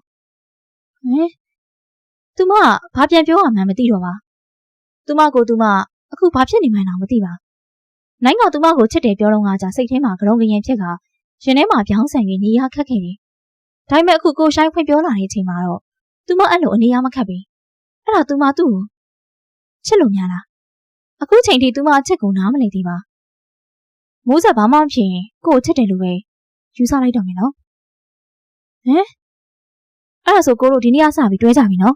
သူမဘာပြန်ပြောရမှန်းမသိတော့ပါသူမအခုဘာဖြစ်နေမှန်းတော့မသိပါနိုင်ကသူမကိုချစ်တယ်ပြောတော့ငါကြာစိတ်ထဲမှာကရုံကရင်ဖြစ်ကရင်ထဲမှာပြောင်းဆန်ပြီးနေရခက်ခဲ့တယ်ဒါပေမဲ့အခုကိုဆိုင်ဖွင့်ပြောလာတဲ့အချိန်မှာတော့သူမအဲ့လိုအနေရမခက်ပြီအဲ့ဒါသူမသူ့ကိုချစ်လို့များလားအခုချိန်ထိသူမအချစ်ကိုနားမလည်သေးပါမိုးဆက်ဘာမှမဖြစ်ရင်ကို့ချစ်တယ်လို့ပဲယူဆလိုက်တော့မယ်နော်အဲ့ဒါဆိုကိုတို့ဒီနေ့ကစပြီးတွဲကြပြီနော်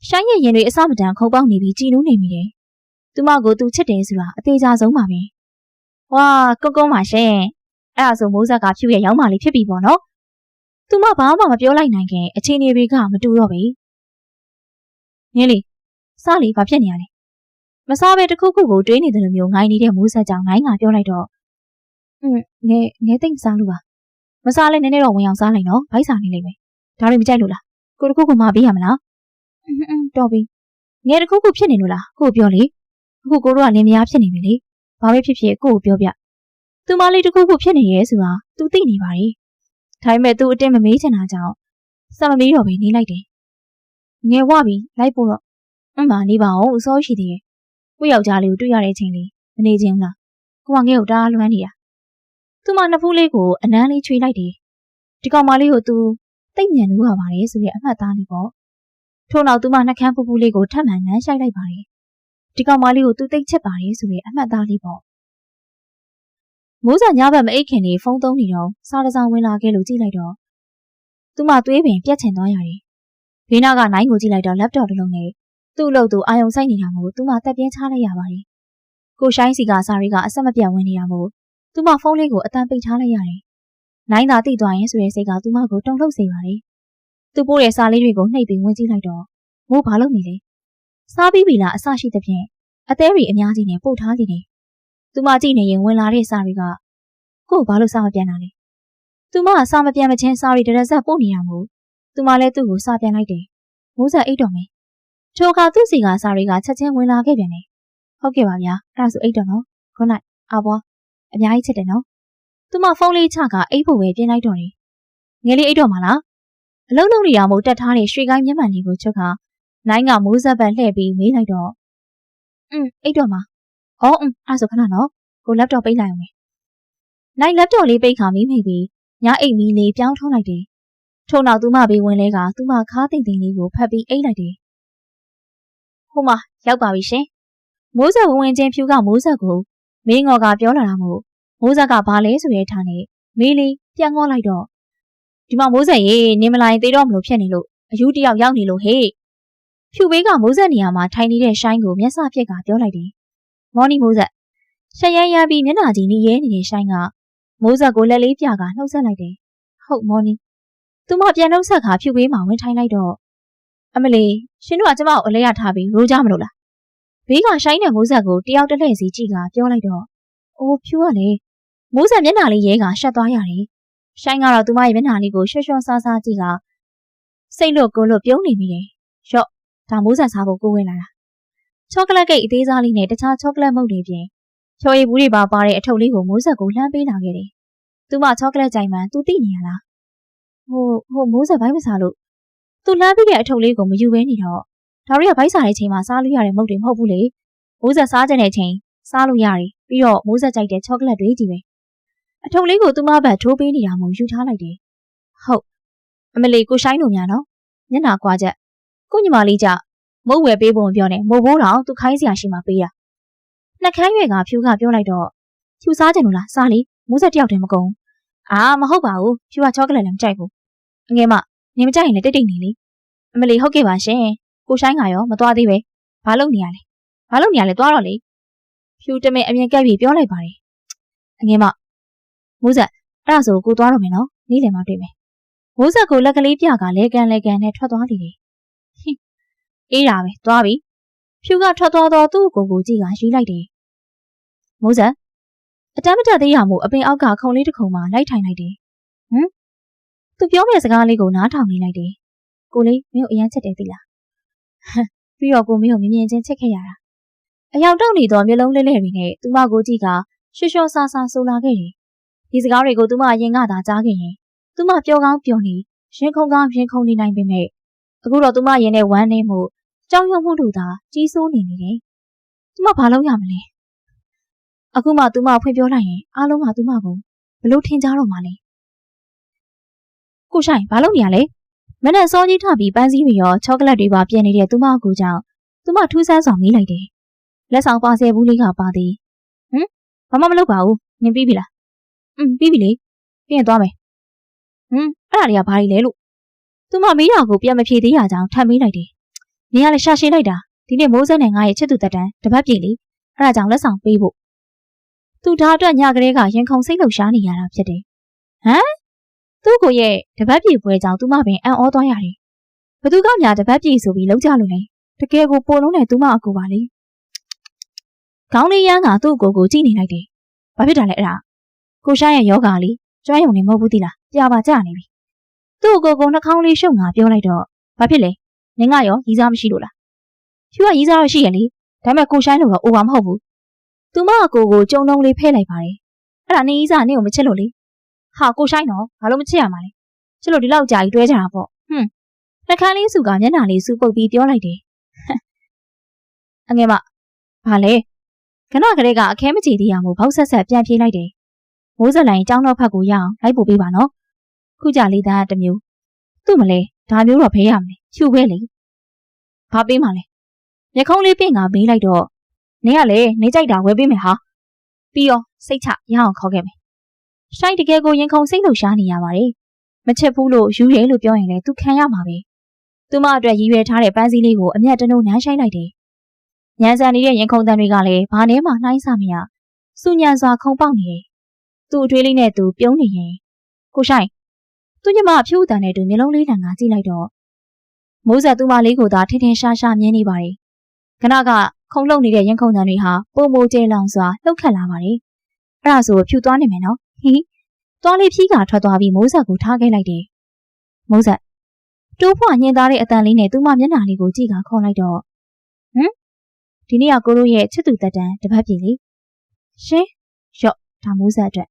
ရှိုင်းရဲ့ရင်တွေအစမတန်ခုန်ပေါက်နေပြီးကြည်နူးနေမိတယ်သူမကိုသူချစ်တယ်ဆိုတာအသေးချာဆုံးပါပဲဝါကုန်းပါရှင်အဲ့ဒါဆိုမိုးဆက်ကဖြူရဲ့ရောက်မှလေးဖြစ်ပြီပေါ့နော်သူမဘာမှမပြောလိုက်နိုင်ခင်အခြေအနေတွေကမတူတော့ဘူးနင်းလေစားလေဘာဖြစ်နေရလဲမစားပဲတခုခုကိုတွေးနေတယ်လို့မျိုးငိုင်းနေတဲ့မိုးဆက်ကြောင့်ငိုင်းကပြောလိုက်တော့ငဲသိမ့်စားလို့ပါမစားလဲနည်းနည်းတော့ဝင်အောင်စားလိုက်နော်ဗိုက်စားနေလိမ့်မယ်ဒါတွေမကြိုက်လို့လားကိုတခုခုမပေးရမလားတော်ပြီငဲတခုခုဖြစ်နေလို့လားကိုပြောလေအခုကိုတို့ကလင်းမယားဖြစ်နေပြီလေဘာပဲဖြစ်ဖြစ်ကိုပြောပြသူမလေးတခုခုဖြစ်နေရဲဆိုတာ तू သိနေပါလေဒါပေမဲ့ तू အတင်းမမေးချင်တာကြောင့်စမမေးတော့ဘဲနေလိုက်တယ်ငဲဝပြီလိုက်ဖို့တော့မနေပါအောင်အစိုးရှိသေးရဲ့ကိုယောက်ျားလေးကိုတွေ့ရတဲ့အချိန်လေးမနေချင်းလားကိုကငဲကိုတားလွှမ်းနေတာသူမနှစ်ဖူးလေးကိုအနမ်းလေးချွေလိုက်တယ်ဒီကောင်မလေးကို तू တိတ်ညံလို့ရပါတယ်ဆိုတဲ့အမှတ်သားလေးပေါ့ထို့နောက်သူမနှကန်းဖူးဖူးလေးကိုထပ်မံနမ်းရှိုက်လိုက်ပါတယ်ဒီကောင်မလေးကို तू တိတ်ချက်ပါတယ်ဆိုတဲ့အမှတ်သားလေးပေါ့မိုးစာညဘက်မအိတ်ခင်နေဖုန်းသုံးနေတော့စားတစောင်းဝင်လာခဲ့လို့ကြည့်လိုက်တော့သူမသွေးပင်ပြတ်ချင်သွားရတယ်ဘေးနားကနိုင်ကိုကြည့်လိုက်တော့ laptop တစ်လုံးနဲ့သူ့အလုပ်သူအာယုံဆိုင်နေတာမို့သူမတက်ပြင်းချလိုက်ရပါတယ်ကိုရှိုင်းစီကစာရီကအဆက်မပြတ်ဝင်နေတာမို့သူမဖုန်းလေးကိုအတန်ပိတ်ထားလိုက်ရတယ်နိုင်သာတိသွားရင်ဆိုတဲ့စိတ်ကသူမကိုတုန်လှုပ်စေပါတယ်သူပို့တဲ့စာလေးတွေကိုနှိပ်ပြီးဝင်ကြည့်လိုက်တော့မိုးဘာလုပ်နေလဲစားပြီးပြီလားအဆရှိသဖြင့်အသေးတွေအများကြီးနဲ့ပို့ထားနေတယ်သူမကြည့်နေရင်ဝင်လာတဲ့စာတွေကကို့ဘာလို့စာမပြန်တာလဲသူမကစာမပြန်မချင်းစာရီတရဇက်ပို့နေတာမို့သူမလည်းသူ့ကိုစာပြန်လိုက်တယ်မိုးဆက်အိတ်တော်မယ်ထိုအခါသူ့စီကစာရီကချက်ချင်းဝင်လာခဲ့ပြန်တယ်ဟုတ်ကဲ့ပါဗျာအဲ့ဒါဆိုအိတ်တော်နော်ခုနအဘွားအများကြီးချက်တယ်နော်သူမဖုန်းလေးချကအိတ်ဖို့ပဲပြင်လိုက်တော့တယ်ငယ်လေးအိတ်တော်မလားအလုံးလုံးနေရမို့တက်ထားတဲ့ရွှေကိုင်းမျက်မှန်လေးကိုချုပ်ခါနိုင်ကမိုးဆက်ပန်လှည့်ပြီးမေးလိုက်တော့အိတ်တော်မှာအဲ့ဆိုခဏနော်ကို laptop ပိတ်လိုက်အောင်မယ်နိုင် laptop လေးပိတ်ခါမိမိပြီးညအိတ်မီလေးပြောင်းထုံးလိုက်တယ်ထို့နောက်သူမဘေးဝင်လဲကသူမခါးသိမ့်သိမ့်လေးကိုဖတ်ပြီးအိတ်လိုက်တယ်ဟိုမှာရောက်ပါပြီရှင်မိုးဆက်ဝင်ချင်းဖြူကမိုးဆက်ကိုမင်းငေါ်ကပြောလာတာမို့မိုးဆက်ကဘာလဲဆိုတဲ့ထားနဲ့မေးလေးပြန်ငေါ်လိုက်တော့ဒီမှာမိုးဆက်ရေနင်းမလာရင်တေးတော့မလို့ဖြစ်နေလို့အယူတယောက်ရောက်နေလို့ဟေ့ ဖြူဘေးကမိုးဆက်နေရာမှာထိုင်နေတဲ့ရှိုင်းကိုမျက်စပြက်ကပြောလိုက်တယ်။မော်နီမိုးဆက်ရှက်ရမ်းရမ်းပြီးမျက်နှာကြီးနီးရဲနေတဲ့ရှိုင်းကမိုးဆက်ကိုလက်လေးပြကနှုတ်ဆက်လိုက်တယ်။ဟုတ်မော်နီ။သူမပြန်နှုတ်ဆက်ခါဖြူဘေးမှာဝင်ထိုင်လိုက်တော့အမလီရှင်တို့ကကျမကိုအလဲရထားပြီးရိုးကြမလို့လား။ဘေးကရှိုင်းနဲ့မိုးဆက်ကိုတယောက်တစ်လှည့်စီကြည့်ကပြောလိုက်တော့အိုးဖြူကလေမိုးဆက်မျက်နှာလေးရဲကရှက်သွားရတယ်။ရှိုင်းကတော့သူမရဲ့မျက်နှာလေးကိုရွှွှွှွှဆားဆားကြည့်ကစိတ်လွတ်ကိုလွတ်ပြုံးနေမိတယ်။ရော့ဒါမိုးဆက်စားဖို့ကိုဝင်လာတာ။ချောကလက်ကိတ်အသေးစားလေးနဲ့တခြားချောကလက်မုန့်တွေပြင်ချော်ရည်ဘူးတွေပါတဲ့အထုပ်လေးကိုမိုးဆက်ကိုလှမ်းပေးလာခဲ့တယ်။သူမချောကလက်ကြိုင်မှန်သူသိနေရလား။ဟိုမိုးဆက်ဘိုင်းမစားလို့သူလှမ်းပေးတဲ့အထုပ်လေးကိုမယူဘဲနေတော့ဒါရီကဘိုက်စားတဲ့ချိန်မှာစားလို့ရတဲ့မုန့်တွေမဟုတ်ဘူးလေ။မိုးဆက်စားကြတဲ့ချိန်စားလို့ရတယ်ပြီးတော့မိုးဆက်ကြိုက်တဲ့ချောကလက်တွေကြီးပဲ။အထုပ်လေးကိုသူမဘက်ထိုးပေးနေတာမို့ယူထားလိုက်တယ်။ဟုတ်အမလီကိုရှိုင်းတို့များနော်မျက်နှာကွာချက်ကိုညီမလေးကြမုတ်ဝယ်ပေးဖို့မပြောနဲ့မို့ဘိုးတော်သူခိုင်းစရာရှိမှပေးတာနှက်ခမ်းရွက်ကဖြူကပြောလိုက်တော့ဖြူစားကြလို့လားစားလေမိုးဆက်တယောက်တည်းမကုန်အာမဟုတ်ပါဘူးဖြူကချောကလက်လည်းမကြိုက်ဘူးအငယ်မနေမကြိုက်ရင်လည်းတိတ်တိတ်နေလေအမလီဟုတ်ကဲ့ပါရှင်ကိုရှိုင်းကရောမသွားသေးပဲဘာလုပ်နေရလဲသွားတော့လေဖြူတမင်အမြင်ကပ်ပြီးပြောလိုက်ပါတယ်အငယ်မမိုးဆက်အဲ့ဒါဆိုကိုသွားတော့မယ်နော်နေ့လယ်မှတွေ့မယ်မိုးဆက်ကိုလက်ကလေးပြကလဲကန်နဲ့ထွက်သွားလိမ့်တယ်အေးတာပဲသွားပြီဖြူကထွက်သွားတော့သူ့ကိုကြည့်ကယူလိုက်တယ်မိုးဆက်အတမ်းမတက်သေးရမို့အပင်အောက်ကခုံလေးတစ်ခုမှလိုက်ထိုင်လိုက်တယ်ဟမ်သူပြောမဲ့စကားလေးကိုနားထောင်နေလိုက်တယ်ကိုလေးမင်းကိုအရန်ချက်တယ်သိလားပြီးတော့ကိုမင်းကိုမြင်မြင်ချင်းချက်ခဲ့ရတာအယောက်တောက်နေတော့မျိုးလုံးလဲလဲတွေနဲ့သူမကိုကြည့်ကရွှွှွှဆာဆာဆိုလာခဲ့တယ်ဒီစကားတွေကိုသူမအရင်ကသာကြားခဲ့ရင်သူမပြောကောင်းပြောနေရင်ခုန်ကောင်းရင်ခုန်နေနိုင်ပေမဲ့အခုတော့သူမရင်နဲ့ဝမ်းနေမှုကြောင်ရုံမှုတို့သာကြီးစိုးနေတယ်သူမဘာလုပ်ရမလဲအခုမှသူမဖွင့်ပြောလိုက်ရင်အားလုံးကသူမကိုဘလို့ထင်ကြတော့မှလဲကိုရှိုင်းဘာလုပ်နေရလဲမနဲ့စောကြီးထပြီးပန်းစည်းတွေရောချောကလက်တွေပါပြည့်နေတဲ့သူမကိုကြောင့်သူမထူးဆန်းစွာမေးလိုက်တယ်လက်ဆောင်ပါဆယ်ဘူးလေးကပါသေးဘာမှမလုပ်ပါဘူးနင်ပြီးပြီလားပြီးပြီလေပြင်သွားမယ်အဲ့ဒါတွေကဘာတွေလဲလို့သူမမေးတာကိုပြန်မဖြေသေးရကြောင်းထပ်မေးလိုက်တယ်နင်ကလည်းရှာရှည်လိုက်တာဒီနေ့မိုးစက်နဲ့ငါရဲ့ချစ်သူတက်တန်းတပတ်ပြည့်လေအဲ့ဒါကြောင့်လက်ဆောင်ပေးဖို့သူဒါအတွက်ညကလေးကရင်ခုန်စိတ်လှုပ်ရှားနေရတာဖြစ်တယ်သူ့ကိုရဲ့တပတ်ပြည့်ပွဲကြောင့်သူမပင်အံ့ဩသွားရတယ်ဘသူကများတပတ်ပြည့်ဆိုပြီးလောက်ကြလို့လေတကယ်ကိုပိုလုံးနဲ့သူမအကူပါလေခေါင်းလေးရမ်းကသူ့ကိုကြည့်နေလိုက်တယ်ဘာဖြစ်တာလဲအဲ့ဒါကိုရှိုင်းရဲ့ယောဂါလေးကျွမ်းယုံနေမဟုတ်ဘူးသီလားပြပါကြနေပြီသူ့ကိုနှာခေါင်းလေးရှုပ်ငါပြောလိုက်တော့ဘာဖြစ်လဲနင်ကရောရီးစားမရှိလို့လားဖြူကရီးစားတော့ရှိရလေဒါပေမဲ့ကိုရှိုင်းလို့တော့အိုပါမဟုတ်ဘူးသူမအကိုကြုံတုံးလေးဖဲ့လိုက်ပါတယ်အဲ့ဒါနင်ရီးစားနင်ကိုမချစ်လို့လေဟာကိုရှိုင်းတော့ဘာလို့မချစ်ရမှာလဲချစ်လို့ဒီလောက်ကြာကြီးတွဲကြတာပေါ့နှာခမ်းလေးစုကမျက်နှာလေးစူပုတ်ပြီးပြောလိုက်တယ်အငယ်မဘာလဲခဏကလေးကအခဲမချေသေးရမို့ဘောက်ဆက်ဆက်ပြန်ပြေးလိုက်တယ်မိုးစက်လိုင်းကျောင်းတော်ဖက်ကိုရအောင်လိုက်ပို့ပေးပါနော်ခုကြလေးသားတစ်မျိုးသူ့မလဲဒါမျိုးတော့ဖဲရမယ်ဖြူပဲလေဘာပေးမှလဲမျက်ခုံးလေးပင့်ကမေးလိုက်တော့နင်ကလည်းနေကြိုက်တာဝယ်ပေးမယ်ဟာပြီးရောစိတ်ချရအောင်ခေါ်ခဲ့မယ်ရှိုင်းတကယ်ကိုရင်ခုန်စိတ်လှုပ်ရှားနေရပါတယ်မချစ်ဘူးလို့ယူရဲလို့ပြောရင်လည်းသူခံရမှာပဲသူမအတွက်ရည်ရွယ်ထားတဲ့ပန်းစည်းလေးကိုအမျက်တနှုတ်နမ်းရှိုင်းလိုက်တယ်ညံဆန်နေတဲ့ရင်ခုန်တန်တွေကလည်းဘာနဲ့မှနှိုင်းဆမရစူညံစွာခုန်ပေါက်နေတယ်သူ့အထွေးလေးနဲ့သူပြုံးနေရင်ကိုရှိုင်းသူညမဖြူးတန်နဲ့သူမျိုးလုံးလေးတန်ကကြည့်လိုက်တော့မိုးဆက်သူမလေးကိုသာထင်ထင်ရှားရှားမြင်နေပါတယ်ခဏကခုန်လှုပ်နေတဲ့ရင်ခုန်တန်တွေဟာပုံမိုကျဲလောင်စွာလှုပ်ခတ်လာပါတယ်အဲ့ဒါဆိုဖြူသွားနေမယ်နော်သွားလေးဖြီးကထွက်သွားပြီးမိုးဆက်ကိုထားခဲ့လိုက်တယ်မိုးဆက်တိုးဖွာညင်သားတဲ့အတန်လေးနဲ့သူမမျက်နှာလေးကိုကြည့်ကခေါ်လိုက်တော့ဒီနေ့ကကိုတို့ရဲ့ချစ်သူတက်တန်းတပတ်ပြည့်လေရှင်ရော့ဒါမိုးဆက်အတွက်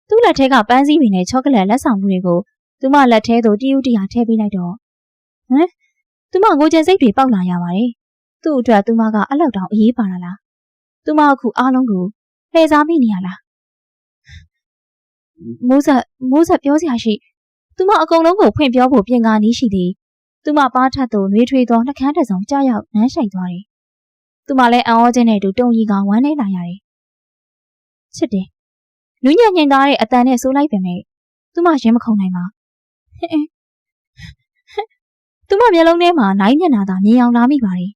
သူ့လက်ထဲကပန်းစည်းတွေနဲ့ချောကလက်လက်ဆောင်မှုတွေကိုသူမလက်ထဲသို့တယူတရာထည့်ပေးလိုက်တော့သူမငိုကြစိတ်တွေပေါက်လာရပါတယ်သူ့အတွက်သူမကအလောက်တောင်အေးပါလားသူမအခုအားလုံးကိုလှည့်စားမိနေရလားမိုးဆက်ပြောစရာရှိသူမအကုန်လုံးကိုဖွင့်ပြောဖို့ပြင်ကားနီးရှိသည်သူမပါထတ်သို့နှွေးထွေးသောနှကန်းတစ်စုံကြားရောက်နမ်းရှိုက်သွားတယ်သူမလည်းအံ့ဩခြင်းနဲ့တူတုံရီကဝမ်းနေလာရတယ်ချစ်တယ်လူညံ့ညင်သားတဲ့အတန်နဲ့ဆိုးလိုက်ပေမဲ့သူမရင်မခုန်နိုင်ပါ သူမမျက်လုံးထဲမှာနိုင်မျက်နှာသာမြင်အောင်လာမိပါတယ်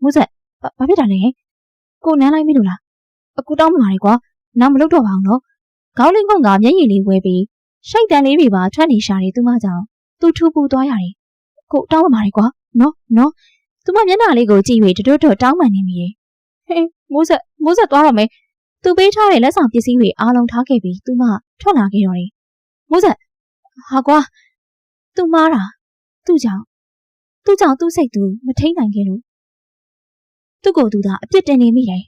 မိုးဆက်ဘာဖြစ်တာလဲကိုနမ်းလိုက်မိလို့လားအခုတောင်းမှပါတယ်ကွာနောက်မလုပ်တော့ပါဘူးနော်ခေါင်းလေးငုံကမျက်ရည်လေးဝဲပြီးရှိုက်တန်လေးတွေပါထွက်နေရှာတယ်သူမကြောင့်သူထူပူသွားရတယ်ကိုတောင်းမှပါတယ်ကွာနော်သူမမျက်နှာလေးကိုကြည့်၍တွတ်တောင်းမှန်နေမိတယ်ဟေးမိုးဆက်သွားတော့မယ်သူပေးထားတဲ့လက်ဆောင်ပစ္စည်းတွေအားလုံးထားခဲ့ပြီးသူမထွက်လာခဲ့တော့တယ်မိုးဆက်ဟာကွာသူမားတာသူ့ကြောင့်သူ့စိတ်သူမထိန်နိုင်ခဲ့လို့သူ့ကိုယ်သူသာအပြစ်တင်နေမိတယ်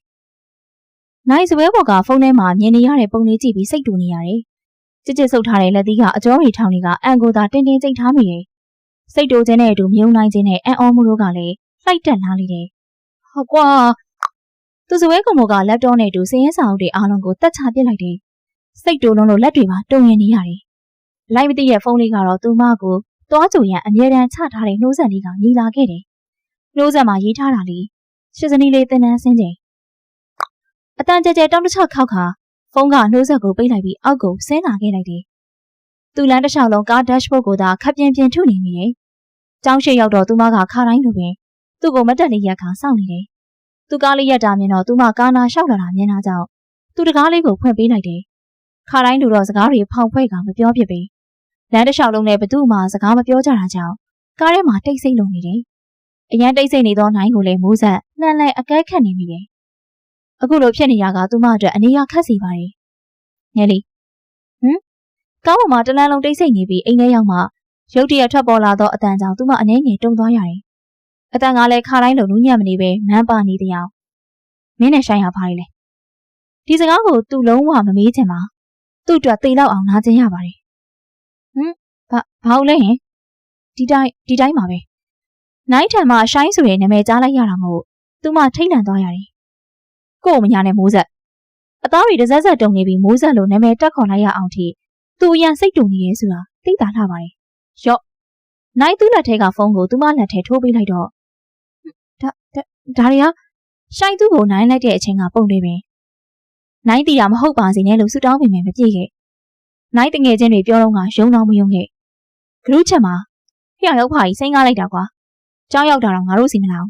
နိုင်စပွဲပေါ်ကဖုန်းထဲမှာမြင်နေရတဲ့ပုံလေးကြည့်ပြီးစိတ်တူနေရတယ်ကြစ်ဆုပ်ထားတဲ့လက်သီးကအကျောရီထောင်တွေကအန်ကိုသာတင်းတင်းကျိတ်ထားမိတယ်စိတ်တူခြင်းနဲ့အတူမြုံနိုင်ခြင်းနဲ့အံ့ဩမှုတို့ကလည်းလှိုက်တက်လာလိမ့်တယ်ဟာကွာသူစပွဲကုံပေါ်ကလက်တော့နဲ့တူစင်းရဲစာအုပ်တွေအားလုံးကိုတက်ချပစ်လိုက်တယ်စိတ်တူလုံးလို့လက်တွေမှာတုံရင်နေရတယ်လိုက်မသိရဲ့ဖုန်းလေးကတော့သူမကိုသွားကြုံရန်အမြဲတမ်းချထားတဲ့နှိုးဆက်လေးကညီလာခဲ့တယ်နှိုးဆက်မှာရေးထားတာလေးရှစ်စနီးလေးတင်တန်းဆင်းချိန်အတန်ကြဲတောင်းတစ်ချောက်ခောက်ခါဖုန်းကနှိုးဆက်ကိုပိတ်လိုက်ပြီးအောက်ကိုဆင်းလာခဲ့လိုက်တယ်သူလမ်းတစ်လျှောက်လုံးကားဒက်ရှ်ဘုတ်ကိုသာခပ်ပြင်းထုနေမိတယ်ကျောင်းရှိရောက်တော့သူမကခါတိုင်းလိုပဲသူ့ကိုမတက်လေးရက်ခါစောင့်နေတယ်သူကားလေးရက်တာမြင်တော့သူမကားနာလျှောက်လာတာမြင်တာကြောင့်သူတကားလေးကိုဖွင့်ပေးလိုက်တယ်ခါတိုင်းလိုတော့စကားတွေဖောင်ဖွဲ့ကမပြောဖြစ်ပေလမ်းတစ်လျှောက်လုံးနဲ့ဘသူ့မှစကားမပြောကြတာကြောင့်ကားထဲမှာတိတ်ဆိတ်လုံနေတယ်အရန်တိတ်ဆိတ်နေသောနိုင်ကိုလည်းမိုးဆက်လှမ်းလိုက်အကဲခတ်နေမိတယ်အခုလိုဖြစ်နေရကသူမအတွက်အနေရခက်စီပါတယ်ငယ်လေးကားပေါ်မှာတလန်းလုံးတိတ်ဆိတ်နေပြီးအိမ်ထဲရောက်မှရုတ်တရက်ထွက်ပေါ်လာသောအတန်ကြောင့်သူမအနေငယ်တုံသွားရတယ်အတန်ကလည်းခါတိုင်းလိုနူးညံ့မနေပဲမန်းပါနေတဲ့အမင်းနဲ့ဆိုင်ဟာဖားရီလေဒီစကားကိုသူလုံးဝမမေးချင်ပါသူ့အတွက်သေလောက်အောင်နားကျင်ရပါတယ်ဘာလို့လဲဟင်ဒီတိုင်းပါပဲနိုင်ထံမှာရှိုင်းဆိုတဲ့နာမည်ကြားလိုက်ရတာမို့သူမထိတ်လန့်သွားရတယ်ကို့မညာနဲ့မိုးဆက်အသားတွေတစ်စက်စက်တုံနေပြီးမိုးဆက်လိုနာမည်တက်ခေါ်လိုက်ရအောင်ထိသူအရန်စိတ်တုံနေရဲဆိုတာသိတာလှပါတယ်ရော့နိုင်သူ့လက်ထဲကဖုန်းကိုသူမလက်ထဲထိုးပေးလိုက်တော့ဒါတွေကရှိုင်းသူ့ကိုနိုင်လိုက်တဲ့အချိန်ကပုံတွေပဲနိုင်တီတာမဟုတ်ပါစေနဲ့လို့ဆူတောင်းပေမဲ့မပြည့်ခဲ့နိုင်တငယ်ချင်းတွေပြောတော့ကယုံတော့မယုံခဲ့ဂရုချက်မှာဖျောက်ရောက်ဖာကြီးစိတ်ကားလိုက်တာကွာကြောင်းရောက်တာတော့ငါတို့စီမလား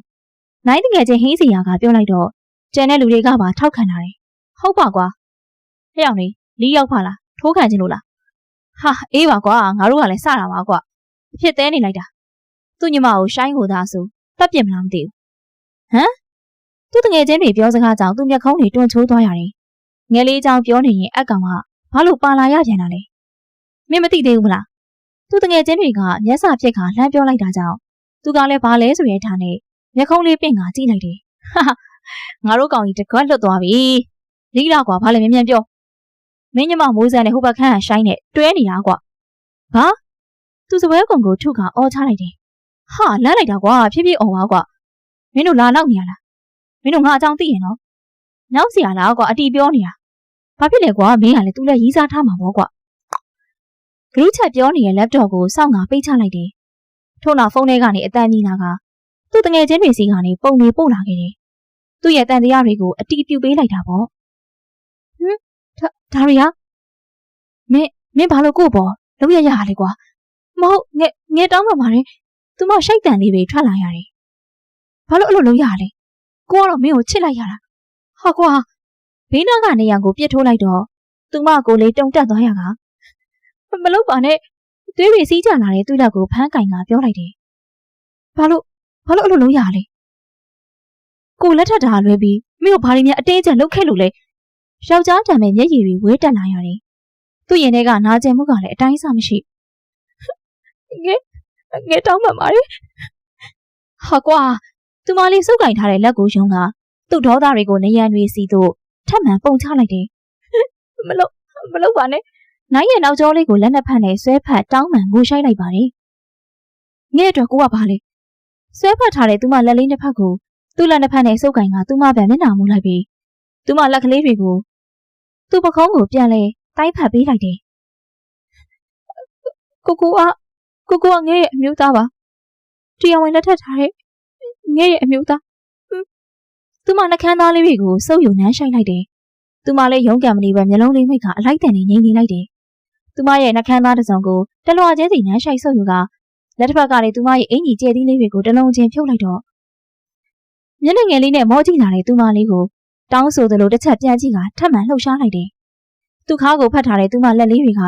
နိုင်တငယ်ချင်းဟင်းစီယာကပြောလိုက်တော့ကျန်တဲ့လူတွေကပါထောက်ခံလာတယ်ဟုတ်ပါကွာဖျောက်နေလီးရောက်ဖာလားထိုးခံခြင်းလို့လားဟာအေးပါကွာငါတို့ကလည်းစတာပါကွာအဖြစ်သေးနေလိုက်တာသူ့ညီမကိုရှိုင်းကိုသာဆိုတတ်ပြစ်မလားမသိဘူးဟမ်သူ့တငယ်ချင်းတွေပြောစကားကြောင့်သူ့မျက်ခုံးတွေတွန့်ချိုးသွားရတယ်ငယ်လေးအကြောင်းပြောနေရင်အကောင်ကဘာလို့ပါလာရပြန်တာလဲမင်းမသိသေးဘူးမလားသူ့တငယ်ချင်းတွေကမျက်စာဖြစ်ခါလှမ်းပြောလိုက်တာကြောင့်သူကလည်းဘာလဲဆိုရဲထားနဲ့မျက်ခုံးလေးပင့်ကကြည့်လိုက်တယ်ဟာငါတို့ကောင်ကြီးတကွက်လွတ်သွားပြီလိလာကွာဘာလဲမြန်ပြောမင်းညမမိုးစံနဲ့ဟိုဘက်ခန်းကရှိုင်းနဲ့တွဲနေတာကွာဘာသူစပွဲကုံကိုထုခါအော်ချလိုက်တယ်ဟာလန့်လိုက်တာကွာဖြည်းဖြည်းအော်ပါကွာမင်းတို့လာနောက်နေရလားမင်းတို့ငါအကြောင်းသိရင်နော်နောက်စီရလားကွာအတီပြောနေတာဘာဖြစ်လဲကွာမင်းကလည်းသူ့လက်ရီးစားထားမှာပေါ့ကွာဂရုချက်ပြောနေတဲ့ laptop ကိုစောင့်ငါပိတ်ချလိုက်တယ်ထို့နောက်ဖုန်းထဲကနေအတန်ကြီးလာကသူ့တငယ်ချင်းတွေစီကနေပုံတွေပို့လာခဲ့တယ်သူ့ရဲ့တန်တရားတွေကိုအတီးပြုတ်ပေးလိုက်တာပေါ့ဒါတွေကမင်းဘာလို့ကို့ပေါ်လုံးရရလေကွာမဟုတ်ငဲတောင်းမှပါတယ်သူမရှိုက်တန်လေးတွေထွက်လာရတယ်ဘာလို့အဲ့လိုလုံးရလဲကိုကတော့မင်းကိုချစ်လိုက်ရတာဟာကွာဘေးနားကနေရံကိုပြစ်ထိုးလိုက်တော့သူမကိုလေးတုံတက်သွားရကမလုပ်ပါနဲ့သွေးတွေစီးကြလာတဲ့သူ့လက်ကိုဖမ်းကင်ကပြောလိုက်တယ်ဘာလို့အဲ့လိုလုံးရလဲကိုလက်ထက်တာလွဲပြီးမင်းတို့ဘာတွေများအတင်းကျပ်လုပ်ခဲ့လို့လဲယောက်ျားတံမဲ့မျက်ရည်တွေဝဲတက်လာရတယ်သူ့ရင်ထဲကနာကျင်မှုကလည်းအတိုင်းအဆမရှိငဲတောင်းမှပါတယ်ဟာကွာသူမလေးစုပ်ကင်ထားတဲ့လက်ကိုယုံကသူ့ဒေါသတွေကိုနေရန်တွေစီတို့ထပ်မံပုံချလိုက်တယ်မလုပ်ပါနဲ့နိုင်ရဲ့နောက်ကျောလေးကိုလက်နှစ်ဖက်နဲ့ဆွဲဖက်တောင်းမှန်ငိုရှိုက်လိုက်ပါတယ်ငဲ့အတွက်ကိုကဘာလဲဆွဲဖက်ထားတဲ့သူမလက်လေးနှစ်ဖက်ကိုသူ့လက်နှစ်ဖက်နဲ့စုပ်ကင်ကသူမဗန်မျက်နှာမူလိုက်ပြီးသူမလက်ကလေးတွေကိုသူ့ပခုံးကိုပြန်လဲတိုင်းဖက်ပေးလိုက်တယ်ကိုကငဲ့ရဲ့အမျိုးသားပါတရားဝင်လက်ထက်ထားတဲ့ငဲ့ရဲ့အမျိုးသားသူမနှကန်းသားလေးတွေကိုစုပ်ယူနှမ်းရှိုက်လိုက်တယ်သူမလည်းရုန်းကန်မနေပဲမျက်လုံးလေးမိတ်ကအလိုက်တန်လေးငိမ့်နေလိုက်တယ်သူမရဲ့နှကန်းသားတစ်စုံကိုတလွာကျဲစီနှမ်းရှိုက်စုပ်ယူက လက်တစ်ဖက်ကလည်းသူမရဲ့အင်ကြီးကျဲသီးလေးတွေကိုတလုံးချင်းဖြုတ်လိုက်တော့မျက်နှာငယ်လေးနဲ့မောကြည့်လာတဲ့သူမလေးကိုတောင်းဆိုသလိုတစ်ချက်ပြန်ကြည့်ကထပ်မံလှုပ်ရှားလိုက်တယ်။သူ့ခါကိုဖတ်ထားတဲ့သူမလက်လေးတွေက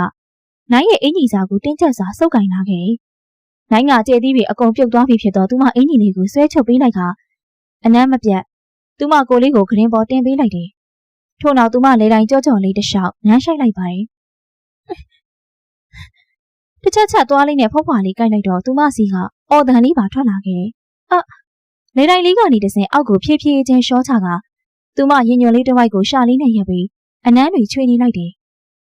နိုင်ရဲ့အင်ကြီးစာကိုတင်းကျပ်စွာစုပ်ကင်လာခဲ့တယ်။နိုင်ကကျဲသီးတွေအကုန်ပြုတ်သွားပြီဖြစ်တော့သူမအင်ကြီးလေးကိုဆွဲချုပ်ပေးလိုက်ကအနမ်းမပြတ်သူမကိုလေးကိုခရင်ပေါ်တင်ပေးလိုက်တယ်။ထို့နောက်သူမလေတိုင်းကြော့ကြော့လေးတစ်လျှောက်နမ်းရှိုက်လိုက်ပါတယ်။တစ်ချက်ချက်သွားလေးနဲ့ဖွားဖွားလေးကိုက်လိုက်တော့သူမစီကအော်တန်လေးပါထွက်လာခဲ့တယ်။လေတိုင်းလေးကနေတဆင်အောက်ကိုဖြည်းဖြည်းချင်းရှောချကသူမရင်ညွန်လေးတစ်ဝိုက်ကိုရှာလေးနဲ့ရပ်ပြီးအနမ်းတွေချွေနေလိုက်တယ်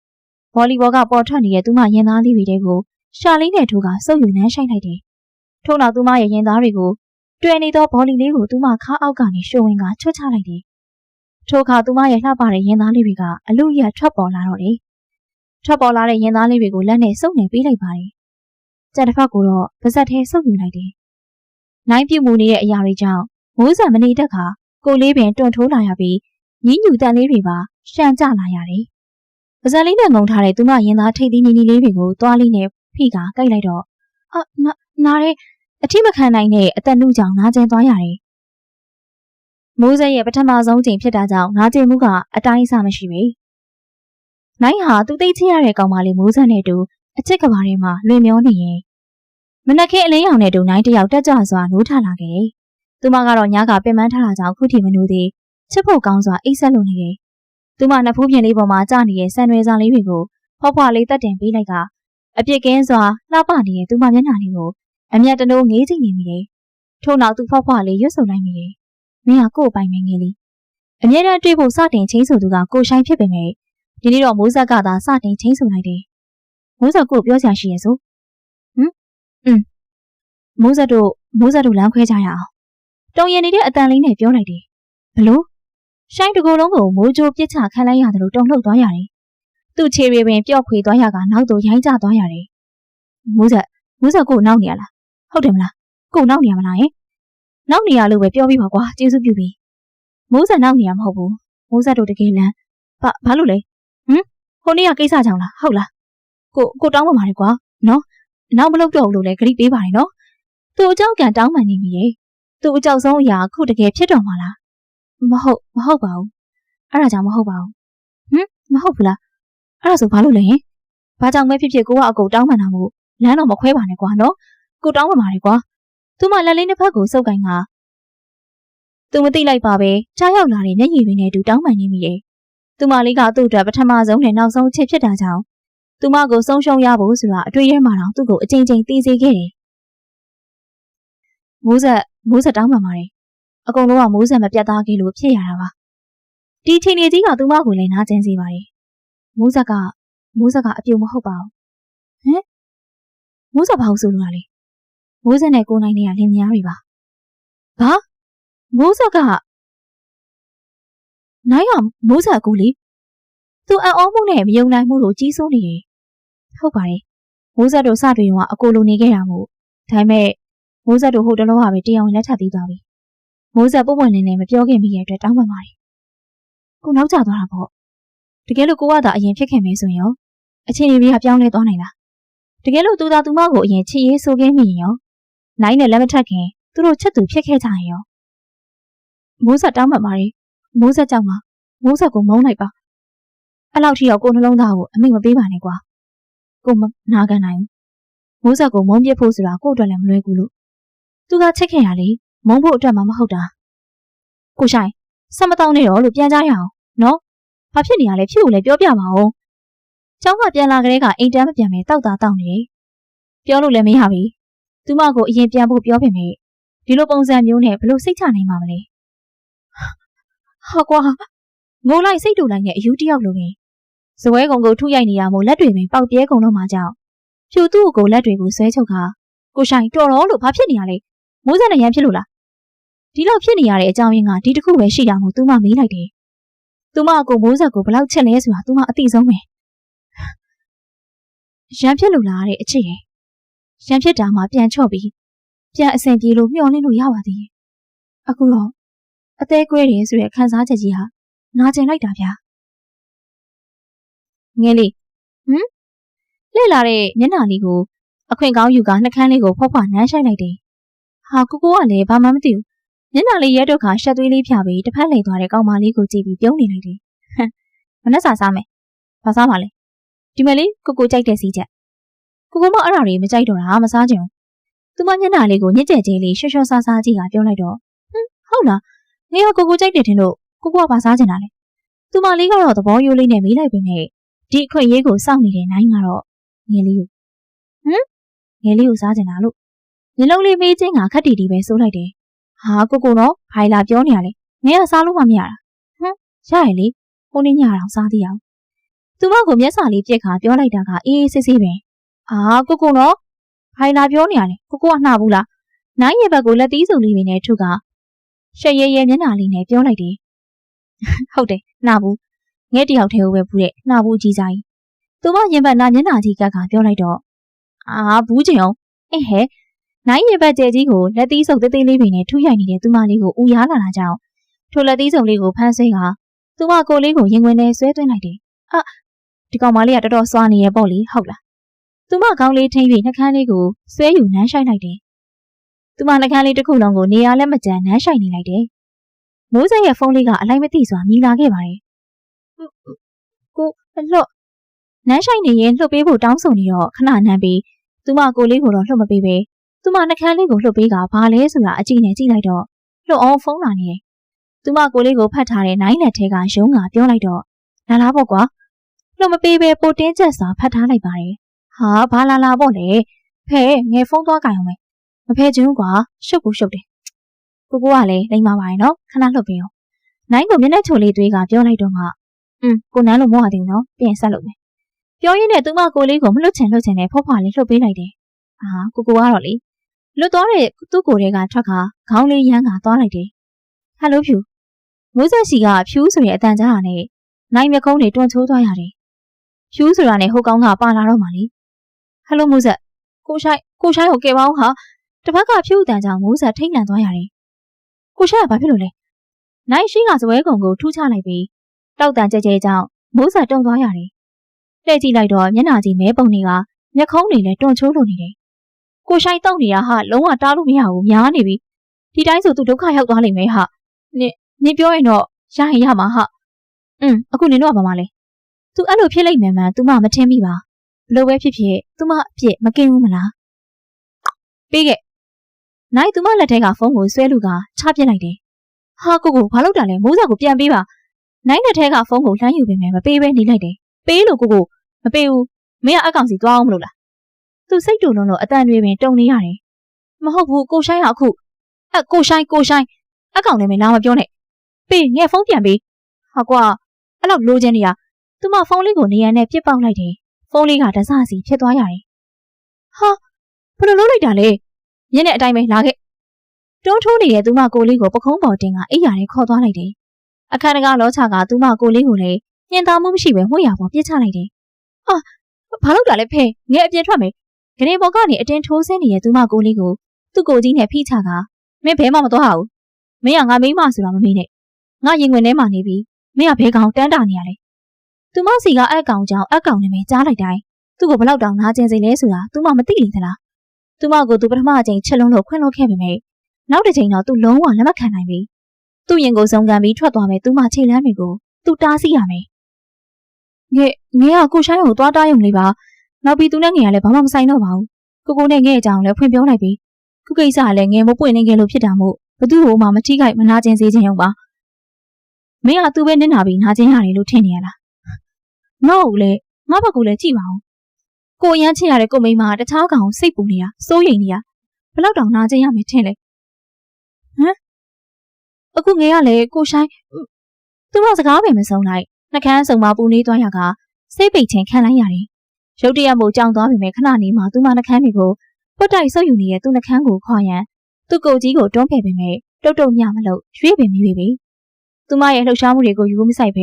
။ဘောလီဘောကပေါ်ထွက်နေတဲ့သူမရင်သားလေးတွေကိုရှာလေးနဲ့ထိုးကစုပ်ယူနှမ်းရှိုက်လိုက်တယ်။ထို့နောက်သူမရဲ့ရင်သားတွေကိုတွေ့နေသောဘောလီလေးကိုသူမခါအောက်ကနေရှိုးဝင်ကချွတ်ချလိုက်တယ်။ထိုအခါသူမရဲ့လှပတဲ့ရင်သားလေးတွေကအလူရက်ထွက်ပေါ်လာတော့တယ်။ထွက်ပေါ်လာတဲ့ရင်သားလေးတွေကိုလက်နဲ့စုပ်နေပေးလိုက်ပါတယ်။ကြက်တစ်ဖက်ကိုတော့ပါဇက်ထဲစုပ်ယူလိုက်တယ်။နိုင်ပြမှုနေတဲ့အရာတွေကြောင့်မိုးစံမနေတတ်ခါကိုလေးပင်တွန့်ထိုးလာရပြီးညင်းညူတန်လေးတွေပါရှမ်းကျလာရတယ်။ပါဇက်လေးနဲ့ငုံထားတဲ့သူမရင်သားထိတ်သီးနီနီလေးတွေကိုသွားလေးနဲ့ဖိကကိုက်လိုက်တော့နားတဲ့အထိမခံနိုင်တဲ့အသက်နှုကြောင့်နားကျင်သွားရတယ်။မိုးစံရဲ့ပထမဆုံးချိန်ဖြစ်တာကြောင့်နားကျင်မှုကအတိုင်းအဆမရှိပေ။နိုင်ဟာသူသိချရတဲ့ကောင်မလေးမိုးစံနဲ့တူအချစ်ကဘာထဲမှာလွင်မျောနေရင်မနက်ခင်းအလင်းရောင်နဲ့တူနိုင်တယောက်တက်ကြွစွာနိုးထလာခဲ့တယ်။သူမကတော့ညကပင်ပန်းထားတာကြောင့်ခုထိမနိုးသေးချစ်ဖို့ကောင်းစွာအိပ်ဆက်လုံနေတယ်။သူမနှစ်ဖူးပြင်လေးပေါ်မှာကျနေတဲ့ဆန်ရွယ်စာလေးတွေကိုဖွားဖွားလေးတက်တင်ပေးလိုက်ကအပြစ်ကင်းစွာလှပနေတဲ့သူမမျက်နှာလေးကိုအမျက်တနိုးငေးကြည့်နေမိတယ်။ထို့နောက်သူဖွားဖွားလေးရွတ်ဆိုလိုက်မိတယ်။မင်းကကို့အပိုင်မငယ်လေးအမြဲတမ်းတွေးဖို့စတင်ချင်းဆိုသူကကိုဆိုင်ဖြစ်ပေမဲ့ဒီနေ့တော့မိုးဆက်ကသာစတင်ချင်းဆိုလိုက်တယ်။မိုးဆက်ကိုပြောစရာရှိရဲ့ဆိုမိုးဆက်တို့လမ်းခွဲကြရအောင်တုံရင်နေတဲ့အတန်လေးနဲ့ပြောလိုက်တယ်ဘလို့ရှိုင်းတကူလုံးကိုမိုးကြိုးပြစ်ချခံလိုက်ရတယ်လို့တုံလှုပ်သွားရတယ်သူ့ခြေတွေပင်ပျော့ခွေသွားရကနောက်တော့ရိုင်းကျသွားရတယ်မိုးဆက်ကိုနောက်နေရလားဟုတ်တယ်မလားကိုနောက်နေရမလားယင်နောက်နေရလို့ပဲပြောပြီးပါကွာကျေးဇူးပြုပြီမိုးဆက်နောက်နေရမဟုတ်ဘူးမိုးဆက်တို့တကယ်လမ်းဘာလို့လဲဟိုနေ့ကကိစ္စကြောင့်လားဟုတ်လားကိုတောင်းပန်ပါတယ်ကွာနော်နောက်မလုပ်တော့ဘူးလို့လည်းဂရိပေးပါတယ်နော်သူ့အကြောက်ကန်တောင်းပန်နေပြီရဲ့သူ့အကြောက်ဆုံးအရာခုတကယ်ဖြစ်တော်မှာလားမဟုတ်ပါဘူးအဲ့ဒါကြောင့်မဟုတ်ပါဘူးမဟုတ်ဘူးလားအဲ့ဒါဆိုဘာလို့လဲဘာကြောင့်ပဲဖြစ်ဖြစ်ကိုကအကုန်တောင်းပန်တာမို့လမ်းတော့မခွဲပါနဲ့ကွာနော်ကိုတောင်းပန်ပါတယ်ကွာသူမလက်လေးနှစ်ဖက်ကိုစုပ်ကိုင်ကသူမသိလိုက်ပါပဲကြားရောက်လာတဲ့မျက်ရည်တွေနဲ့တူတောင်းပန်နေမိရဲ့သူမလေးကသူ့အတွက်ပထမဆုံးနဲ့နောက်ဆုံးအချက်ဖြစ်တာကြောင့်သူမကိုဆုံးရှုံးရဖို့ဆိုတာအတွေ့အကြုံမှတော့သူ့ကိုအချိန်ချင်းသိစေခဲ့တယ်မိုးဆက်တောင်းပန်ပါတယ်အကုန်လုံးကမိုးဆက်မပြတ်သားခဲ့လို့ဖြစ်ရတာပါဒီချိန်ကြီးကသူမကိုလည်းနားကျင်စေပါတယ်မိုးဆက်ကအပြုံမဟုတ်ပါဘူးမိုးဆက်ဘာလို့ဆိုလို့လဲမိုးဆက်နဲ့ကိုနိုင်နေရလင်းများတွေပါဘာမိုးဆက်ကနိုင်ကမိုးဆက်ကူလေသူအံ့ဩမှုနဲ့မယုံနိုင်မှုတို့ကြီးစိုးနေတယ်ဟုတ်ပါတယ်မိုးဆက်တို့စတွေကအကိုလိုနေခဲ့တာမို့ဒါပေမဲ့မိုးဆက်တို့ဟိုတလုံးကပဲတရားဝင်လက်ထပ်ပြီးသွားပြီမိုးဆက်ပွပွနေနေမပြောခင်မိရဲ့အတွက်တောင်းပန်ပါတယ်ကိုနောက်ကျသွားတာပေါ့တကယ်လို့ကိုကသာအရင်ဖြစ်ခဲ့မယ်ဆိုရင်ရောအချိန်ကြီးကပြောင်းလဲသွားနိုင်လားတကယ်လို့သူသာသူမကိုအရင်ချစ်ရေးဆိုခဲ့မိရင်ရောနိုင်နဲ့လက်မထပ်ခင်သူတို့ချက်သူဖြစ်ခဲ့ကြရင်ရောမိုးဆက်တောင်းပန်ပါတယ်မိုးဆက်ကြောင့်ပါမိုးဆက်ကိုမုန်းလိုက်ပါအဲ့လောက်ထိတော့ကိုနှလုံးသားကိုအမိတ်မပေးပါနဲ့ကွာကိုမနာခံနိုင်ဘူးမိုးဆက်ကိုမုန်းပြဖို့ဆိုတာကို့အတွက်လည်းမလွယ်ဘူးလို့သူကချစ်ခင်ရလေမုန်းဖို့အတွက်မှမဟုတ်တာကိုဆိုင်ဆက်မတောင်းနဲ့တော့လို့ပြန်ကြရအောင်နော်ဘာဖြစ်နေရလဲဖြစ်ကိုလည်းပြောပြပါဦးကျောင်းကပြန်လာကလေးကအိမ်တန်းမပြန်ပဲတောက်တာတောက်နေတယ်ပြောလို့လည်းမရဘူးသူမကိုအရင်ပြန်ဖို့ပြောပေမဲ့ဒီလိုပုံစံမျိုးနဲ့ဘလို့စိတ်ချနိုင်မှာမလဲဟာကွာငိုလိုက်စိတ်တူလိုက်နဲ့အယူတယောက်လိုပဲဇပွဲကုံကိုထုရိုက်နေရမို့လက်တွေပင်ပေါက်ပြဲကုန်တော့မှကြောင့်ဖြူသူ့ကိုလက်တွေကိုဆွဲချုပ်ခါကိုဆိုင်တော်တော်လို့ဘာဖြစ်နေရလဲမိုးစက်နဲ့ရန်ဖြစ်လို့လားဒီလောက်ဖြစ်နေရတဲ့အကြောင်းရင်းကဒီတစ်ခုပဲရှိတာမို့သူမမေးလိုက်တယ်သူမကိုမိုးစက်ကိုဘယ်လောက်ချက်လဲဆိုတာသူမအသိဆုံးပဲရန်ဖြစ်လို့လားတဲ့အချစ်ရဲ့ရန်ဖြစ်တာမှပြန်ချော့ပြီးပြန်အဆင်ပြေလို့မျှော်လင့်လို့ရပါသေးတယ်အခုတော့အသေးကွဲတယ်ဆိုတဲ့ခံစားချက်ကြီးဟာနာကျင်လိုက်တာဗျာငယ်လေးလှည့်လာတဲ့မျက်နှာလေးကို အခွင့်ကောင်းယူကနှကန်းလေးကိုဖွားဖွားနမ်းဆိုင်လိုက်တယ်။ဟာကိုကလည်းဘာမှမသိဘူး။မျက်နှာလေးရဲတော့ခါရှက်သွေးလေးဖြာပြီးတစ်ဖက်လှည့်သွားတဲ့ကောင်မလေးကိုကြည့်ပြီးပြုံးနေလိုက်တယ်။ဟမ်မနှက်စာစားမယ်။ဘာစားမှာလဲ။ဒီမဲ့လေးကိုကြိုက်တဲ့စီးချက်။ကိုမအဲ့ဒါတွေမကြိုက်တော့တာမစားချင်ဘူး။သူမမျက်နှာလေးကိုညစ်ကြဲလေးရှော့ဆားဆားကြီးကပြောလိုက်တော့ဟုတ်လားငါကိုကြိုက်တယ်ထင်လို့ကိုကဘာစားချင်တာလဲ။သူမလေးကတော့သဘောရိုးလေးနဲ့မေးလိုက်ပေမဲ့ဒီအခွင့်အရေးကိုစောင့်နေတဲ့နိုင်ကတော့ငယ်လေးကိုငယ်လေးကိုစားချင်တာလို့မျက်လုံးလေးမေးချင်းကခက်တီတီပဲစိုးလိုက်တယ်။ဟာကိုတော့ဖိုင်လာပြောနေရလေငယ်ကစားလို့မှမရတာရရလေဟိုနေ့ညအောင်စားသေးအောင်သူမကိုမျက်စာလေးပြက်ခါပြောလိုက်တာကအေးဆေးဆေးပဲကိုတော့ဖိုင်လာပြောနေရလေကိုကနှာဘူးလားနိုင်ရဲ့ဘက်ကိုလက်သီးစုံလေးတွေနဲ့ထုကရှက်ရဲရဲမျက်နှာလေးနဲ့ပြောလိုက်တယ်ဟုတ်တယ်နှာဘူးငဲတယောက်တည်းပဲဘူးတဲ့နှာဘူးကြီးစားကြီးသူမရင်ဘက်နာမျက်နှာကြီးကပြောလိုက်တော့ဘူးချင်အောင်ဟဲ့နိုင်ရင်ဘက်ကျဲကြီးကိုလက်သီးစုပ်သေးသေးလေးတွေနဲ့ထုရိုက်နေတဲ့သူမလေးကိုဦးရားလာတာကြောင့်ထိုလက်သီးစုပ်လေးကိုဖမ်းဆွဲကသူမကိုလေးကိုရင်ဝင်နဲ့ဆွဲသွင်းလိုက်တယ်ဒီကောင်မလေးကတော်တော်စွာနေရပေါ့လေဟုတ်လားသူမကောင်းလေးထိမ့်ပြီးနှကန်းလေးကိုဆွဲယူနမ်းဆိုင်လိုက်တယ်သူမနှကန်းလေးတစ်ခုလုံးကိုနေရာလက်မကျန်နမ်းဆိုင်နေလိုက်တယ်မိုးစက်ရဲ့ဖုန်းလေးကအလိုက်မသိစွာမြည်လာခဲ့ပါတယ်ကိုလှော့နမ်းဆိုင်နေရင်လှုပ်ပေးဖို့တောင်းဆိုနေတော့ခဏနမ်းပြီးသူမကိုလေးကိုတော့လှုပ်မပေးပဲသူမနှကန်းလေးကိုလှုပ်ပေးကဘာလဲဆိုတာအကြည့်နဲ့ကြည့်လိုက်တော့လှုပ်အောင်ဖုန်းလာနေတယ်သူမကိုလေးကိုဖတ်ထားတဲ့နိုင်လက်ထဲကရုံးကပြောလိုက်တော့လာလားပေါ့ကွာလှုပ်မပေးပဲပိုတင်းကျပ်စွာဖတ်ထားလိုက်ပါတယ်ဟာဘာလာပေါ့လေဖဲငယ်ဖုန်းသွားကြအောင်မယ်မဖဲချင်ဘူးကွာရှုပ်တယ်ကိုကလည်းလိမ့်ပါပါရဲ့နော်ခဏလှုပ်ပေးအောင်နိုင်ကိုမျက်နှာချိုလေးတွေးကပြောလိုက်တော့မှကိုနန်းလို့မဟုတ်သေးဘူးနော်ပြန်ဆက်လုပ်မယ်ပြောရင်းနဲ့သူမကိုလေးကိုမလွတ်ချင်နဲ့ဖွားဖွားလေးလှုပ်ပေးလိုက်တယ်ကိုကတော့လေလွတ်သွားတဲ့သူ့ကိုယ်တွေကထွက်ခါခေါင်းလေးရမ်းကသွားလိုက်တယ်ဟယ်လိုဖြူမိုးဆက်စီကဖြူဆိုတဲ့အတန်ကြားတာနဲ့နိုင်မျက်ခုံးတွေတွန်းချိုးသွားရတယ်ဖြူဆိုတာနဲ့ဟိုကောင်ကပါလာတော့မှလေဟယ်လိုမိုးဆက်ကိုရှိုင်းကိုကဲပါအောင်ဟာတစ်ဖက်ကဖြူအတန်ကြောင့်မိုးဆက်ထိတ်လန့်သွားရတယ်ကိုရှိုင်းကဘာဖြစ်လို့လဲနိုင်ရှိကစပွဲကုံကိုထူးချလိုက်ပြီးတောက်တန်ကြဲကြဲကြောင့်မိုးဆက်တုံသွားရတယ်လှည့်ကြည့်လိုက်တော့မျက်နှာကြီးမဲပုံတွေကမျက်ခုံးတွေလည်းတွန်းချိုးလို့နေတယ်ကိုရှိုင်းတောက်နေရဟာလုံးဝတားလို့မရဘူးများနေပြီဒီတိုင်းဆိုသူဒုက္ခရောက်သွားလိမ့်မယ်ဟာနင်ပြောရင်တော့ရရင်ရမှာဟာအခုနင်တို့ကဘာမှလဲသူအဲ့လိုဖြစ်လိမ့်မယ်မှန်သူမမထင်မိပါဘလို့ပဲဖြစ်သူမအပြစ်မကင်းဘူးမလားပေးခဲ့နိုင်သူမလက်ထဲကဖုန်းကိုဆွဲလူကချပစ်လိုက်တယ်ဟာကိုဘာလုပ်တာလဲမိုးစာကိုပြန်ပေးပါနိုင်လက်ထဲကဖုန်းကိုလှမ်းယူပေမဲ့မပေးဘဲနေလိုက်တယ်ပေးလို့ကိုမပေးဘူးမင်းကအကောင်စီသွားအောင်မလို့လားသူစိတ်တူလုံးလို့အတန်တွေပင်တုံနေရတယ်မဟုတ်ဘူးကိုရှိုင်းကအခုကိုရှိုင်းအကောင်လည်းမလားမပြောနဲ့ပေးငဲဖုန်းပြန်ပေးဟာကွာအဲ့လောက်လိုချင်နေရသူမဖုန်းလေးကိုနေရန်နဲ့ပြစ်ပေါက်လိုက်တယ်ဖုန်းလေးကတစစီဖြစ်သွားရတယ်ဟာဘယ်လိုလုပ်လိုက်တာလဲညနေအတိုင်းပဲလာခဲ့တွန်းထိုးနေတဲ့သူမကိုလေးကိုပခုံးပေါ်တင်ကအိပ်ရာနဲ့ခေါ်သွားလိုက်တယ်အခန်းတကားလောချကသူမကိုလေးကိုလည်းညင်သားမှုမရှိပဲဝှေ့ရပေါ်ပြစ်ချလိုက်တယ်ဘာလုပ်တာလဲဖဲငဲအပြင်ထွက်မယ်ဂရေပေါ်ကနေအတင်းထိုးဆင်းနေတဲ့သူမကိုလေးကိုသူ့ကိုကြီးနဲ့ဖိချကမင်းဘဲမှမသွားဘူးမင်းကငါမိမဆိုတာမမေးနဲ့ငါရင်ဝင်ထဲမှာနေပြီးမင်းကဘဲကောင်တန်းတာနေရလေသူမစီကအက်ကောင်ကြောင့်အက်ကောင်နဲ့ပဲကြားလိုက်တိုင်းသူ့ကိုဘလောက်တောင်နာကျင်စိလဲဆိုတာသူမမသိလေသလားသူမကိုသူပထမအချိန်ချက်လုံးလို့ခွင့်လို့ခဲ့ပေမဲ့နောက်တစ်ချိန်တော့သူလုံးဝလက်မခံနိုင်ပြီသူ့ရင်ကိုစုံကန်ပြီးထွက်သွားမယ်သူမခြေလမ်းတွေကိုသူတားဆီးရမယ်ငဲကကိုရှိုင်းကိုသွားတားရုံလေးပါနောက်ပြီးသူနဲ့ငဲကလည်းဘာမှမဆိုင်တော့ပါဘူးကိုနဲ့ငဲအကြောင်းလည်းဖွင့်ပြောလိုက်ပြီးခုကိစ္စကလည်းငဲမပွင့်နေကြလို့ဖြစ်တာမို့ဘသူ့ကိုမှမထိခိုက်မနာကျင်စေခြင်းရုံပါမင်းကသူ့ပဲနင်းနာပြီးနာကျင်ရတယ်လို့ထင်နေရလားငါ့ကိုလည်းငါ့ဘက်ကိုလည်းကြည့်ပါဦးကိုရမ်းချင်ရတဲ့ကိုမိမတခြားကောင်စိတ်ပူနေတာစိုးရိမ်နေတာဘလောက်တောင်နာကျင်ရမယ်ထင်လဲအခုငဲကလည်းကိုရှိုင်းသူ့စကားပဲမဆုံးလိုက်နှကန်းစုံမပူနေသွားရကစိတ်ပိတ်ခြင်းခံလိုက်ရတယ်ရုတ်တရက်မို့ကြောင်သွားပေမဲ့ခဏနေမှသူမနှကန်းတွေကိုပွတ်တိုက်ဆုပ်ယူနေတဲ့သူ့နှကန်းကိုခွာရန်သူ့ကိုကြီးကိုတွန်းဖယ်ပေမဲ့တုတ်မြမလို့ရွေ့ပင်မရွေ့ပြီသူမရဲ့လှုပ်ရှားမှုတွေကိုယူမဆိုင်ပဲ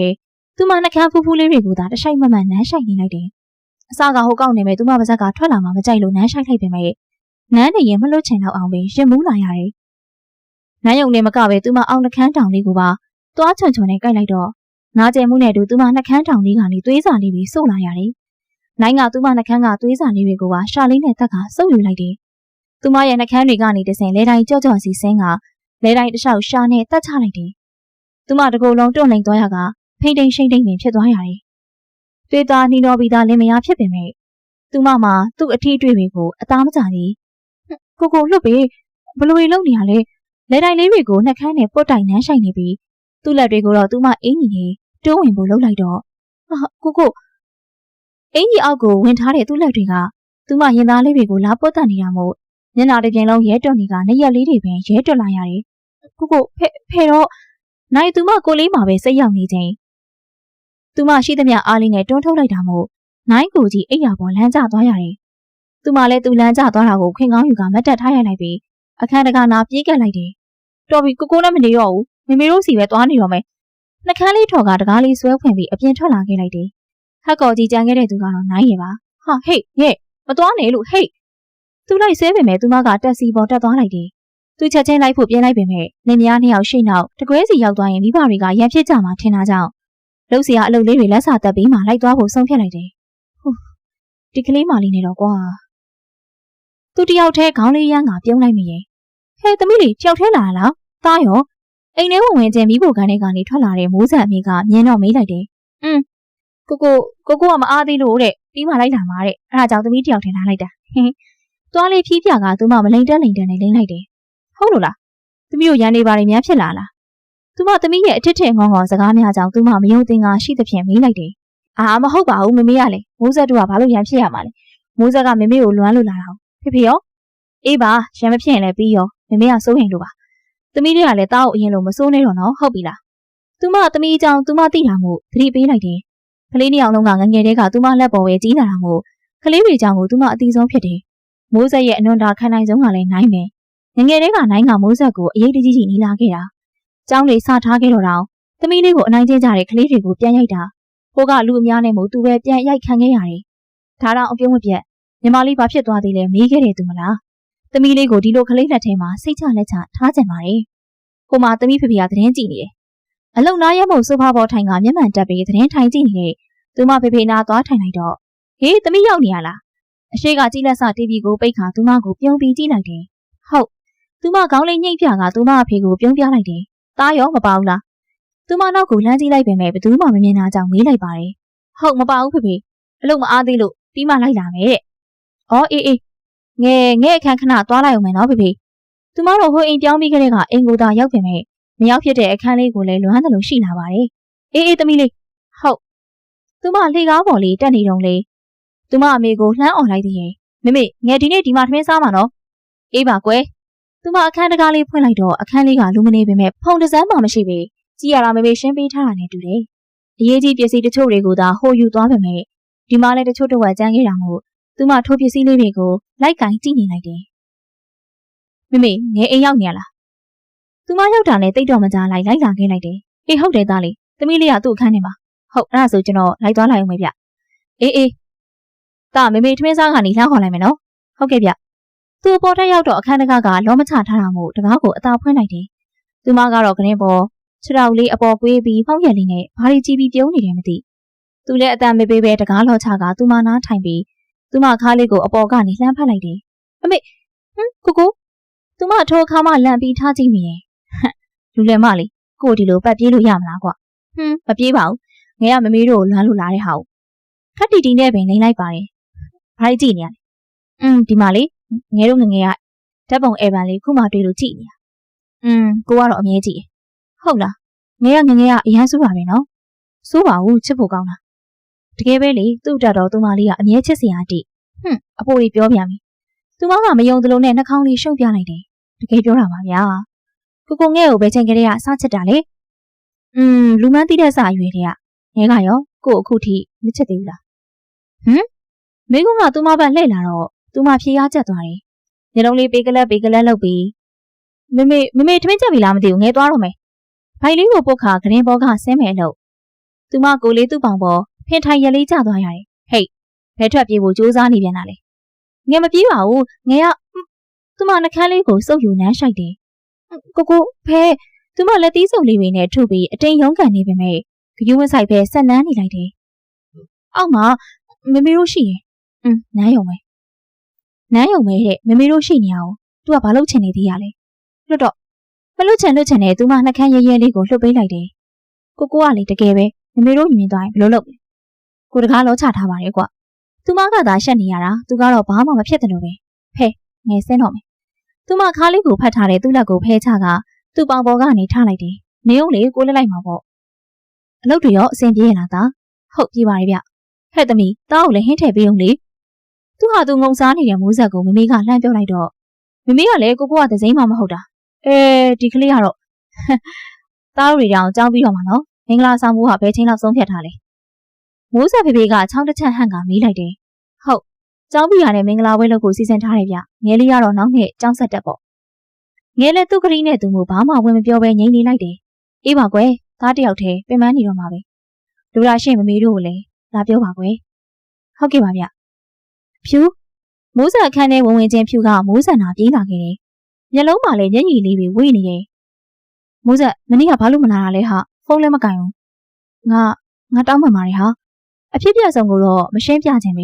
သူမနှကန်းဖူးဖူးလေးတွေကိုသာတရှိုက်မမှန်နမ်းရှိုက်နေလိုက်တယ်အစကဟိုကောက်နေမဲ့သူမပါဇက်ကထွက်လာမှမကြိုက်လို့နမ်းရှိုက်လိုက်ပေမဲ့နမ်းနေရင်မလွတ်ချင်တော့အောင်ပဲရင်မူးလာရတယ်နမ်းယုံနဲ့မကပဲသူမအောင်နှကန်းတောင်လေးကိုပါသွားချွန်နဲ့ကြိုက်လိုက်တော့နာကျင်မှုနဲ့တူသူမနှကန်းတောင်လေးကနေသွေးစာလေးပြီးစို့လာရတယ် နိုင်ကသူမနှကန်းကသွေးစာလေးတွေကိုပါရှာလေးနဲ့တက်ကစုပ်ယူလိုက်တယ်။သူမရဲ့နှကန်းတွေကနေတဆင်လဲတိုင်းကြော့ကြော့စီဆင်းကလဲတိုင်းတစ်လျှောက်ရှာနဲ့တက်ချလိုက်တယ်။သူမတကူလုံးတွန့်လိန်သွားရကဖိမ့်တိန်ရှိမ့်တိန်ပင်ဖြစ်သွားရတယ်။သွေးသားနှီးတော်ပြီးသားလင်မယားဖြစ်ပေမဲ့သူမမှာသူ့အထီးတွေ့တွေကိုအသားမကြသေး။ကိုလွတ်ပေးဘလို့လုံနေရလဲလဲတိုင်းလေးတွေကိုနှကန်းနဲ့ပုတ်တိုင်နှမ်းဆိုင်နေပြီးသူ့လက်တွေကိုတော့သူမအင်းကြီးနဲ့တိုးဝင်ဖို့လှုပ်လိုက်တော့ကိုအင်းကြီးအောက်ကိုဝင်ထားတဲ့သူ့လက်တွေကသူမရင်သားလေးတွေကိုလာပုတ်တက်နေတာမို့မျက်နှာတစ်ပြင်လုံးရဲတွက်နေကနေရက်လေးတွေပင်ရဲတွက်လာရတယ်။ကိုဖဲတော့နိုင်သူမကိုလေးမှာပဲစိတ်ရောက်နေချိန်သူမရှိသမျှအားလေးနဲ့တွန်းထုတ်လိုက်တာမို့နိုင်ကိုကြီးအိပ်ရာပေါ်လမ်းကျသွားရတယ်။သူမလည်းသူလမ်းကျသွားတာကိုခွင်ကောင်းယူကမတ်တက်ထားရလိုက်ပြီးအခန်းတကာနာပြေးကပ်လိုက်တယ်။တော်ပြီကိုနဲ့မနေတော့ဘူးမမေတို့စီပဲသွားနေတော့မယ်။နှကန်းလေးထော်ကတကားလေးဆွဲဖွင့်ပြီးအပြင်ထွက်လာခဲ့လိုက်တယ်။ဟက်ကော်ကြီးကြံခဲ့တဲ့သူကတော့နိုင်ရပါ။ဟာဟေ့မသွားနဲ့လို့ဟေ့သူလိုက်ဆဲပေမဲ့သူမကတက်စီပေါ်တက်သွားလိုက်တယ်။သူချက်ချင်းလိုက်ဖို့ပြင်းလိုက်ပေမဲ့လင်မယားနှစ်ယောက်ရှိနောက်တကွဲစီရောက်သွားရင်မိဘတွေကရံဖြစ်ကြမှာထင်တာကြောင့်လှုပ်เสียအလုပ်လေးတွေလက်စာတက်ပြီးမှလိုက်သွားဖို့ဆုံးဖြတ်လိုက်တယ်။ဟုတ်ဒီကလေးမလေးနေတော့ကွာသူတယောက်တည်းခေါင်းလေးရမ်းကပြုံးလိုက်မိရဲ့ဟဲ့သမီးလေးတယောက်တည်းလာလားသားရောအိမ်ထဲဝင်ချင်းမိဖို့ခန်းထဲကနေထွက်လာတဲ့မိုးဆန်အမေကမြင်တော့မေးလိုက်တယ်။ကိုကမအားသေးလို့တဲ့ပြီးမှလိုက်လာမှာတဲ့အဲ့ဒါကြောင့်သမီးတယောက်ထင်ထားလိုက်တာဟင်းသွားလေးဖြီးပြကသူမမလိန်တက်လိန်တက်နဲ့လိမ့်လိုက်တယ်ဟုတ်လို့လားသမီးတို့ရန်နေပါရင်များဖြစ်လာလားသူမသမီးရဲ့အထစ်ထက်ငေါငေါစကားများကြောင့်သူမမယုံသင်ကရှိသဖြင့်မေးလိုက်တယ်မဟုတ်ပါဘူးမမေကလည်းမိုးဆက်တို့ကဘာလို့ရန်ဖြစ်ရမှာလဲမိုးဆက်ကမမေကိုလွမ်းလို့လာတာဖေရောအေးပါရန်မဖြစ်ရင်လည်းပြီးရောမမေကစိုးရင်လို့ပါသမီးတွေကလည်းတားကိုအရင်လိုမစိုးနေတော့နော်ဟုတ်ပြီလားသူမသမီးအကြောင်းသူမသိတာမို့သတိပေးလိုက်တယ်ကလေးနှစ်ယောက်လုံးကငငယ်တဲ့ကသူမလက်ပေါ်ပဲကြီးလာတာမို့ကလေးတွေကြောင့်ကိုသူမအတိဆုံးဖြစ်တယ်မိုးဆက်ရဲ့အနွန်တာခံနိုင်ဆုံးကလည်းနိုင်မယ်ငငယ်တဲ့ကနိုင်ကမိုးဆက်ကိုအရေးတကြီးကြီးနီးလာခဲ့တာကျောင်းလေးစထားခဲ့တော့တောင်သမီးလေးကိုအနိုင်ကျင့်ကြတဲ့ကလေးတွေကိုပြန်ရိုက်တာကိုကလူအများနဲ့မို့သူပဲပြန်ရိုက်ခံခဲ့ရတယ်ဒါတော့အပြုံးမပြတ်ညီမလေးဘာဖြစ်သွားသေးလဲမေးခဲ့တယ်သူမလားသမီးလေးကိုဒီလိုကလေးလက်ထဲမှာစိတ်ချလက်ချထားကြပါတယ်ကိုမသမီးဖေဖေကသတင်းကြည့်နေတယ်အလုံနာရမို့ဆိုဖာပေါ်ထိုင်ကမျက်မှန်တက်ပြီးသတင်းထိုင်ကြည့်နေတဲ့သူမဖေဖေနာသွားထိုင်လိုက်တော့ဟေးသမီးရောက်နေရလားအရှိကကြည့်လက်စ TV ကိုပိတ်ခါသူမကိုပြုံးပြီးကြည့်လိုက်တယ်ဟုတ်သူမခေါင်းလေးညှိ့ပြကသူမအဖေကိုပြုံးပြလိုက်တယ်သားရောမပါဘူးလားသူမနောက်ကိုလှမ်းကြည့်လိုက်ပေမဲ့ဘယ်သူမှမမြင်တာကြောင့်မေးလိုက်ပါတယ်ဟုတ်မပါဘူးဖေဖေအလုပ်မအားသေးလို့ပြီးမှလိုက်လာမယ်တဲ့အော်အေးငဲ့အခန်းခဏသွားလိုက်အောင်မယ်နော်ဖေဖေသူမတို့ဟိုအိမ်ပြောင်းပြီးခတဲ့ကအိမ်ကိုသာရောက်ပေမဲ့မရောက်ဖြစ်တဲ့အခန်းလေးကိုလည်းလွမ်းတယ်လို့ရှိလာပါတယ်အေးသမီးလေးဟုတ်သူမလှေကားပေါ်လေးတက်နေတော့လေသူမအမေကိုလှမ်းអော်လိုက်သေးရဲ့မမေငယ်ဒီနေ့ဒီမှာထမင်းစားမှာနော်အေးပါကွယ်သူမအခန်းတကားလေးဖွင့်လိုက်တော့အခန်းလေးကလူမနေပေမဲ့ဖုန်တစမ်းမှမရှိပေကြည့်ရတာမမေရှင်းပေးထားတာနဲ့တူတယ်အရေးကြီးပစ္စည်းတချို့တွေကိုသာဟိုယူသွားပေမဲ့ဒီမှာလည်းတချို့တော့ကျန်ခဲ့တာမို့သူမထိုးပစ္စည်းလေးတွေကိုလိုက်ကင်ကြည့်နေလိုက်တယ်မမေငယ်အိမ်ရောက်နေရလားသူမရောက်တာနဲ့တိတ်တော့မကြလိုက်လာခဲ့လိုက်တယ်အေးဟုတ်တယ်သားလေးသမီးလေးကသူ့အခန်းထဲမှာဟုတ်အဲ့ဒါဆိုကျွန်တော်လိုက်သွားလိုက်အောင်မယ်ဗျအေးတာမေမေထမင်းစားကနေလှမ်းခေါ်လိုက်မယ်နော်ဟုတ်ကဲ့ဗျသူ့ပေါ်ထက်ရောက်တော့အခန်းတကားကလောမချထားတာမို့တကားကိုအသာဖွင့်လိုက်တယ်သူမကတော့ခရင်ပေါ်ခြေထောက်လေးအပေါ်ကွေးပြီးဖောက်ရက်လေးနဲ့ဘာရီကြည့်ပြီးပြုံးနေတယ်မသိသူလည်းအတန်မေပေးပဲတကားလောချကသူမနားထိုင်ပြီးသူမခါးလေးကိုအပေါ်ကနေလှမ်းဖက်လိုက်တယ်အမေကိုသူမထိုးခါမှလန့်ပြီးထားကြည့်မိရဲ့လူလည်းမလေးကိုဒီလိုပတ်ပြေးလို့ရမလားကွမပြေးပါဘူးငယ်ကမမေတို့ကိုလွမ်းလို့လာတဲ့ဟာကိုခက်တီတီနဲ့ပင်လိမ့်လိုက်ပါတယ်ဘာကြည့်နေရလဲဒီမှာလေငယ်တို့ငငယ်ကဓာတ်ပုံအေဗန်လေးခုမှတွေ့လို့ကြည့်နေတာကိုကတော့အမြဲကြည့်ဟုတ်လားငယ်ကအရန်ဆိုးပါပဲနော်ဆိုးပါဘူးချစ်ဖို့ကောင်းတာတကယ်ပဲလေသူ့တက်တော့သူမလေးကအမြဲချစ်စရာတိအဖိုးကြီးပြောပြပြီသူမကမယုံသလိုနဲ့နှာခေါင်းလေးရှုပ်ပြလိုက်တယ်တကယ်ပြောတာပါဗျာကိုငဲ့ကိုပဲချိန်ကလေးကစားချစ်တာလေလူမန်းသိတဲ့စာရွေတွေကငဲကရောကို့အခုထိမချစ်သေးဘူးလားမိကုန်းကသူမဘက်လှည့်လာတော့သူမဖြေရချက်သွားတယ်ညလုံးလေးပေးကလက်လုပ်ပြီးမမေထမင်းချက်ပြီလားမသိဘူးငဲသွားတော့မယ်ဘိုင်လေးကိုပုတ်ခါဂရင်ဘောကဆင်းမယ်လို့သူမကိုလေးသူ့ပေါင်ပေါ်ဖင်ထိုင်ရလေးကျသွားရတယ်ဟေ့ဘယ်ထွက်ပြေးဖို့ကြိုးစားနေပြန်တာလဲငဲမပြေးပါဘူးငဲကသူမနှကန်းလေးကိုစုပ်ယူနမ်းရှိုက်တယ်ကိုဖဲသူမလက်သီးစုပ်လေးတွေနဲ့ထုပြီးအတိမ်ရုံးကန်နေပေမဲ့ဂယူးမဆိုင်ပဲဆက်နန်းနေလိုက်တယ်အောက်မှာ မေမေတို့ရှိရင်နန်းယုံပဲတဲ့မေမေတို့ရှိနေအောင်သူကဘာလို့ချင်နေသေးရလဲလွတ်တော့မလွတ်ချင်နဲ့သူမနှက်ခမ်းရဲရဲလေးကိုလှုပ်ပေးလိုက်တယ်ကိုကလေတကယ်ပဲမေမေတို့မြင်သွားရင်ဘယ်လိုလုပ်လဲကိုတကားလောချထားပါရဲ့ကွာသူမကသာရှက်နေရတာသူကတော့ဘာမှမဖြစ်တယ်လို့ပဲဖဲငယ်ဆင်းတော့မယ်သူမခါလေးကိုဖတ်ထားတဲ့သူ့လက်ကိုဖဲချကသူ့ပေါင်ပေါ်ကနေထားလိုက်တယ်နေုံလေကိုလက်လိုက်မှာပေါ့အလုပ်တွေရောအဆင်ပြေရလားသားဟုတ်ပြေးပါရဲ့ဗျဟဲ့သမီးတောက်ကိုလည်းဟင်းထည့်ပေးုံလေသူဟာသူငုံစားနေတဲ့မိုးဆက်ကိုမမေကလှမ်းပြောလိုက်တော့မမေကလည်းကိုကသစိမ့်မှမဟုတ်တာဒီကလေးကတော့သားတို့တွေတောင်ကြောင်းပြီးတော့မှာနော်မင်္ဂလာဆောင်မှုဟာဘယ်ချိန်လောက်ဆုံးဖြတ်ထားလဲမိုးဆက်ဖေဖေကချောင်းတစ်ချက်ဟန့်ကမေးလိုက်တယ်ဟုတ်ကျောင်းပြရနဲ့မင်္ဂလာပွဲလုပ်ကိုစီစဉ်ထားတယ်ဗျငယ်လေးကတော့နောက်နှစ်ကျောင်းဆက်တက်ပေါ့ငယ်လည်းသူ့ကလေးနဲ့သူ့ကိုဘာမှဝင်မပြောဘဲငြိမ်နေလိုက်တယ်အေးပါကွယ်သားတယောက်တည်းပြင်ပန်းနေတော့မှာပဲလူရာရှင့်မမေတို့ကိုလည်းလာပြောပါကွယ်ဟုတ်ကဲ့ပါဗျဖြူမိုးဆက်အခန်းထဲဝင်ချင်းဖြူကမိုးဆက်နာပြေးလာခဲ့တယ်မျက်လုံးမှာလည်းမျက်ရည်လေးတွေဝေးနေတယ်မိုးဆက်မနေ့ကဘာလို့မလာတာလဲဟာဖုန်းလည်းမကင်ဘူးငါတောင်းပန်ပါတယ်ဟာအဖြစ်ပြဆုံးကိုတော့မရှင်းပြခြင်းပဲ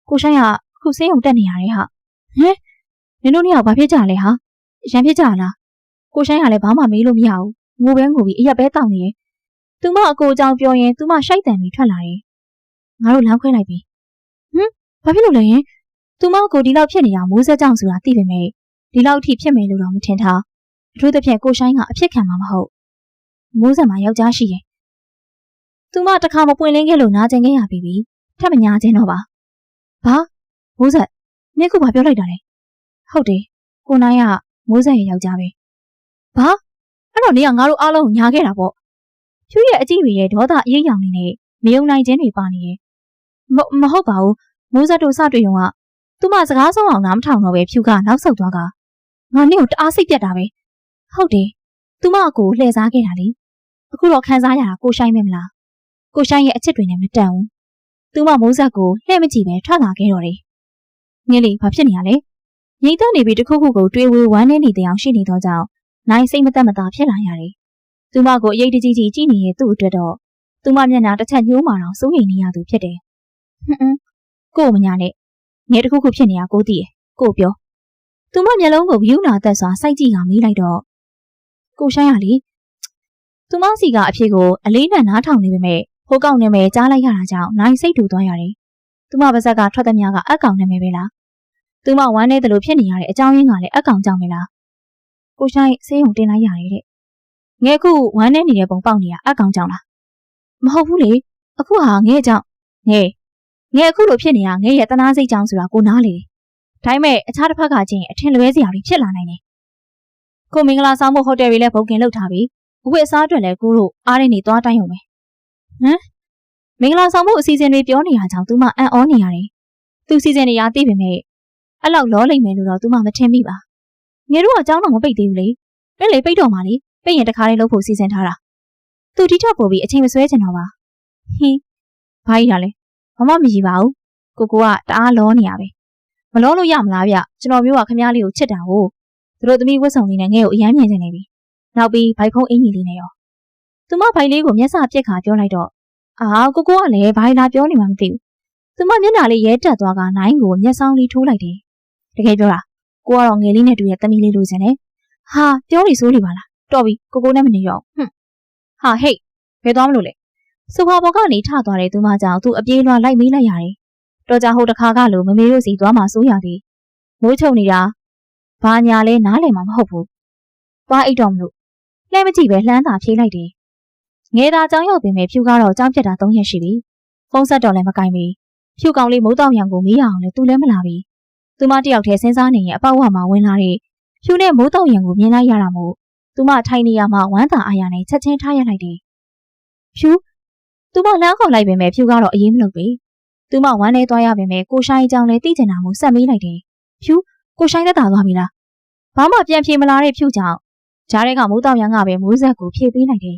ကိုဆိုင်ကခုစင်းုံတက်နေရတယ်ဟာနင်တို့နှစ်ယောက်ဘာဖြစ်ကြလဲဟာရန်ဖြစ်ကြလားကိုဆိုင်ကလည်းဘာမှမေးလို့မရဘူးငိုပြီးအရက်ပဲတောက်နေတယ်သူမအကိုအကြောင်းပြောရင်သူမရှိုက်တန်ပြီးထွက်လာတယ်ငါတို့လမ်းခွဲလိုက်ပြီဘာဖြစ်လို့လဲသူမကိုဒီလောက်ဖြစ်နေအောင်မိုးဆက်ကြောင်ဆိုတာသိပေမဲ့ဒီလောက်ထိဖြစ်မယ်လို့တော့မထင်ထားအထူးသဖြင့်ကိုဆိုင်ကအဖြစ်ခံမှာမဟုတ်မိုးဆက်မှာယောက်ျားရှိတယ်သူမတခါမပွင့်လင်းခဲ့လို့နာကျင်ခဲ့ရပြီထပ်မညာခြင်းတော့ပါဘာမိုးဆက်နင့်ကဘာပြောလိုက်တာလဲဟုတ်တယ်ကိုနိုင်ကမိုးဆက်ရဲ့ယောက်ျားပဲဘာအဲ့တော့နေကငါတို့အားလုံးညာခဲ့တာပေါ့ဖြူရဲ့အကြည့်တွေရဲ့ဒေါသအေးရောင်နေနဲ့မယုံနိုင်ခြင်းတွေပါနေရဲ့မဟုတ်ပါဘူးမိုးဆက်တို့စတွေ့ရုံကသူမစကားဆုံးအောင်နားမထောင်တော့ပဲဖြူကနောက်ဆုတ်သွားကငါနင့်ကိုတအားစိတ်ပြတ်တာပဲဟုတ်တယ်သူမအကိုလှည့်စားခဲ့တာလေအခုတော့ခံစားရတာကိုဆိုင်ပဲမလားကိုဆိုင်ရဲ့အချစ်တွေနဲ့မတန်ဘူးသူမမိုးဆက်ကိုလှည့်မကြည့်ပဲထွက်လာခဲ့တော့တယ်ငယ်လေးဘာဖြစ်နေရလဲငိမ့်သက်နေပြီးတခုခုကိုတွေးဝေးဝမ်းနေနေတဲ့အောင်ရှိနေတော့ကြောင့်နိုင်စိတ်မသက်မသာဖြစ်လာရတယ်သူမကိုအရေးတကြီးကြည့်နေတဲ့သူ့အတွက်တော့သူမမျက်နှာတစ်ချက်ညှိုးမာအောင်စိုးရိမ်နေရသူဖြစ်တယ်ကို့မညာနဲ့ငယ်တခုခုဖြစ်နေတာကိုသိတယ်ကိုပြောသူမမျက်လုံးကိုဘျူးနာသက်စွာစိုက်ကြည့်အောင်မေးလိုက်တော့ကိုဆိုင်ရလေသူမစီကအဖြစ်ကိုအလေးနဲ့နားထောင်နေပေမဲ့ဟိုကောင်နဲ့ပဲကြားလိုက်ရတာကြောင့်နိုင်စိတ်တူသွားရတယ်သူမပါဇက်ကထွက်သမျှကအကောင်နဲ့ပဲလားသူမဝမ်းနေတယ်လို့ဖြစ်နေရတဲ့အကြောင်းရင်းကလည်းအကောင်ကြောင့်ပဲလားကိုဆိုင်ဆေးရုံတင်လိုက်ရတယ်တဲ့ငယ်ခုဝမ်းနေနေတဲ့ပုံပေါက်နေတာအကောင်ကြောင့်လားမဟုတ်ဘူးလေအခုဟာငယ်ကြောင့်ငယ်အခုလိုဖြစ်နေတာငယ်ရဲ့တနာစိတ်ကြောင့်ဆိုတာကိုနားလေဒါပေမဲ့အခြားတစ်ဖက်ကချင်းအထင်လွဲစရာတွေဖြစ်လာနိုင်တယ်ကိုမင်္ဂလာဆောင်ဖို့ဟိုတယ်တွေလည်းဘုတ်ကင်လုပ်ထားပြီးအဝတ်အစားအတွက်လည်းကိုတို့အားရနေသွားတိုင်းရုံပဲမင်္ဂလာဆောင်ဖို့အစီအစဉ်တွေပြောနေရကြောင်းသူမအံ့ဩနေရတယ်သူစီစဉ်နေရသိပေမဲ့အဲ့လောက်လောလိမ့်မယ်လို့တော့သူမမထင်မိပါငယ်တို့ကအကြောင်းတော့မပိတ်သေးဘူးလေအဲ့လေပိတ်တော့မှလေပိတ်ရင်တခါလေးလုပ်ဖို့စီစဉ်ထားတာသူဒီထက်ပိုပြီးအချိန်မဆွဲချင်တော့ပါဘာကြီးတာလဲဘာမှမရည်ပါဘူးကိုကတအားလောနေရပဲမလောလို့ရမလားဗျကျွန်တော်မျိုးကခမားလေးကိုချစ်တာကိုသူတို့သမီးဝတ်ဆောင်လေးနဲ့ငဲ့ကိုအယမ်းမြင်နေပြီနောက်ပြီးဘိုက်ဖုံးအင်ကြီးလေးနဲ့ရောသူမဘိုက်လေးကိုမျက်စာပြက်ခါပြောလိုက်တော့ကိုကလည်းဘိုင်လာပြောနေမှမသိဘူးသူမမျက်နှာလေးရဲတက်သွားကနိုင်ကိုမျက်စောင်းလေးထိုးလိုက်တယ်တကယ်ပြောတာကိုကတော့ငယ်လေးနဲ့တူရဲ့သမီးလေးလိုချင်တယ်ဟာပြောနေစိုးနေပါလားတော်ပြီကိုနဲ့မနေရအောင်ဟာဟေ့ဘယ်သွားမလို့လဲဆိုဖာပေါ်ကနေထသွားတယ်သူမကြောင့်သူအပြေးလွှာလိုက်မေးလိုက်ရတယ်တော်ကြဟိုတခါကလိုမမေတို့စီသွားမှစိုးရသည်မိုးချုံနေတာဘာညာလဲနားလည်မှာမဟုတ်ဘူးပွားအိတ်တော်မလို့လှဲမကြည့်ပဲလှမ်းသာဖြေးလိုက်တယ်ငယ်သာကြောင်းရောက်ပင်ပဲဖြူကတော့ကြောင်းပြတ်တာ3ရက်ရှိပြီဖုန်းဆက်တော့လည်းမကင်ပြီဖြူကောင်လေးမိုးတောင်ရံကိုမေးရအောင်လဲသူလည်းမလာပြီသူမတယောက်တည်းစဉ်းစားနေရင်အပေါက်ဝမှာဝင်လာတဲ့ဖြူနဲ့မိုးတောင်ရံကိုမြင်လိုက်ရတာမို့သူမထိုင်နေရမှာဝမ်းသာအားရနဲ့ချက်ချင်းထားရလိုက်တယ်ဖြူသူမလမ်းခေါ်လိုက်ပင်ပဲဖြူကတော့အေးမလုပ်ပြီသူမဝမ်းနေသွားရပင်ပဲကိုဆိုင်ကြောင်လည်းသိကျင်တာမို့ဆက်မေးလိုက်တယ်ဖြူကိုဆိုင်သက်သာသွားပြီလားဘာမှပြန်ဖြေမလာတဲ့ဖြူကြောင့်ဂျားတွေကမိုးတောင်ရံကပဲမိုးဆက်ကိုဖြေပေးလိုက်တယ်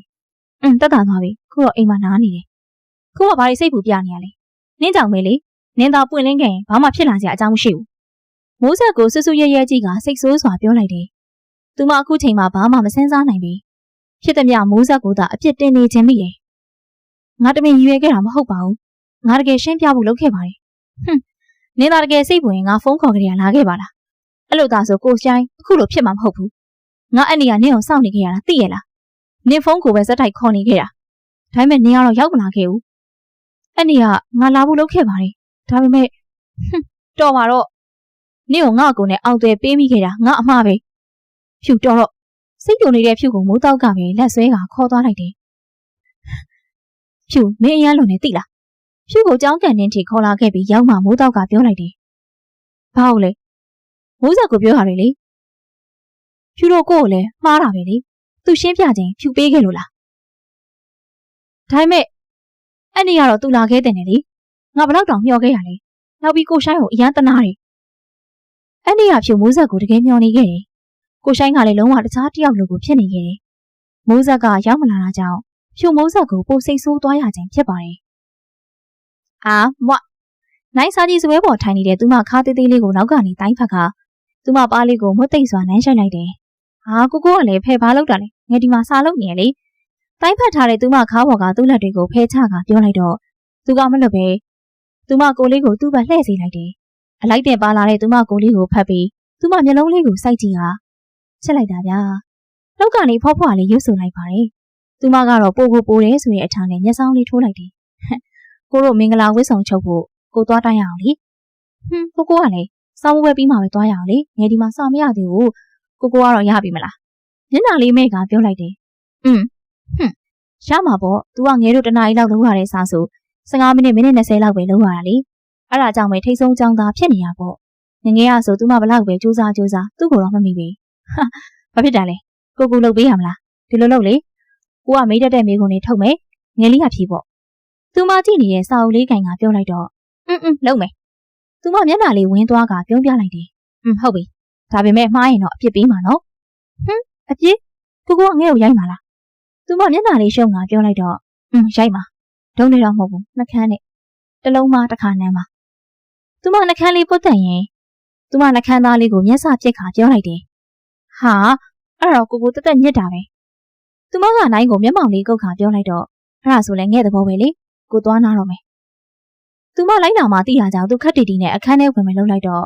သက်သာသွားပြီခုတော့အိမ်မှာနားနေတယ်ခုကဘာလို့စိတ်ပူပြနေရလဲနင်းကြောင်မေးလေနင်းသာပွင့်လင်းခဲ့ရင်ဘာမှဖြစ်လာစရာအကြောင်းမရှိဘူးမိုးဆက်ကိုဆွဆွရဲရဲကြီးကစိတ်ဆိုးစွာပြောလိုက်တယ်သူမအခုချိန်မှာဘာမှမစင်စားနိုင်ပြီဖြစ်သည်မမိုးဆက်ကိုသာအပြစ်တင်နေခြင်းမိတယ်ငါတမင်ရွေခဲ့တာမဟုတ်ပါဘူး ငါတကယ်ရှင်းပြဖို့လုပ်ခဲ့ပါတယ်နင်သာတကယ်စိတ်ဝင်ငါဖုန်းခေါ်ကြရလာခဲ့ပါလားအဲ့လိုသာဆိုကိုရှိုင်းအခုလိုဖြစ်မှာမဟုတ်ဘူးငါအဲ့နေကနင့်ကိုစောင့်နေခဲ့ရတာသိရလားနင်ဖုန်းကိုပဲစက်တိုက်ခေါ်နေခဲ့တာဒါပေမဲ့နင်ကတော့ရောက်မလာခဲ့ဘူးအဲ့နေကငါလာဖို့လုပ်ခဲ့ပါတယ်ဒါပေမဲ့တော်ပါတော့နင့်ကိုငါ့ကိုနဲ့အောင်သွဲပေးမိခဲ့တာငါအမှားပဲဖြူတော်တော့စိတ်တုန်နေတဲ့ဖြူကိုမိုးတောက်ကပဲလက်ဆွဲကခေါ်သွားလိုက်တယ်ဖြူမင်းအရန်လုံးနေသိလားဖြူကိုကြောင်းကန်တင်းထိခေါ်လာခဲ့ပြီးရောက်မှမိုးတောက်ကပြောလိုက်တယ်ဘာလို့လဲမိုးဆက်ကိုပြောရတယ်လေဖြူတို့ကိုကိုလည်းမှားတာပဲလေသူရှင်းပြခြင်းဖြူပေးခဲ့လို့လားဒါပေမဲ့အဲ့ဒီကတော့သူလာခဲ့တဲ့လေငါဘလောက်တောင်မျှော်ခဲ့ရလဲနောက်ပြီးကိုရှိုင်းကိုအရန်တနာတယ်အဲ့ဒီကဖြူမိုးဆက်ကိုတကယ်မျှော်နေခဲ့တယ်ကိုရှိုင်းကလည်းလုံးဝတခြားတယောက်လိုကိုဖြစ်နေခဲ့တယ်မိုးဆက်ကရောက်မလာတာကြောင့်ဖြူမိုးဆက်ကိုပိုစိတ်ဆိုးသွားရခြင်းဖြစ်ပါတယ်အာမွတ်နိုင်စာကြီးစပွဲပေါ်ထိုင်နေတဲ့သူမခါသေးသေးလေးကိုနောက်ကနေတိုင်းဖက်ကသူမပါးလေးကိုမွတ်သိပ်စွာနမ်းရှိုက်လိုက်တယ်ဟာကိုကလည်းဖဲဖားလောက်တာလေငယ်ဒီမှာစာလုပ်နေရလေတိုင်းဖက်ထားတဲ့သူမခါပေါ်ကသူ့လက်တွေကိုဖဲချကပြောလိုက်တော့သူကမလွတ်ပဲသူမကိုလေးကိုသူ့ဘက်လှည့်စေလိုက်တယ်အလိုက်တင်ပါလာတဲ့သူမကိုလေးကိုဖတ်ပြီးသူမမျက်လုံးလေးကိုစိုက်ကြည့်ဟာချက်လိုက်တာဗျာနောက်ကနေဖော့ဖွာလေးရွတ်ဆိုလိုက်ပါတယ်သူမကတော့ပိုကိုပိုတယ်ဆိုတဲ့အထာနဲ့မျက်စောင်းလေးထိုးလိုက်တယ်ကိုတို့မင်္ဂလာဝတ်ဆောင်ချုပ်ဖို့ကိုသွားတိုင်းရအောင်လေကိုကလည်းစောင်းဝဲပြီးမှပဲသွားရအောင်လေငယ်ဒီမှာစောင်းမရသေးဘူးကိုကတော့ရပြီမလားညနာလေးမဲကပြောလိုက်တယ်ရမှာပေါ့ तू ကငယ်တို့တနားရီလောက်လုပ်ရတဲ့စားဆို15မိနစ်20လောက်ပဲလုပ်ရတာလေအဲ့ဒါကြောင့်ပဲထိတ်ဆုံးကြောင်းသားဖြစ်နေရပေါ့ငငယ်ကဆို तू မဘလောက်ပဲစူးစမ်းသူ့ကိုတော့မမိပြီဘာဖြစ်တာလဲကိုလုပ်ပေးရမလားဒီလိုလုပ်လေကိုကမေးတတ်တဲ့မိကုံတွေထုတ်မယ်ငယ်လေးကဖြေပေါ့သူမကြည့်နေတဲ့စာအုပ်လေးကင်ကပြောလိုက်တော့လုပ်မယ်သူမမျက်နှာလေးဝင်းသွားကပြုံးပြလိုက်တယ်ဟုတ်ပြီဒါပေမဲ့မှားရင်တော့အပြစ်ပေးမှာနော်အပြစ်ကိုကငဲ့ကိုရိုက်မှာလားသူမမျက်နှာလေးရှုံကပြောလိုက်တော့ရိုက်မှာဒုံနေတော့မဟုတ်ဘူးနှကန်းနဲ့တလုံးမတစ်ခါနမ်းမှာသူမနှကန်းလေးပုတ်တက်ရင်သူမနှကန်းသားလေးကိုမျက်စာပြက်ခါပြောလိုက်တယ်ဟာအဲ့တော့ကိုတက်တက်ညစ်တာပဲသူမကနိုင်ကိုမျက်မှောင်လေးကုတ်ခါပြောလိုက်တော့အဲ့ဒါဆိုလဲငဲ့သဘောပဲလေကိုသွားနာတော့မယ်သူမလိုက်လာမှသိရကြောင်သူခက်တီတီနဲ့အခန်းထဲဝင်မလှုပ်လိုက်တော့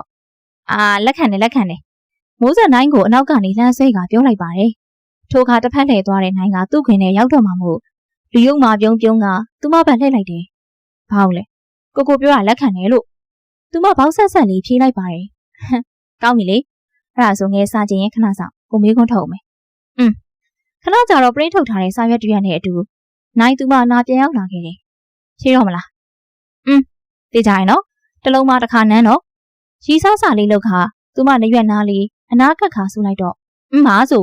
လက်ခံတယ်မိုးဆက်နိုင်ကိုအနောက်ကနေလှမ်းဆွဲကပြောလိုက်ပါတယ်ထိုအခါတစ်ဖက်လှည့်သွားတဲ့နိုင်ကသူ့ခင်နဲ့ရောက်တော့မှမို့လူယုံမှပြုံးကသူမဘက်လှည့်လိုက်တယ်ဘာလို့လဲကိုပြောတာလက်ခံတယ်လို့သူမဘောက်ဆက်ဆက်လေးဖြေးလိုက်ပါတယ်ကောင်းပြီလေအဲ့ဒါဆိုငယ်စားခြင်းရင်ခဏဆောင်ကိုမေးခွန်းထုတ်မယ်ခဏကြာတော့ပရိတ်ထုတ်ထားတဲ့စာရွက်တွေနဲ့အတူနိုင်သူမနာပြန်ရောက်လာခဲ့တယ်ဖြေးတော့မလားသိကြရင်နော်တလုံးမတစ်ခါနန်းတော့ရီစားစာလေးလောက်ခါသူမနေရွက်နားလေးအနားကပ်ခါဆူလိုက်တော့ဟာဆို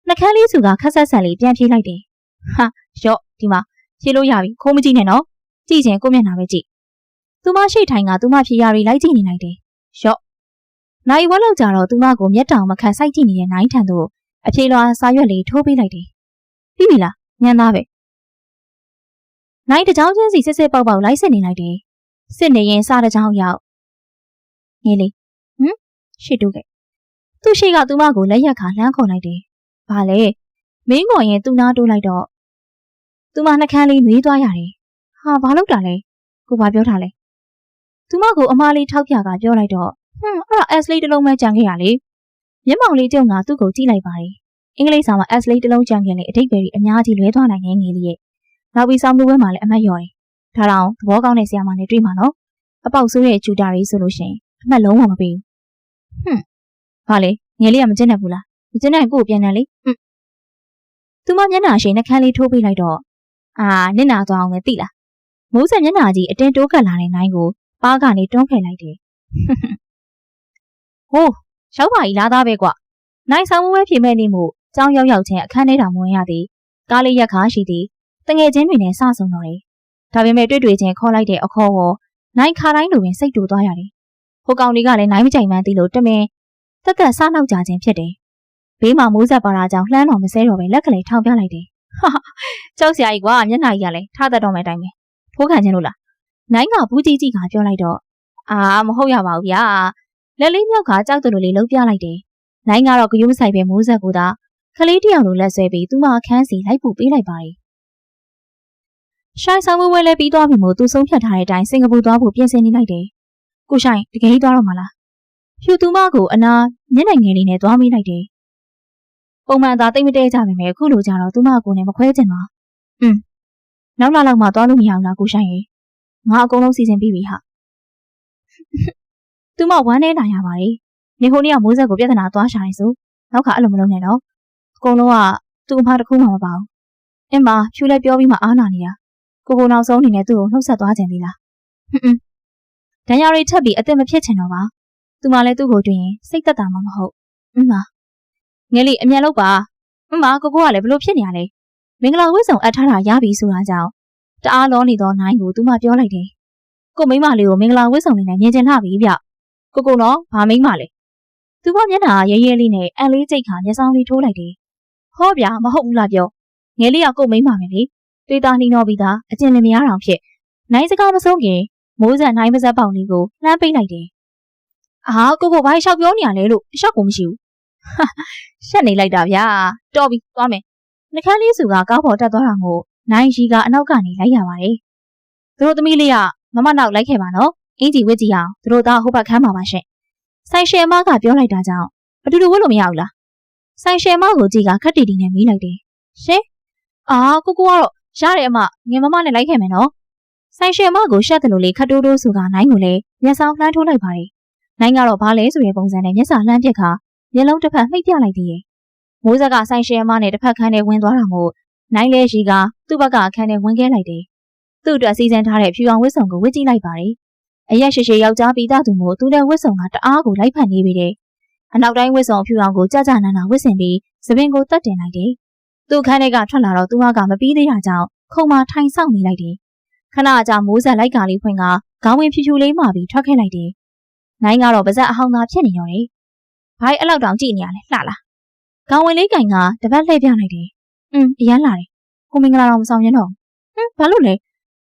နှကန်းလေးစုကခက်ဆက်ဆက်လေးပြန်ဖြေးလိုက်တယ်ဟာရော့ဒီမှာဖြေးလို့ရပြီခိုးမကြည့်နဲ့နော်ကြည့်ချင်းကိုမျက်နှာပဲကြည့်သူမရှိထိုင်ကသူမဖြေးရရီလိုက်ကြည့်နေလိုက်တယ်ရော့နိုင်ဝက်လောက်ကြတော့သူမကိုမျက်တောင်မခန့်စိုက်ကြည့်နေတဲ့နိုင်ထန်တို့အဖြေလွှာစာရွက်လေးထိုးပေးလိုက်တယ်ပြီးပြီလားညံသားပဲနိုင်တကြောင်ချင်းစီစစ်ပေါက်လိုက်စစ်နေလိုက်တယ်စစ်နေရင်စားတကြောင်ရောက်ငယ်လေးရှေ့တိုးခဲ့သူ့ရှေ့ကသူမကိုလက်ရက်ခါလှမ်းခေါ်လိုက်တယ်ဘာလဲမင်းခေါ်ရင်သူ့နားတိုးလိုက်တော့သူမနှကန်းလေးနှွေးသွားရတယ်ဟာဘာလုပ်တာလဲကိုဘာပြောထားလဲသူမကိုအမားလေးထောက်ပြကပြောလိုက်တော့အဲ့ဒါ S လေးတစ်လုံးပဲကြံခဲ့ရလေမျက်မှောင်လေးကျုံကသူ့ကိုကြည့်လိုက်ပါတယ်အင်္ဂလိပ်စာမှာ S လေးတစ်လုံးကြံခဲ့လေအဓိပ္ပာယ်ကြီးအများကြီးလွဲသွားနိုင်ငယ်လေးရဲ့နောက်ပြီးဆောင်းမှုပွဲမှာလည်းအမှတ်ရော်တယ်ဒါတောင်သဘောကောင်းတဲ့ဆရာမနဲ့တွေ့မှာနော်အပေါက်ဆိုးတဲ့ကျူတာတွေဆိုလို့ရှိရင်အမှတ်လုံးဝမပေးဘူးဘာလဲငယ်လေးကမကျင့်တတ်ဘူးလားမကျင့်နိုင်ကိုပြန်တယ်လေသူမမျက်နှာရှိနှကန်းလေးထိုးပေးလိုက်တော့နင့်နာသွားအောင်လေသိလားမိုးဆက်မျက်နှာကြီးအတင်းတိုးကပ်လာတဲ့နိုင်ကိုပါးကနေတွန်းဖယ်လိုက်တယ်ဟိုးရောက်ပါ ਈ လားသားပဲကွနိုင်ဆောင်ပွဲဖြေမဲ့နေမှုကြောင်းရောက်ချင်းအခန်းထဲတောင်ဝင်ရသည်ကားလေးရက်ခါရှိသည်တငယ်ချင်းတွေနဲ့စဆုံတော့တယ်ဒါပေမဲ့တွေ့ချင်းခေါ်လိုက်တဲ့အခေါ်ကိုနိုင်ခါတိုင်းလိုပင်စိတ်တူသွားရတယ်ဟိုကောင်လေးကလည်းနိုင်မကြိုက်မှန်းသိလို့တမင်တက်စားနောက်ကြခြင်းဖြစ်တယ်ဘေးမှာမိုးဆက်ပါတာကြောင့်လှမ်းတော်မစဲတော့ပဲလက်ကလေးထောင်ပြလိုက်တယ်ကြောက်စရာကြီးကွာမျက်နှာကြီးကလည်းထားတတ်တော့မယ်တိုင်းပဲထိုးခံခြင်းလို့လားနိုင်ကဘူးကြီးကပြောလိုက်တော့မဟုတ်ရပါဘူးဗျာလက်လေးမြောက်ကကြောက်တူလေးလှုပ်ပြလိုက်တယ်နိုင်ကတော့ဂယုမဆိုင်ပဲမိုးဆက်ကိုသာခလေးတယောက်လိုလက်ဆွဲပြီးသူမအခန်းစီလိုက်ပို့ပေးလိုက်ပါတယ် ရှိုင်းဆောင်ဝဲလဲပြီးသွားပြီမို့သူဆုံးဖြတ်ထားတဲ့အတိုင်းစင်ကာပူသွားဖို့ပြင်ဆင်နေလိုက်တယ်ကိုရှိုင်းတကယ်ကြီးသွားတော့မှာလားဖြူသူမကိုအနာမျက်နှာငယ်လေးနဲ့သွားမိလိုက်တယ်ပုံမှန်သာတိတ်မတဲကြပါမယ်အခုလိုကြတော့သူမကိုနဲ့မခွဲချင်ပါနောက်လာလောက်မှသွားလို့မရဘူးလားကိုရှိုင်းရေငါအကုန်လုံးစီစဉ်ပြီးပြီဟာသူမဝမ်းနေနိုင်ရပါတယ်နေဟိုနေ့ကမိုးဆက်ကိုပြဿနာသွားရှာနေစို့နောက်ခါအဲ့လိုမလုပ်နဲ့တော့အကုန်လုံးကသူ့အမတစ်ခုမှမပါဘူးအင်းမဖြူလဲပြောပြီးမှအားနာနေတာကိုနောက်ဆုံးအနေနဲ့သူ့ကိုနှုတ်ဆက်သွားခြင်းသေးလားဒဏ်ရာတွေထပ်ပြီးအသက်မဖြစ်ချင်တော့ပါသူမလည်းသူ့ကိုတွေ့ရင်စိတ်သက်သာမှာမဟုတ်ငယ်လေးအမြန်လုပ်ပါကိုကလည်းဘလို့ဖြစ်နေရလဲမင်္ဂလာဝတ်ဆောင်အပ်ထားတာရပြီဆိုတာကြောင့်တအားလောနေသောနိုင်ကိုသူမပြောလိုက်တယ်ကိုမိမလေးကိုမင်္ဂလာဝတ်ဆောင်နေနဲ့မြင်ချင်လှပြီဗျကိုတော့ဘာမိမလဲသူမမျက်နှာရဲရဲလေးနဲ့အန်လေးကြိတ်ခါမျက်စောင်းလေးထိုးလိုက်တယ်ဟောဗျာမဟုတ်ဘူးလားပြောငယ်လေးကကိုမိမမယ်လေတွေးတာနှီးတော့ပြီးသားအကျဉ်းမရအောင်ဖြစ်နိုင်စကားမဆုံးခင်မိုးစံနိုင်ပါဇက်ပေါင်လေးကိုလှမ်းပိတ်လိုက်တယ်ကိုဘာလျှောက်ပြောနေရလဲလို့ရှောက်ကိုမရှိဘူးရှက်နေလိုက်တာဗျာတော်ပြီသွားမယ်နှခမ်းလေးစုကကားပေါ်တက်သွားတာမို့နိုင်ရီကအနောက်ကနေလိုက်ရပါတယ်သူတို့သမီးလေးကမမနောက်လိုက်ခဲ့ပါနော်အင်ကြီးဝစ်ကြည့်အောင်သူတို့သားဟိုဘက်ခန်းမှာပါရှင့်ဆိုင်ရှယ်မကပြောလိုက်တာကြောင့်အတူတူဝတ်လို့မရဘူးလားဆိုင်ရှယ်မကိုကြည့်ကခက်တီတီနဲ့မီးလိုက်တယ်ရှင်ကိုကတော့ရတယ်အမငယ်မမနဲ့လိုက်ခဲ့မယ်နော်ဆိုင်ရှယ်မကိုရှက်တယ်လို့လေခတ်တိုးတိုးဆိုကနိုင်ကိုလည်းမျက်စောင်းလှမ်းထိုးလိုက်ပါတယ်နိုင်ကတော့ဘာလဲဆိုတဲ့ပုံစံနဲ့မျက်စာလှမ်းပြက်ခါမျက်လုံးတစ်ဖက်မှိတ်ပြလိုက်သေးတယ်မိုးဆက်ကဆိုင်ရှယ်မနဲ့တစ်ဖက်ခန်းထဲဝင်သွားတာမို့နိုင်လဲရီကသူ့ဘက်ကအခန်းထဲဝင်ခဲ့လိုက်တယ်သူ့အတွက်စီစဉ်ထားတဲ့ဖြူအောင်ဝတ်စုံကိုဝတ်ကြည့်လိုက်ပါတယ်အရက်ရှည်ရှည်ယောက်ျားပြီးသားသူမို့သူနဲ့ဝတ်စုံကတအားကိုလိုက်ဖက်နေပြီတဲ့အနောက်တိုင်းဝတ်စုံဖြူအောင်ကိုကြကြနာနာဝတ်ဆင်ပြီးသပင်ကိုတက်တင်လိုက်တယ်သူ့ခန်းထဲကထွက်လာတော့သူမကမပြီးသေးတာကြောင့်ခုံမထိုင်ဆောင်နေလိုက်တယ်ခဏကြာမိုးဆက်လိုက်ကာလေးဖွင့်ကခေါင်းဝင်ဖြူဖြူလေးမှပြီးထွက်ခဲ့လိုက်တယ်နိုင်ကတော့ပါဇက်အဟောင်းသားဖြစ်နေရောတယ်ဘိုင်းအဲ့လောက်တောင်ကြည့်နေရလဲလှလားခေါင်းဝင်လေးကင်ကတပတ်လှည့်ပြလိုက်တယ်အရန်လာတယ်ကိုမင်္ဂလာတော်မဆောင်ရင်တော့ဘာလို့လဲ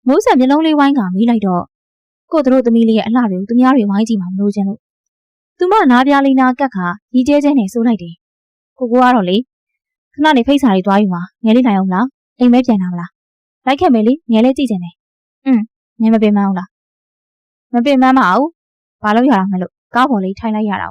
မိုးဆက်မျက်လုံးလေးဝိုင်းကမီးလိုက်တော့ကိုတို့သမီးလေးရဲ့အလှတွေကိုသူများတွေဝိုင်းကြည့်မှမလို့ခြင်းလို့သူမနားပြားလေးနာကတ်ခါရီကျဲကျဲနဲ့ဆိုးလိုက်တယ်ကိုကတော့လေခဏနေဖိတ်စာတွေသွားယူမှာငယ်လေးနိုင်အောင်လားအိမ်မဲပြန်လာမလားလိုက်ခဲ့မေလေးငယ်လေးကြည့်ချင်တယ်ငယ်မပင်မအောင်လားမပင်မမအောင်ဘာလို့ရတာမလို့ကားပေါ်လေးထိုင်လိုက်ရတာ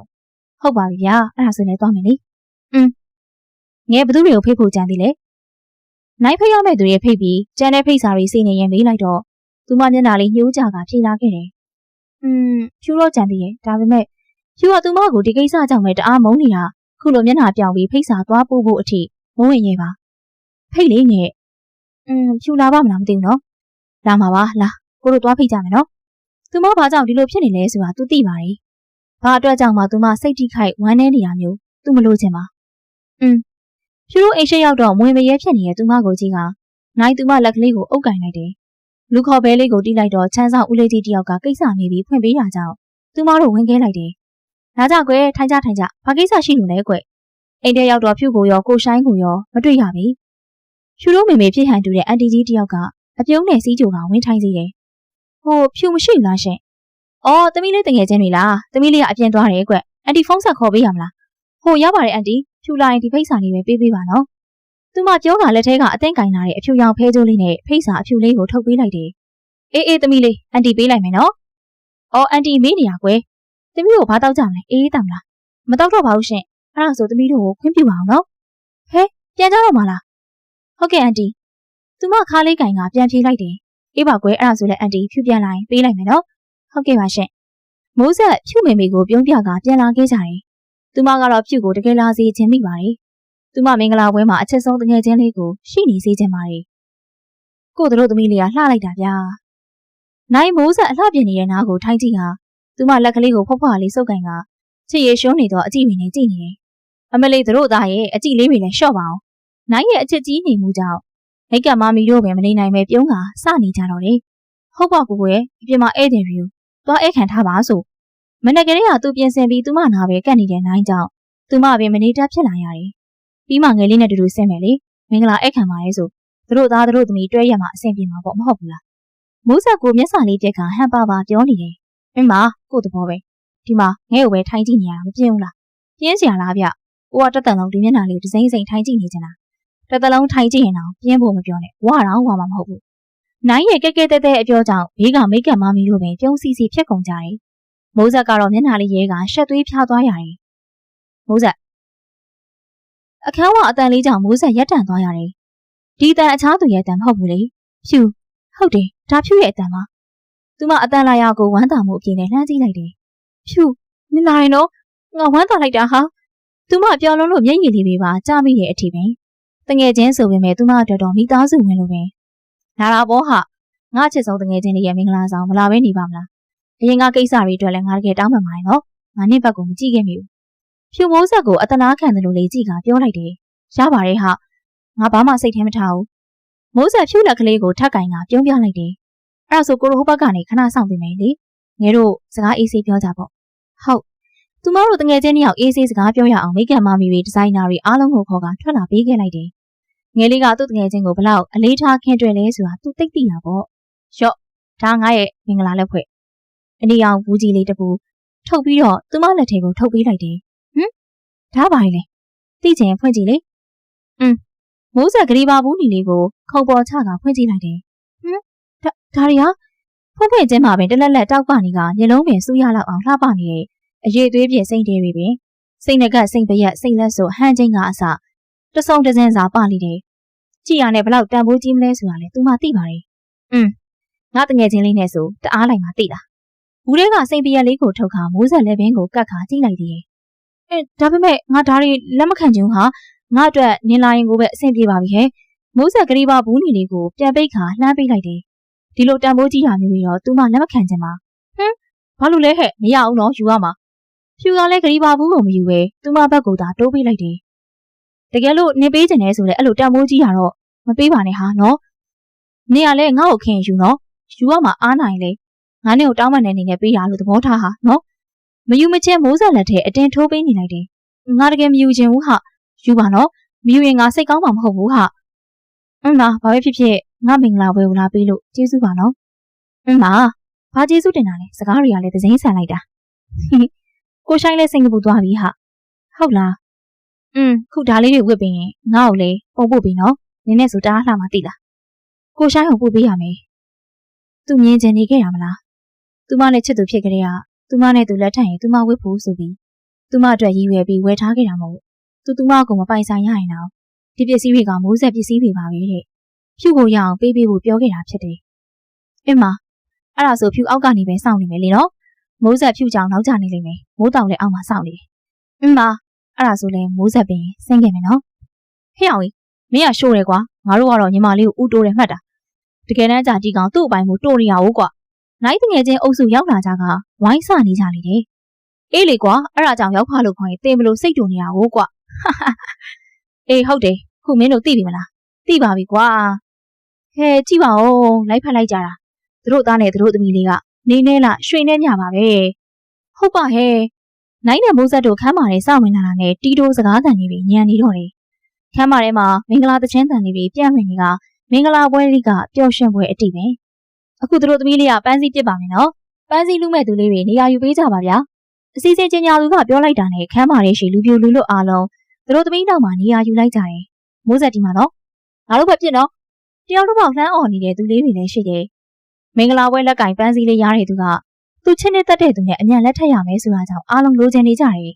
ဟုတ်ပါပြီဗျာအဲ့ဒါဆိုနေသွားမယ်လေငယ်ဘသူတွေကိုဖိတ်ဖို့ကြံသေးလဲနိုင်ဖိတ်ရမယ့်သူတွေဖိတ်ပြီးကျန်တဲ့ဖိတ်စာတွေစိနေရင်မေးလိုက်တော့သူမမျက်နှာလေးညှိုးကြကဖြေလာခဲ့တယ်ဖြူတော့ကြံသေးရဲ့ဒါပေမဲ့ဖြူကသူမကိုဒီကိစ္စကြောင့်ပဲတအားမုန်းနေတာခုလိုမျက်နှာပြောင်ပြီးဖိတ်စာသွားပို့ဖို့အထိမဝင်ရပါဖိတ်လေးငယ်ဖြူလာပါမလားမသိဘူးနော်လာမှာပါလာကိုတို့သွားဖိတ်ကြမယ်နော်သူမဘာကြောင့်ဒီလိုဖြစ်နေလဲဆိုတာသူသိပါတယ်ဘာအတွက်ကြောင့်မှသူမစိတ်ထိခိုက်ဝမ်းနည်းနေတာမျိုးသူမလို့ချင်ပါဖြူတို့အိမ်ရှိရောက်တော့မွေမရဲဖြစ်နေတဲ့သူမကိုကြီးကနိုင်သူမလက်ကလေးကိုအုပ်ကင်လိုက်တယ်လူခေါ်ဘဲလေးကိုတီးလိုက်တော့ချမ်းဆောင်ဦးလေးကြီးတယောက်ကကိစ္စမေးပြီးဖွင့်ပေးတာကြောင့်သူမတို့ဝင်ခဲလိုက်တယ်လာကြကွယ်ထိုင်ကြဘာကိစ္စရှိလို့လဲကွအိမ်ထဲရောက်တော့ဖြူကိုရောကိုရှိုင်းကိုရောမတွေ့ရပြီဖြူတို့မေမေဖြစ်ဟန်တူတဲ့အန်တီကြီးတယောက်ကအပြုံးနဲ့စီးကြိုကဝင်ထိုင်စေတယ်ဟိုဖြူမရှိလားရှင်သမီးလေးတငယ်ချင်းတွေလားသမီးလေးကအပြင်သွားတယ်ကွအန်တီဖုန်းဆက်ခေါ်ပေးရမလားဟိုရပါတယ်အန်တီဖြူလာရင်ဒီဖိတ်စာလေးပဲပေးပါနော်သူမပြောကလက်ထဲကအသိကင်လာတဲ့အဖြူရောင်ဖဲကြိုးလေးနဲ့ဖိတ်စာအဖြူလေးကိုထုတ်ပေးလိုက်တယ်အေးသမီးလေးအန်တီပေးလိုက်မယ်နော်အန်တီမေးနေရကွယ်သမီးကိုဘာတောက်ကြမလဲအေးတောက်မလားမတောက်တော့ပါဘူးရှင်အဲ့ဒါဆိုသမီးတို့ကိုခွင့်ပြုပါအောင်နော်ဟဲပြန်ကြတော့မလားဟုတ်ကဲ့အန်တီသူမခါလေးကင်ကပြန်ပြေးလိုက်တယ်အေးပါကွယ်အဲ့ဒါဆိုလည်းအန်တီဖြူပြန်လာရင်ပေးလိုက်မယ်နော်ဟုတ်ကဲ့ပါရှင်မိုးဆက်ဖြူမေမေကိုပြုံးပြကပြန်လာခဲ့ကြတယ်သူမကတော့ဖြူကိုတကယ်လာစေခြင်းမိပါတယ်သူမမင်္ဂလာပွဲမှာအချက်ဆုံးတငယ်ချင်းလေးကိုရှိနေစေခြင်းပါတယ်ကိုတို့သမီးလေးကလှလိုက်တာဗျာနိုင်မိုးဆက်အလှပြင်းနေတဲ့နားကိုထိုင်းကြည့်ဟာသူမလက်ကလေးကိုဖွားဖွားလေးစုပ်ကင်ကချစ်ရရှုံးနေတော့အကြည့်ဝင်နေကြည့်နေတယ်အမလေးတို့သားရဲ့အကြည့်လေးတွေလည်းရှော့ပါအောင်နိုင်ရဲ့အချစ်ကြီးနေမှုကြောင့်မိတ်ကမမီတို့ပဲမနေနိုင်ပဲပြုံးကစနေကြတော့တယ်ဟုတ်ပါကူရဲ့အပြင်မှာဧည့်သည်တွေသွားဧည့်ခံထားပါဆိုမနေ့ကလေးကသူပြင်ဆင်ပြီးသူမနာပဲကတ်နေတဲ့နိုင်ကြောင့်သူမပဲမနေတတ်ဖြစ်လာရတယ်ပြီးမှငယ်လေးနဲ့တူတူဆင်းမယ်လေမင်္ဂလာဧည့်ခံပါလေဆိုတို့သားတို့သမီးတွဲရမှာအဆင်ပြေမှာပေါ့မဟုတ်ဘူးလားမိုးဆက်ကိုမျက်စာလေးပြက်ကဟန်ပါပါပြောနေတယ်မင်းမကို့သဘောပဲဒီမှာငဲ့ကိုပဲထိုင်ကြည့်နေရတာမပြင်းဘူးလားပြင်းစရာလားဗျကိုကတက်တန်လုံးဒီမျက်နှာလေးကိုဒစိမ့်စိမ့်ထိုင်ကြည့်နေချင်တာတက်တလုံးထိုင်ကြည့်ရင်တော့ပြင်းဖို့မပြောနဲ့ဝါတော့ဝါမှာမဟုတ်ဘူး နိုင်ရဲ့ကဲကဲတဲတဲအပြောကြောင့်ဘေးကမိတ်ကပ်မမီတို့ပင်ပြုံးစီစီဖြတ်ကုန်ကြတယ်။မိုးဆက်ကတော့မျက်နှာလေးရဲကရှက်သွေးဖြားသွားရတယ်။မိုးဆက်အခန်းဝအတန်လေးကြောင့်မိုးဆက်ရက်တန်သွားရတယ်။ဒီတန်အခြားသူရဲ့တန်မဟုတ်ဘူးလေ။ဖြူဟုတ်တယ်ဒါဖြူရဲ့အတန်ပါ။သူမအတန်လာရကိုဝမ်းသာမှုအပြည့်နဲ့လှမ်းကြည့်လိုက်တယ်။ဖြူနင်လာရင်တော့ငါဝမ်းသာလိုက်တာဟာသူမပြောင်းလုံးလို့မျက်ရည်လေးတွေပါကြားမိရဲ့အထီးပင်တငယ်ချင်းဆိုပေမဲ့သူမအတွက်တော့မိသားစုဝင်လို့ပဲလာတာပေါ့ဟာငါချစ်ဆုံးတငယ်ချင်းတွေရဲ့မင်္ဂလာဆောင်မလာဘဲနေပါမလားအရင်ကကိစ္စတွေအတွက်လည်းငါတကယ်တောင်းပန်ပါရဲ့နော်ငါနေ့ဘက်ကိုမကြည့်ခဲ့မိဘူးဖြူမိုးဆက်ကိုအတနာခံတယ်လို့လေကြည့်ကပြောလိုက်တယ်ရပါတယ်ဟာငါဘာမှစိတ်ထဲမထားဘူးမိုးဆက်ဖြူလက်ကလေးကိုထက်ကင်ကပြုံးပြလိုက်တယ်အဲ့ဒါဆိုကိုရိုဟိုဘက်ကနေခဏဆောင်ပြင်မယ်လေငယ်တို့စကားအေးဆေးပြောကြပေါ့ဟုတ်သူမတို့တငယ်ချင်းတယောက်အေးဆေးစကားပြောရအောင်မိတ်ကံမမီတွေဒီဇိုင်နာတွေအားလုံးကိုခေါ်ကထွက်လာပေးခဲ့လိုက်တယ်ငယ်လေးကသူ့တငယ်ချင်းကိုဘလောက်အလေးထားခင်တွေ့လဲဆိုတာသူသိသိတာပေါ့ရော့ဒါငါရဲ့မင်္ဂလာလက်ဖွဲ့အနီအောင်ဘူးကြီးလေးတပူထုတ်ပြီးတော့သူမလက်ထဲကိုထုတ်ပေးလိုက်တယ်ဟမ်ဒါပါလေသိချင်ဖွင့်ကြည့်လေမိုးဆက်ကလေးပါဘူးနီလေးကိုခုံပေါ်ချကဖွင့်ကြည့်လိုက်တယ်ဟမ်ဒါရီဟာဖွင့်ဖွင့်ချင်းမှာပင်တလက်လက်တောက်ပနေကမျက်လုံးပင်စူးရလောက်အောင်လှပနေတယ်အရေးသွေးပြည့်စိတ်တွေပင်စိတ်နှကစိတ်ပရက်စိတ်လက်ဆိုဟန်းချင်းကအစတဆုံတစင်းစာပလိတယ်ကြည်ရနဲ့ဘလောက်တန်ဖိုးကြီးမလဲဆိုတာလေသူမှသိပါတယ်ငါတငယ်ချင်းလေးနဲ့ဆိုတအားလိုက်မှသိလားဘူးတွေကစိတ်ပရက်လေးကိုထုတ်ခါမိုးဆက်လက်ပင်ကိုကတ်ခါကြည့်လိုက်သေးတယ်ဒါပေမဲ့ငါဒါတွေလက်မခံချင်ဟာငါအတွက်နင်လာရင်ကိုပဲအဆင်ပြေပါပြီဟဲ့မိုးဆက်ကလေးပါဘူးနီလေးကိုပြန်ပိတ်ခါလှမ်းပိတ်လိုက်တယ်ဒီလိုတန်ဖိုးကြီးတာမျိုးပြီးတော့သူမှလက်မခံချင်ပါဘာလို့လဲဟဲ့မရအောင်တော့ယူရမှာဖြူကလည်းကလေးပါဘူးကိုမယူပဲသူမဘက်ကိုသာတိုးပေးလိုက်တယ်တကယ်လို့နင်ပေးချင်တယ်ဆိုလဲအဲ့လိုတန်ဖိုးကြီးတာတော့မပေးပါနဲ့ဟာနော်နင်ကလည်းငါ့ကိုခင်ယူနော်ယူရမှာအားနိုင်လေငါနဲ့ကိုတောင်းပန်တဲ့အနေနဲ့ပေးရလို့သဘောထားဟာနော်မယူမချင်းမိုးဆက်လက်ထဲအတင်းထိုးပေးနေလိုက်တယ်ငါတကယ်မယူချင်ဘူးဟာယူပါနော်မယူရင်ငါစိတ်ကောင်းမှာမဟုတ်ဘူးဟာဘာပဲဖြစ်ဖြစ်ငါမင်္ဂလာပွဲကိုလာပေးလို့ကျေးဇူးပါနော်ဘာကျေးဇူးတင်တာလဲစကားတွေကလည်းသစိမ်းဆန်လိုက်တာကိုဆိုင်လည်းစင်ကာပူသွားပြီဟာဟုတ်လားခုဒါလေးတွေဝတ်ပြီးရင်ငါ့ကိုလေပုံပို့ပြီးနော်နင်းနဲ့ဆိုတအားလှမှသိလားကိုဆိုင်ကိုပို့ပေးရမယ်သူမြင်ချင်နေခဲ့ရမလားသူမနဲ့ချစ်သူဖြစ်ကြတဲ့ကသူမနဲ့သူလက်ထပ်ရင်သူမဝတ်ဖို့ဆိုပြီးသူမအတွက်ရည်ရွယ်ပြီးဝယ်ထားခဲ့တာမဟုတ်သူမကိုမပိုင်ဆိုင်ရရင်တော့ဒီပစ္စည်းတွေကမိုးဆက်ပစ္စည်းတွေပါပဲတဲ့ဖြူကိုရအောင်ပေးဖို့ပြောခဲ့တာဖြစ်တယ်အဲ့ဒါဆိုဖြူအောက်ကနေပဲစောင့်နေမယ်လေနော်မိုးဆက်ဖြူကြောင်နောက်ကျနေလိမ့်မယ်မိုးတောင်လည်းအောက်မှာစောင့်နေတယ်အဲ့ဒါဆိုလဲမိုးဆက်ပင်ဆင်းခဲ့မယ်နော်ဟဲ့အောင်ကြီးမင်းကရှိုးတယ်ကွာငါတို့ကတော့ညီမလေးကိုဥတိုးတယ်မှတ်တာတကယ်တမ်းကြာဒီကောင်သူ့အပိုင်ကိုတိုးနေရအောင်ကွာနိုင်တငယ်ချင်းအုပ်စုရောက်လာကြကဝိုင်းစနေကြလေတဲ့အေးလေကွာအဲ့ဒါကြောင့်ရောက်ဖလို့ခေါ်ရင်တင်မလို့စိတ်တူနေရအောင်ကွာအေးဟုတ်တယ်ခုမင်းတို့သိပြီမလားသိပါပြီကွာဟဲ့ကြည့်ပါဦးလိုက်ဖက်လိုက်ကြတာသူတို့သားနဲ့သူတို့သမီးလေးကနေနေလားရွှေနဲ့ညပါပဲဟုတ်ပါဟဲ့နိုင်တဲ့မိုးဆက်တို့ခမ်းမာတဲ့စဝင်လာတာနဲ့တီတိုစကားတန်နေပြီးညံနေတော့တယ်ခမ်းမာထဲမှာမင်္ဂလာတချင်းတန်နေပြီးပြန့်ဝင်နေကမင်္ဂလာပွဲလေးကပျော်ရွှင်ပွဲအတိပဲအခုသူတို့သမီးလေးကပန်းစည်းပစ်ပါမယ်နော်ပန်းစည်းလူမဲ့သူလေးတွေနေရာယူပေးကြပါဗျာအစီအစဉ်ကျညာသူကပြောလိုက်တာနဲ့ခမ်းမာတဲ့ရှိလူပြိုလူလွတ်အားလုံးသူတို့သမီးနောက်မှာနေရာယူလိုက်ကြတယ်မိုးဆက်ဒီမှာနော်ငါတို့ပဲပြစ်နော်တယောက်တော့လှမ်းអော်နေတဲ့သူလေးတွေလည်းရှိတယ်မင်္ဂလာပွဲလက်ကင်ပန်းစည်းလေးရတဲ့သူကသူချင်းနဲ့တက်တဲ့သူနဲ့အမြန်လက်ထပ်ရမယ်ဆိုတာကြောင့်အားလုံးလိုချင်နေကြတယ်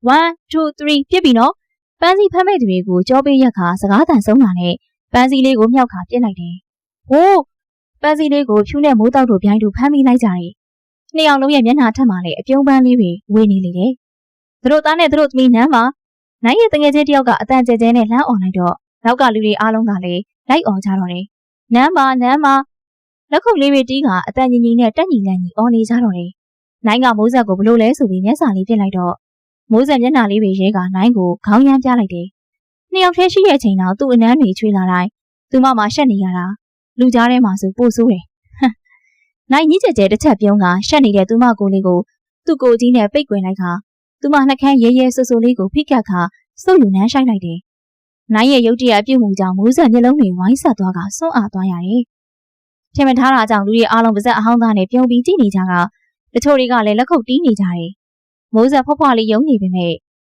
1 2 3ပြစ်ပြီနော်ပန်းစည်းဖမ်းမဲ့သူတွေကိုကြောပေးရက်ခါစကားတန်ဆုံးတာနဲ့ပန်းစည်းလေးကိုမြောက်ခါပြစ်လိုက်တယ်ဟိုးပန်းစည်းလေးကိုဖြူနဲ့မိုးတောက်တို့ပြိုင်တူဖမ်းမိလိုက်ကြတယ်နှစ်ယောက်လုံးရဲ့မျက်နှာထက်မှလည်းအပြုံးပန်းလေးတွေဝေနေလေတယ်သူတို့သားနဲ့သူတို့သမီးနန်းမှာနိုင်ရဲ့တငယ်ချင်းတယောက်ကအတန်ကျဲကျဲနဲ့လှမ်းអော်လိုက်တော့နောက်ကလူတွေအားလုံးကလည်းလိုက်អော်ကြတော့တယ်နန်းမှာလက်ခုပ်လေးတွေတီးကအတန်ကြီးကြီးနဲ့တက်ညီလန့်ညီអော်နေကြတော့တယ်နိုင်ကမိုးဆက်ကိုဘလို့လဲဆိုပြီးမျက်စာလေးပြစ်လိုက်တော့မိုးဆက်မျက်နှာလေးတွေရဲကနိုင်ကိုခေါင်းရမ်းပြလိုက်တယ်နှစ်ယောက်တည်းရှိတဲ့အချိန်တော့သူ့အနမ်းတွေချွေလာတိုင်းသူမရှက်နေရတာလူကြားထဲမှာဆိုပို့ဆိုးတယ်နိုင်ကြီးကျဲကျဲတစ်ချက်ပြုံးကရှက်နေတဲ့သူမကိုလေးကိုသူ့ကိုကြီးနဲ့ပိတ်ကွယ်လိုက်ခါသူမနှက်ခမ်းရဲရဲဆူဆူလေးကိုဖိကတ်ခါစုပ်ယူနှမ်းဆိုင်လိုက်တယ်နိုင်ရဲ့ရုတ်တရက်ပြုတ်မှုကြောင့်မိုးဆက်မျက်လုံးတွေဝိုင်းဆက်သွားကစွန့်အားသွားရတယ်ထင်မထားတာကြောင့်လူတွေအားလုံးပါဇက်အဟောင်းသားနဲ့ပြုံးပြီးကြည့်နေကြကတချို့တွေကလည်းလက်ခုပ်တီးနေကြတယ်မိုးဆက်ဖွားဖွားလေးယုံနေပေမဲ့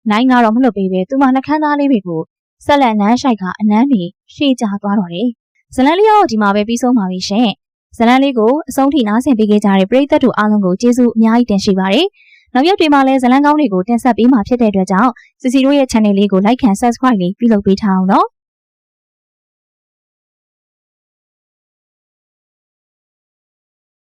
နိုင်ကတော့မလွတ်ပေးပဲသူမနှက်ခမ်းသားလေးတွေကိုဆက်လက်နမ်းဆိုင်ကအနမ်းတွေရှေ့ကျသွားတော့တယ် ဇလန်လေးရောဒီမှာပဲပြီးဆုံးပါပြီရှင်ဇလန်လေးကိုအဆုံးထိနားဆင်ပေးခဲ့ကြတဲ့ပရိသတ်တို့အားလုံးကိုကျေးဇူးအများကြီးတင်ရှိပါတယ်နောက်ရက်တွေမှာလည်းဇလန်ကောင်းတွေကိုတင်ဆက်ပေးမှာဖြစ်တဲ့အတွက်ကြောင့်စီစီတို့ရဲ့ channel လေးကို like and subscribe လေးပြုလုပ်ပေးထားအောင်နော်